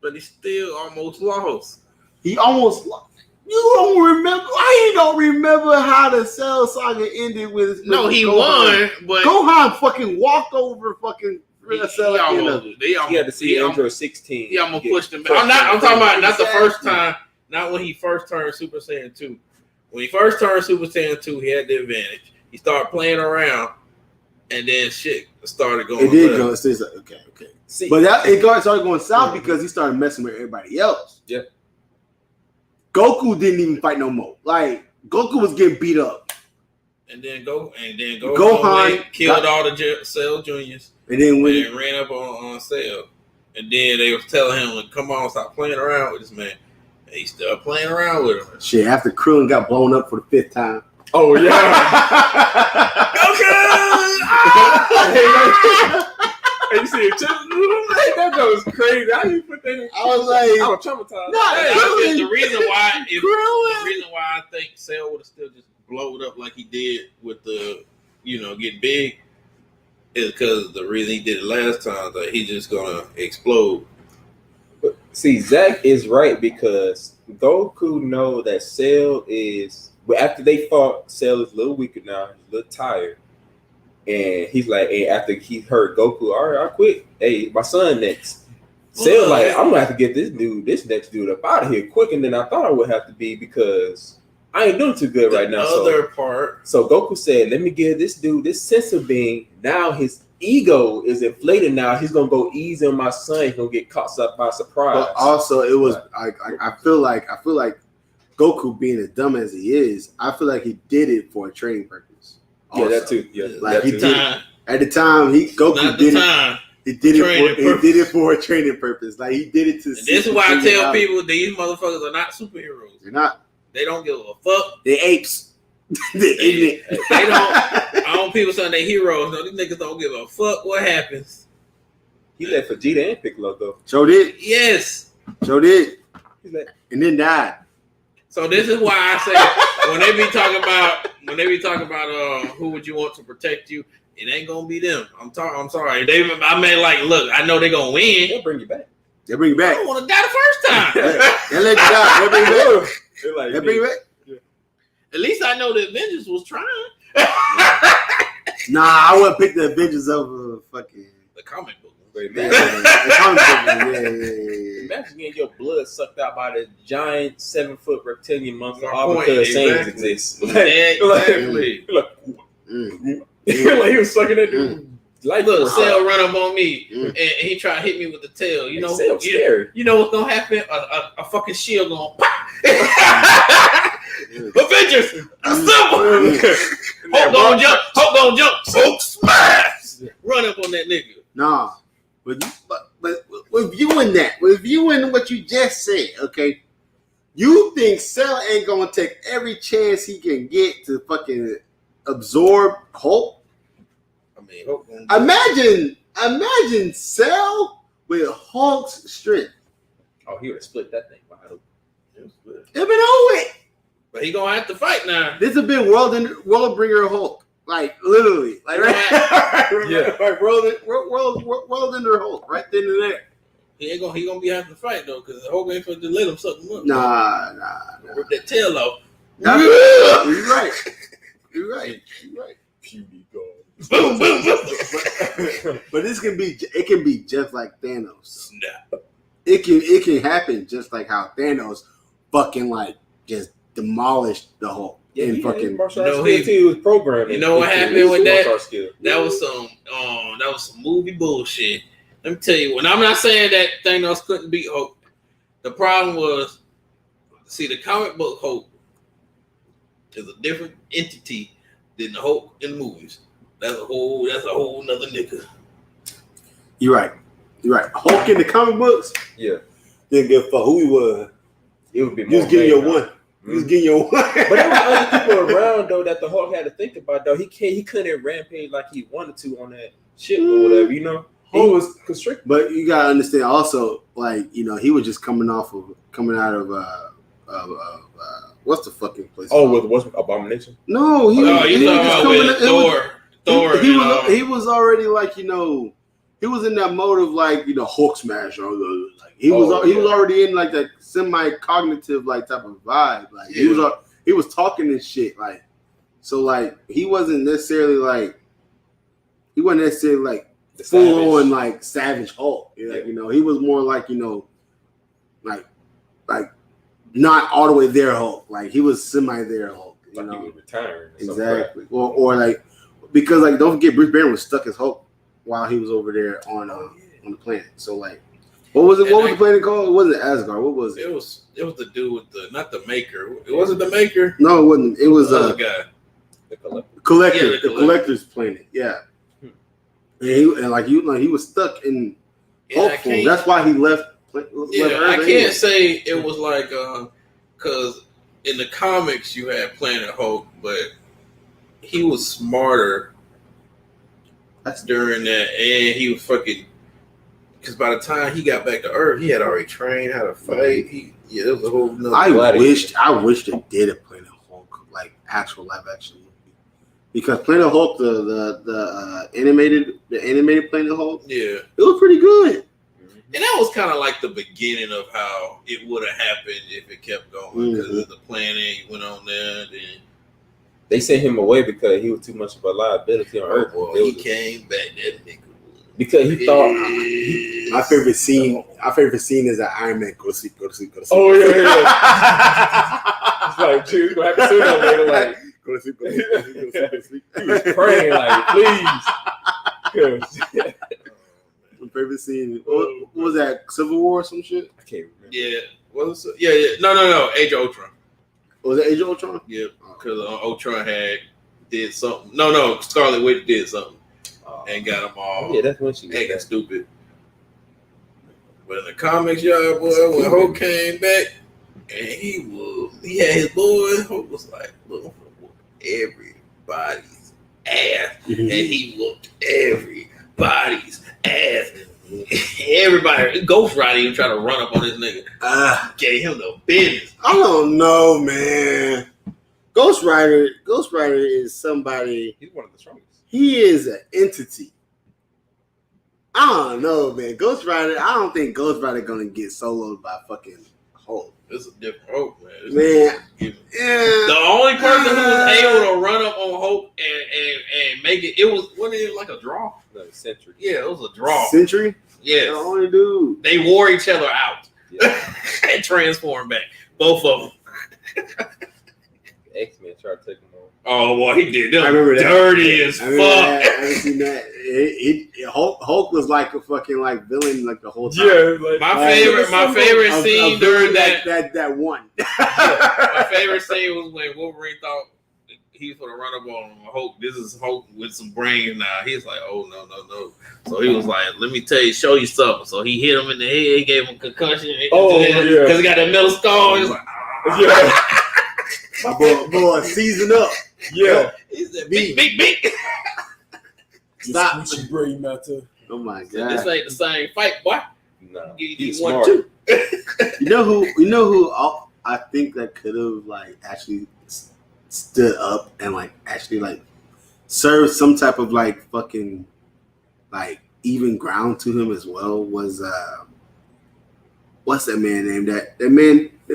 But he still almost lost. He almost lost. You don't remember? Why you don't remember how the Cell Saga ended with? No, he Gohan. won, but Gohan fucking walked over fucking Cell. He had to see Android 16. He almost pushed him back. I'm talking about not the first time. Not when he first turned Super Saiyan 2. When he first turned Super Saiyan 2, he had the advantage. He started playing around, and then shit started going. It did go. So it's like, okay. See, But started going south because he started messing with everybody else. Yeah. Goku didn't even fight no more. Like Goku was getting beat up. And then Gohan killed all the Cell Juniors. And then when and ran up on Cell. And then they was telling him, like, come on, stop playing around with this man. And he still playing around with him. Shit, after Krillin got blown up for the 5th time. oh yeah. And you see it, that was crazy. How you put that in? I was like, I was traumatized. The reason why I think Cell would have still just blowed up like he did with the, get big, is because the reason he did it last time that he's just gonna explode. But see, Zach is right because Goku know that Cell is. But after they fought, Cell is a little weaker now. He's a little tired. And he's like, hey, after he heard Goku, all right, I quit. Hey, my son next. Cell like, I'm gonna have to get this next dude up out of here quicker than I thought I would have to be because I ain't doing too good right now. So Goku said, let me give this dude this sense of being. Now his ego is inflated. Now he's gonna go easy on my son. He's gonna get caught up by surprise. But also, it was I feel like Goku being as dumb as he is, I feel like he did it for a training purpose. Also. Yeah, that too. Yeah, like that he too. did at the time. Goku did it. He did it for a training purpose. Like he did it to. And this is why I tell people these motherfuckers are not superheroes. They're not. They don't give a fuck. They're apes. They don't. I don't people saying they heroes. No, these niggas don't give a fuck what happens. He left Vegeta and Piccolo though. Joe did. Yes. Joe did. And then died. So this is why I say when they be talking about who would you want to protect you, it ain't gonna be them. I'm sorry. I mean, like, look, I know they're gonna win. They'll bring you back. I don't want to die the first time. They let you die. They bring you back. They bring you back. Yeah. At least I know the Avengers was trying. Nah, I wouldn't pick the Avengers over fucking the comic book. Yeah. Imagine getting your blood sucked out by the giant 7-foot reptilian monster all because Saiyans exist. Exactly. Like he was sucking that dude. Look, Cell run up on me and he tried to hit me with the tail. You know what's gonna happen? A fucking shield gonna pop. Avengers, assemble! Hulk gonna jump. Hulk smash! Run up on that nigga. Nah. But with viewing what you just said, okay, you think Cell ain't gonna take every chance he can get to fucking absorb Hulk? I mean, Hulk imagine Cell with Hulk's strength. Oh, he would have split that thing wide open. It's been over with. But he gonna have to fight now. This has been world bringer Hulk. Like literally, like yeah, like world ender Hulk right then and there. He gonna be having to fight though, because Hulk ain't supposed to let him suck him up. Nah. Rip that tail off. You're right. Puny God. Boom, boom, boom. But it can be just like Thanos. Snap. It can happen just like how Thanos fucking like just demolished the Hulk. Yeah, and fucking he was programmed. You know what happened with that? That was some movie bullshit. Let me tell you, when I'm not saying that Thanos couldn't beat Hulk, the problem was, see, the comic book Hulk is a different entity than the Hulk in the movies. That's a whole nother nigga. You're right. Hulk in the comic books, didn't give a fuck who he was. It would be more. He was getting your one. He was getting your one. But there were other people around though that the Hulk had to think about though. He couldn't rampage like he wanted to on that ship or whatever, you know. He was constricted. But you gotta understand also, like, you know, he was just coming out of what's the fucking place? What's Abomination? No, he was Thor. He was already like, you know, he was in that mode of like, you know, Hulk smash or like he was already in like that semi-cognitive like type of vibe. Like he was talking and shit, like, so like he wasn't necessarily like full on like savage Hulk. Like, you know, he was more like, you know, like not all the way there Hulk. Like he was semi there Hulk. You know, he was retiring. Exactly. Or like because like don't forget Bruce Banner was stuck as Hulk while he was over there on the planet. So like, what was it? What was the planet called? It wasn't Asgard. What was it? It was the dude with not the Maker. It wasn't the Maker. No, it wasn't. It was the other guy. The Collector. Collector. Yeah, the Collector's planet. Yeah. And he was stuck in Hulk form. That's why he left. I can't say it was like because in the comics you had Planet Hulk, but he was smarter. That's during that, and he was fucking. Because by the time he got back to Earth, he had already trained how to fight. It was a whole. I wish they did a Planet Hulk like actual live action movie, because Planet Hulk, the animated Planet Hulk, it was pretty good. And that was kind of like the beginning of how it would have happened if it kept going. Because of the planet, he went on there. Then they sent him away because he was too much of a liability on Earth. Well, he came back, that nigga. Because he thought my favorite scene is that Iron Man go to sleep. Oh yeah. It's like, dude, gonna have to sooner or later, like go to sleep. He was praying, like, please. My favorite scene. What was that? Civil War or some shit? I can't remember. Yeah. Was it? Yeah. No. Age of Ultron. Was it Age of Ultron? Yeah. Because Ultron did something. No. Scarlet Witch did something. And got them all. Yeah, that's when she acting stupid. But in the comics, y'all, boy, when Hulk came back and he had his boy, Hulk was like, look, everybody's ass. And he whooped everybody's ass. Everybody, Ghost Rider even tried to run up on this nigga. Gave him the business. I don't know, man. Ghost Rider is somebody. He's one of the strongest. He is an entity. I don't know, man. Ghost Rider. I don't think Ghost Rider gonna get soloed by fucking Hulk. It's a different Hulk, man. Yeah. The only person who was able to run up on Hulk and make it wasn't it like a draw? No, Sentry. Yeah, it was a draw. Sentry? Yeah. The only dude. They wore each other out. Yeah. And transformed back. Both of them. X-Men tried to take him on. Oh, boy, he did. I remember that. Dirty as fuck. I haven't seen that. Hulk was like a fucking like villain like the whole time. Yeah, like, my favorite scene during that one. My favorite scene was when Wolverine thought he was gonna run up on Hulk. This is Hulk with some brains now. He's like, oh no. So he was like, let me show you something. So he hit him in the head, gave him a concussion. Because he got that metal skull. He was like, My boy, season up. Yeah. He said, big. Stop. Brain matter. Oh my god. This ain't the same fight, boy. No. He's smart. 1, 2. You know who I think that could have like actually stood up and like actually like served some type of like fucking like even ground to him as well was what's that man named? The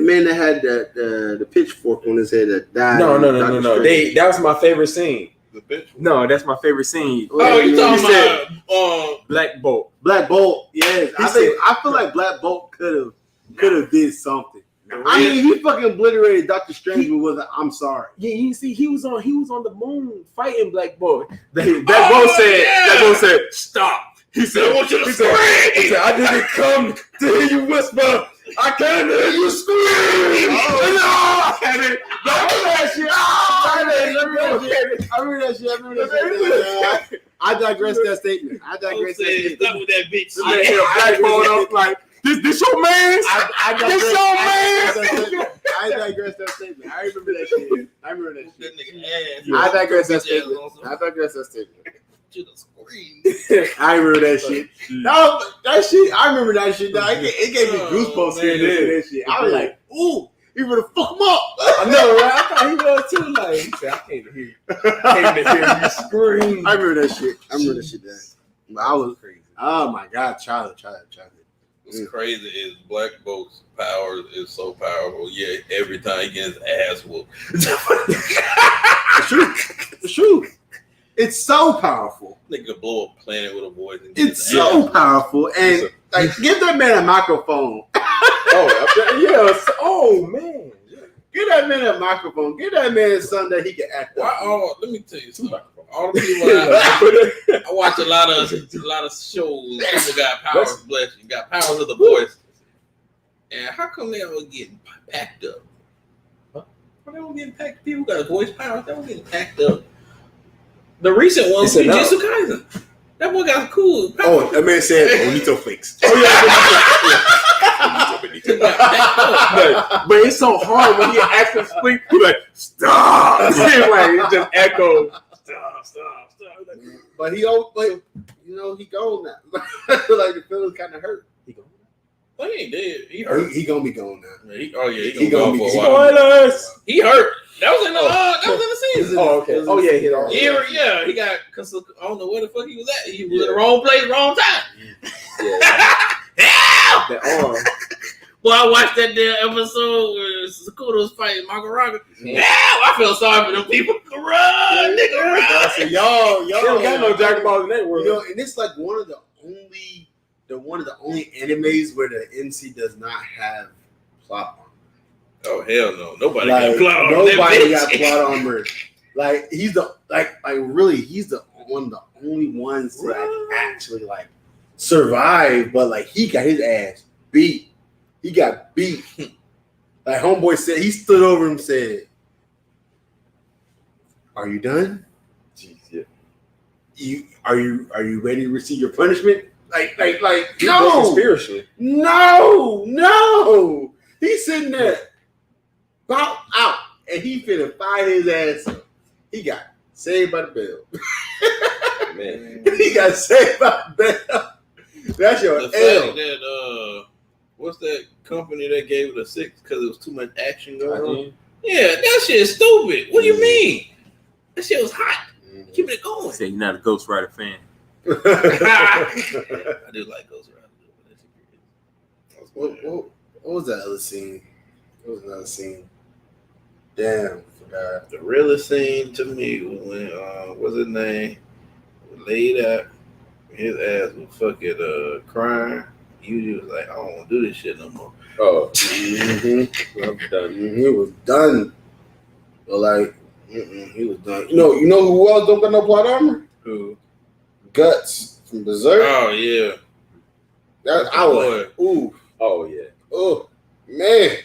man that had the pitchfork on his head that died. No. That was my favorite scene. The bitch. No, that's my favorite scene. Oh, you talking about Black Bolt? Black Bolt, yes. I feel like Black Bolt could have did something. I mean, he fucking obliterated Doctor Strange with a "I'm sorry." Yeah, you see, he was on the moon fighting Black Bolt. Black Bolt said, "Stop." He said, "I want you to scream." He said, "I didn't come to hear you whisper. I came to hear you scream." I remember that shit. I digress that statement. Stop with that bitch. Black Bolt up like. This your man? I digress that statement. I remember that shit. I digress that statement. I remember that shit. No, that shit. I remember that shit. It gave me goosebumps hearing that shit. I was like, ooh, you better fuck him up. I know, right? I thought he was too. Like, he said, I came to hear you scream. I remember that shit. But I was crazy. Oh my god, Charlie. What's crazy is Black Bolt's power is so powerful. Yeah, every time he gets his ass whooped. It's true. It's so powerful. Nigga could blow a planet with a voice. It's so powerful. And like, give that man a microphone. Oh man. Give that man a microphone. Give that man something that he can act. Let me tell you something. All the people I watch a lot of shows. People got powers, bless you, got powers of the voice. And how come they all getting packed up? Why they all getting packed? People got voice powers. They all getting packed up. The recent one was Jujutsu Kaisen. That boy got cool. Oh, that man said bonito flakes. Oh yeah, but it's so hard when he actually speak. He's like, stop. Like it just echoes. Stop. But he gone now. Like the feeling's kind of hurt. He gone. Well, he ain't dead. He hurt. He gonna be gone now. He gonna be for a while. Spoilers. He hurt. That was in the season. Oh, okay. Oh yeah, Yeah, he got because I don't know where the fuck he was at. He was in the wrong place, wrong time. That arm. Well, I watched that damn episode where Sakuda was fighting Makaraka. I feel sorry for them people. Run, nigga, run. So y'all don't got no Dragon Ball in that world. And it's like one of the only animes where the MC does not have plot armor. Oh hell no! Nobody Like, got plot armor. Nobody got plot armor. Like he's the he's the one of the only ones to actually survive. But like he got his ass beat. He got beat. Like homeboy said, he stood over him and said, "Are you done? Jeez, yeah. Are you ready to receive your punishment?" Like no, spiritually. No. He's sitting there, bout out, and he finna fight his ass up. He got saved by the bell. Man, he got saved by the bell. That's your the L. fact that what's that company that gave it a 6 because it was too much action going on? Yeah, that shit is stupid. What do you mean? That shit was hot. Keep it going. Say you're not a Ghost Rider fan. I do like Ghost Rider. What was that other scene? What was another scene? Damn, forgot. The realest scene to me was when what's his name? Laid out, his ass was fucking crying. He was like, I don't want to do this shit no more. Oh, I'm done. He was done. But like, he was done. You know who else don't got no plot armor? Who? Guts from Berserk. Oh yeah. I was like, ooh. Oh yeah. Oh man.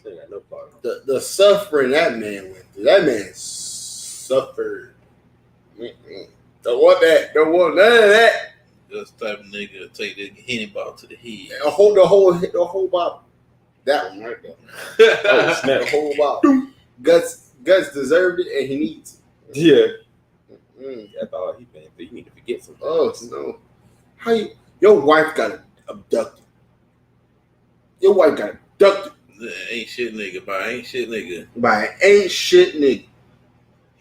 They got no plot The armor. suffering that man went through. That man suffered. Don't want that. Don't want none of that. This type of nigga will take the henny ball to the head. The whole bottle. That one right there. Oh snap! The whole bottle. Guts deserved it, and he needs it. Yeah. That's all he paying for. You need to forget something. Oh no! How your wife got abducted? Your wife got abducted Ain't shit nigga by ain't shit nigga. by an ain't shit nigga,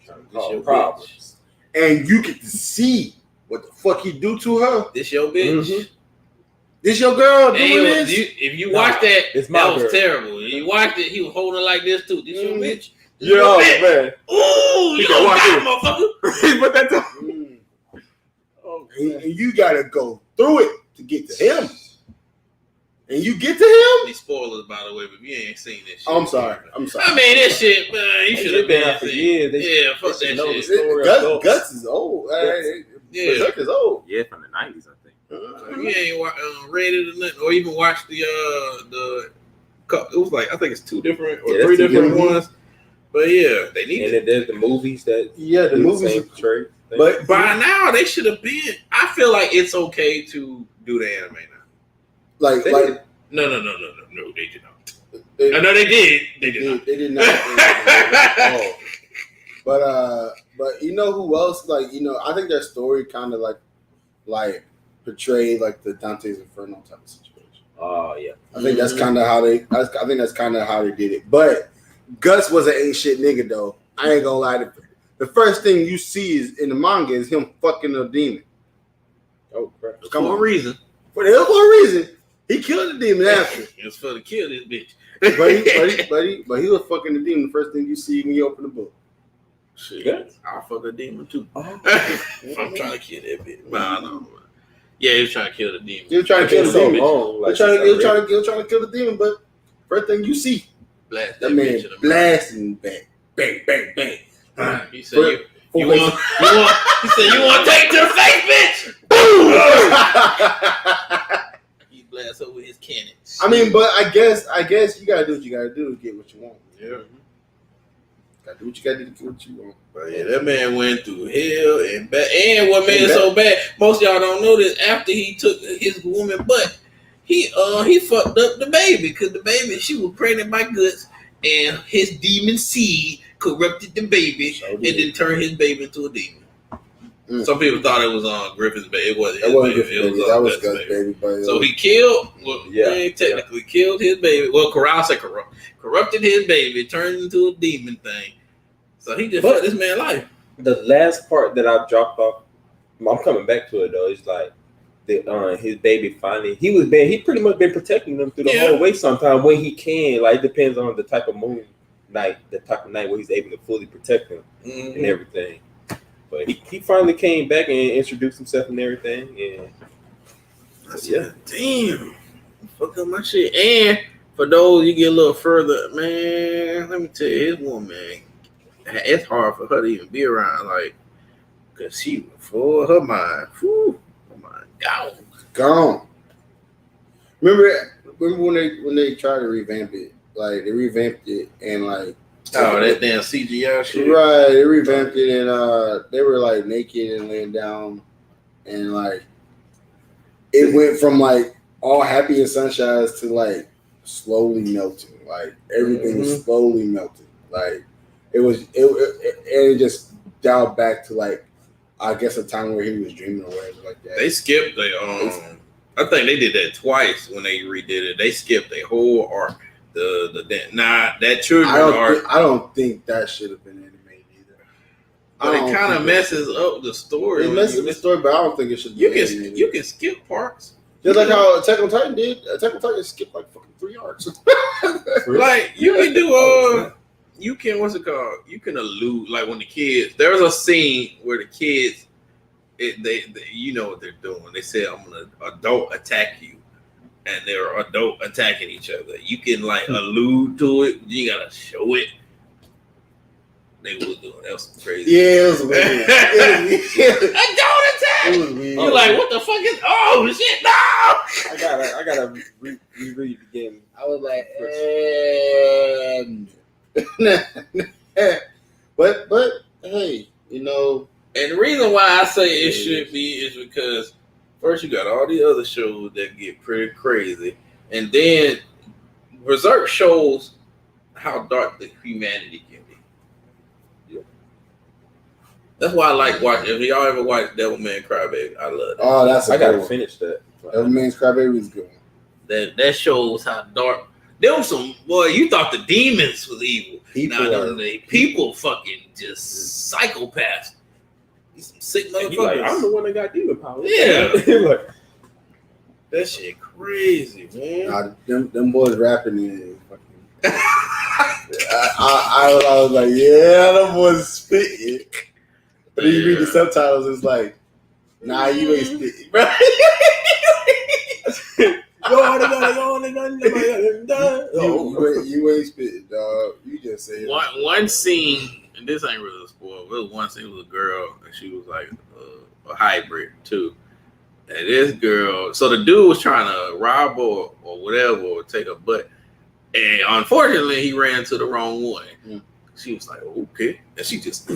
This your problems. and you get to see what the fuck he do to her. bitch. This your bitch. Mm-hmm. This your girl doing this? If you watch that, it's my that was girl. terrible. If you watched it, he was holding her like this too. This your bitch. This Yo, your bitch. man. Ooh, you gotta gonna watch die, it. motherfucker. But that's And you gotta go through it to get to him. And you get to him? These spoilers, by the way, but if you ain't seen this shit. Oh, I'm sorry. I mean, this shit, man, you should have been out for years. Yeah, fuck that shit. Guts is old. Yeah. Berserk is old. Yeah, from the 90s, I think. You ain't read it or nothing, or even watched the it was like I think it's 2 different or 3 different ones. But yeah, they need And it. then there's the movies that the movies same portray. But By now they should have been. I feel like it's okay to do the anime now. like No, they did not. No, they did. They did not. They did not. Oh. But you know who else? Like, I think their story kind of like portrayed like the Dante's Inferno type of situation. Oh yeah. I think that's kind of how they. I think that's kind of how they did it. But Guts was an ain't shit nigga though. I ain't gonna lie. The first thing you see is in the manga is him fucking a demon. Oh crap. Come For a on. reason. For a reason. He killed the demon after. It was for to kill this bitch. but he was fucking the demon the first thing you see when you open the book. Shit, I'll fuck a demon too. Oh. If I'm trying to kill that bitch. Nah, no. Yeah, he was trying to kill the demon. He was trying to kill the demon. He Long, was trying to kill the demon, but first thing you see, Blast that that man bitch in the blasting back. Bang, bang, bang. He said, you want He said, "You want to take it to the face, bitch?" He blasts over his cannon. I mean, but I guess you gotta do what you gotta do to get what you want. Yeah. Gotta do what you gotta do to get what you want. But yeah, that man went through hell and back. And what made it so bad, most of y'all don't know this, after he took his woman butt, he fucked up the baby, because the baby, she was pregnant by guts, and his demon seed corrupted the baby and then turned his baby into a demon. Some people thought it was on Griffin's baby. It wasn't his baby. It was that was Guts' baby. So he killed, technically killed his baby. Well, Corral said corrupted his baby, turned into a demon thing. So he just fucked this man's life. The last part that I dropped off, I'm coming back to it though. It's like his baby finally. He pretty much been protecting them through the whole way. Sometimes when he can, like it depends on the type of moon night, the type of night where he's able to fully protect them and everything. But he finally came back and introduced himself and everything. And damn, fuck up my shit. And for those you get a little further, man, let me tell you, his woman, it's hard for her to even be around, like, cause she was full of her mind. Whew, her mind gone. Remember when they tried to revamp it? Like they revamped it and like. Oh, that damn CGI shit. Right, they revamped it and they were like naked and laying down and like it went from like all happy and sunshines to like slowly melting. Like everything was slowly melting. Like it just dialed back to like I guess a time where he was dreaming or whatever like that. They skipped I think they did that twice when they redid it. They skipped a whole arc. That children arc. I don't think that should have been animated either. But it kind of messes up the story. It messes up the story, but I don't think it should be animated. You can skip parts. Just like how Attack on Titan did. Attack on Titan skipped like fucking 3 arcs. Like you can do you can what's it called? You can allude like when the kids. There was a scene where the kids, they you know what they're doing. They said, "I'm gonna adult attack you." And they're adult attacking each other. You can like allude to it. You gotta show it. They was doing that was crazy. Yeah, it was weird. Adult attack. It was weird. You're like, what the fuck is? Oh shit! No. I gotta reread it again. I was like, but hey, you know. And the reason why I say it should be is because. First, you got all the other shows that get pretty crazy, and then Berserk shows how dark the humanity can be. Yeah. That's why I like watching. If y'all ever watch Devilman Crybaby, I love that. Oh, I gotta finish that. Devilman's Crybaby is good. That shows how dark. There was some boy. You thought the demons was evil. People fucking just psychopaths. Some sick motherfuckers. Like, I'm the one that got demon power. Yeah. Like, that shit crazy, man. Nah, them boys rapping in fucking. I was like, yeah, them boys spitting. But then you read the subtitles, it's like, nah, you ain't spitting, bro. You ain't spitting, dog. You just say one scene. And this ain't really a spoil. It was one scene. It was a girl, and she was like a hybrid too. And this girl, so the dude was trying to rob her or whatever, or take her butt. And unfortunately, he ran to the wrong one. Mm. She was like, okay. And she just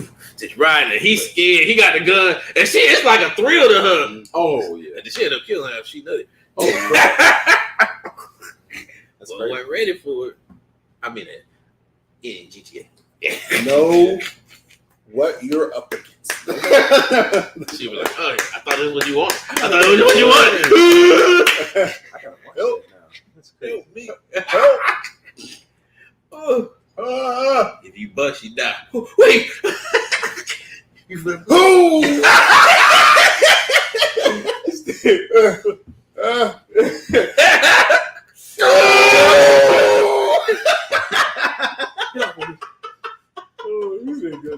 riding it. He's scared. He got the gun. And it's like a thrill to her. Oh, yeah. And she ended up killing her if she nutted. Oh, That's well, I wasn't ready for it. I mean, in GTA. Know what you're up against. She was like, oh, I thought this was what you wanted. I thought this was what you wanted. Help. Help me. Help. If you bust, you die. Wait. You flip.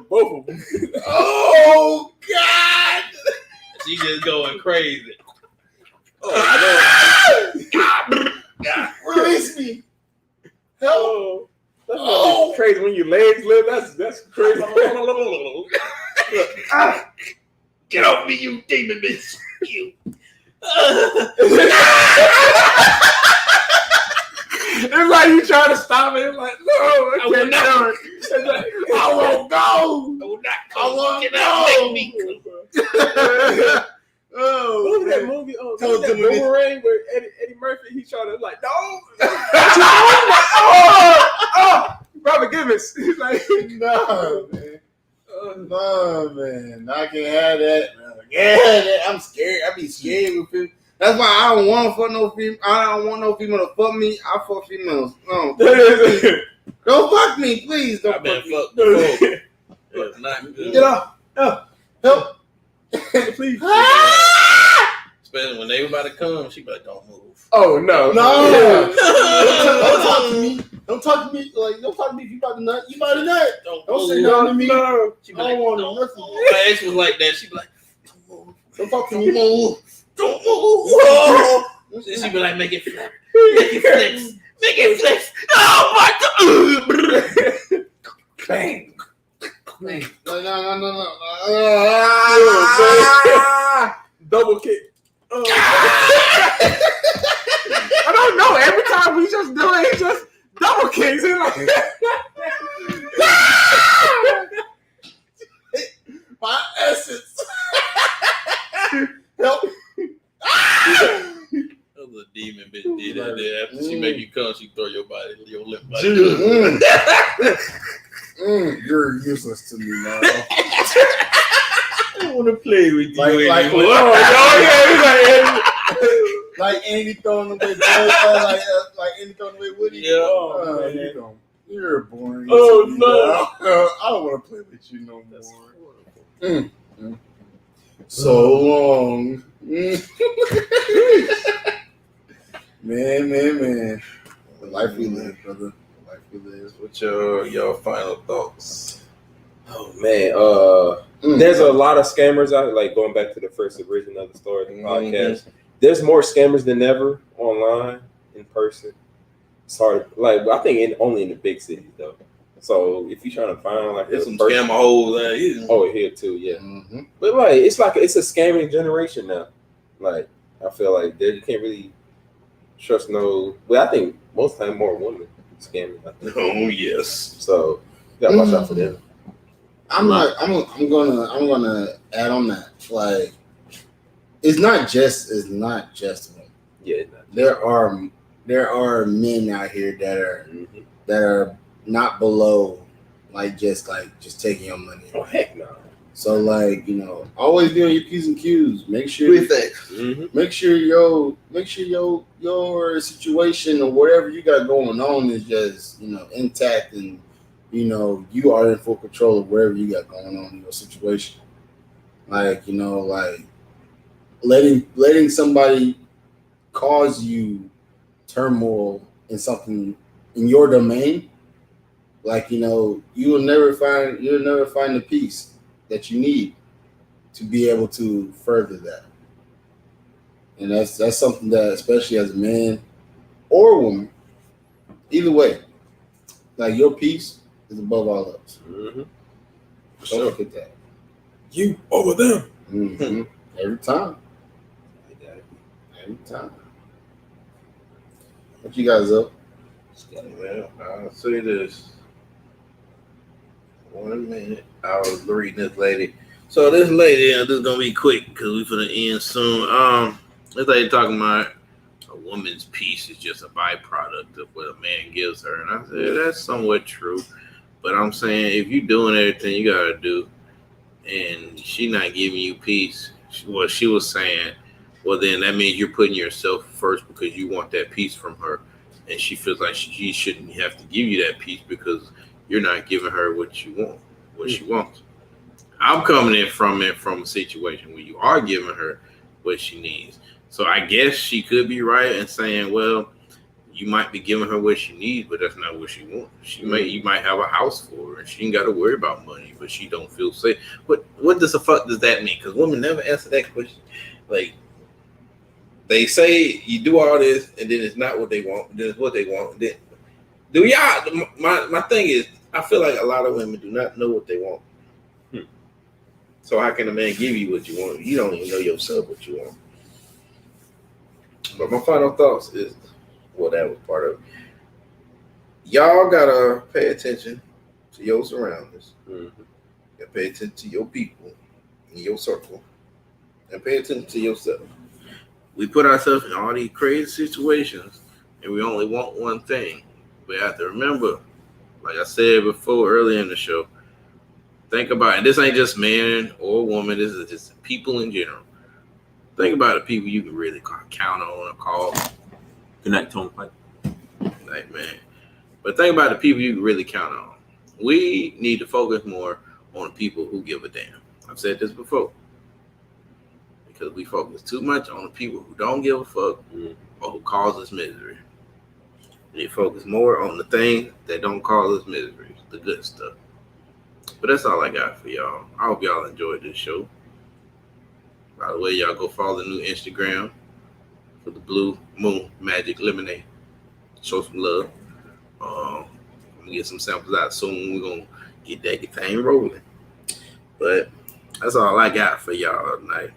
Both of them. Oh God! She just going crazy. Oh no! Release me! Help! That's crazy when your legs live. That's crazy. Get off me, you demon bitch. You. It's like you trying to stop it. It's like, no, I will can't not. do it. It's like, I won't go. I will not I come. won't Cannot make me come. Oh, What was that man. movie? Oh, Told that him when Boomerang where Eddie Murphy, he tried to like, no. Robert Gibbons. He's like, No, man. No, man. I can't have that. Yeah, I'm scared. I be scared with people. That's why I don't want to fuck no female. I don't want no female to fuck me. I fuck females. No, don't fuck me, please. Don't I've been fuck me. fucked before. It's not good. Get off. No. Help. please. Especially when they were about to come, she be like, don't move. Oh no. No. Yeah. Don't talk to me. Don't talk to me. Like, don't talk to me if you about to nut. You about to nut. Don't say nothing to me. No. She be I like, don't want don't nothing. My ex was like that. She be like, don't move. Don't talk to Don't me. move. Don't move. Whoa. Then she be like, make it flip. Make it flex. Make it flex. Oh my God. Bang. No. Double kick. I don't know. Every time we just do it, he just double kicks. He's like, my essence. Help. That was a demon bitch did that there. After she make you come, she throw your lip body. You're useless to me now. I don't want to play with you Like, anymore. like Andy throwing away like Andy throwing away Woody. Yeah. Oh, you're boring. Oh, to me, no. dog. I don't want to play with you no more. So long. Man. The life we live, brother. The life we live. What's your final thoughts? oh man, there's a lot of scammers out. Like going back to the first origin of the story, the podcast. There's more scammers than ever online, in person. It's hard. Like I think only in the big cities though. So if you're trying to find like There's some scammer holes out here. oh here too, yeah. Mm-hmm. But like it's a scamming generation now. Like I feel like you can't really trust no. Well, I think most time more women scamming. I think. Oh yes. So you gotta watch out for them. I'm gonna add on that. Like, it's not just women. Yeah. There are men out here that are not below just taking your money. Oh heck no. So always be on your P's and Q's. Make sure Mm-hmm. make sure your situation or whatever you got going on is just intact, and you are in full control of whatever you got going on in your situation. Letting somebody cause you turmoil in something in your domain, you'll never find the peace that you need to be able to further that. And that's something that, especially as a man or a woman, either way, your peace is above all else. Mm-hmm. Don't look at that. You over them. Mm-hmm. Every time. What you guys up? Well, I'll say this. 1 minute. I was reading this lady. So this lady, this is gonna be quick because we're gonna end soon. This lady talking about a woman's peace is just a byproduct of what a man gives her, and I said that's somewhat true. But I'm saying if you're doing everything you gotta do, and she not giving you peace, what she was saying, well then that means you're putting yourself first because you want that peace from her, and she feels like she shouldn't have to give you that peace because you're not giving her what she wants. I'm coming in from a situation where you are giving her what she needs. So I guess she could be right in saying, well, you might be giving her what she needs, but that's not what she wants. You might have a house for her and she ain't got to worry about money, but she don't feel safe. What the fuck does that mean? Because women never answer that question. Like, they say you do all this and then it's not what they want, then it's what they want. Then do y'all? My thing is, I feel like a lot of women do not know what they want. So how can a man give you what you want? You don't even know yourself what you want. But my final thoughts is, well, that was part of it. Y'all gotta pay attention to your surroundings. Mm-hmm. And pay attention to your people in your circle. And pay attention to yourself. We put ourselves in all these crazy situations and we only want one thing. We have to remember, like I said before earlier in the show, think about it. This ain't just man or woman. This is just people in general. Think about the people you can really count on or call. Connect to them, Like, man. But think about the people you can really count on. We need to focus more on the people who give a damn. I've said this before. Because we focus too much on the people who don't give a fuck or who cause us misery. We need to focus more on the things that don't cause us misery, the good stuff. But that's all I got for y'all. I hope y'all enjoyed this show. By the way, y'all go follow the new Instagram for the Blue Moon Magic Lemonade. Show some love. I'm gonna get some samples out soon. We're gonna get that thing rolling. But that's all I got for y'all tonight.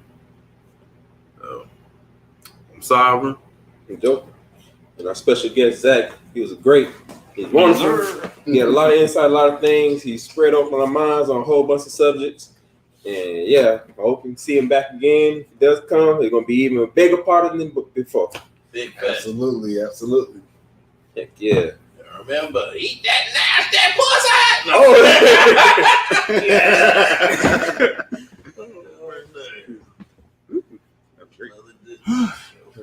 I'm Sovereign. I'm Joker. And our special guest, Zach, he was great. He was wonderful. He had a lot of insight, a lot of things. He spread open our minds on a whole bunch of subjects. And yeah, I hope we can see him back again. If he does come, he's going to be even a bigger part than before. Big fat. Absolutely, absolutely. Heck yeah. Remember, eat that nasty pussy. Oh, yeah.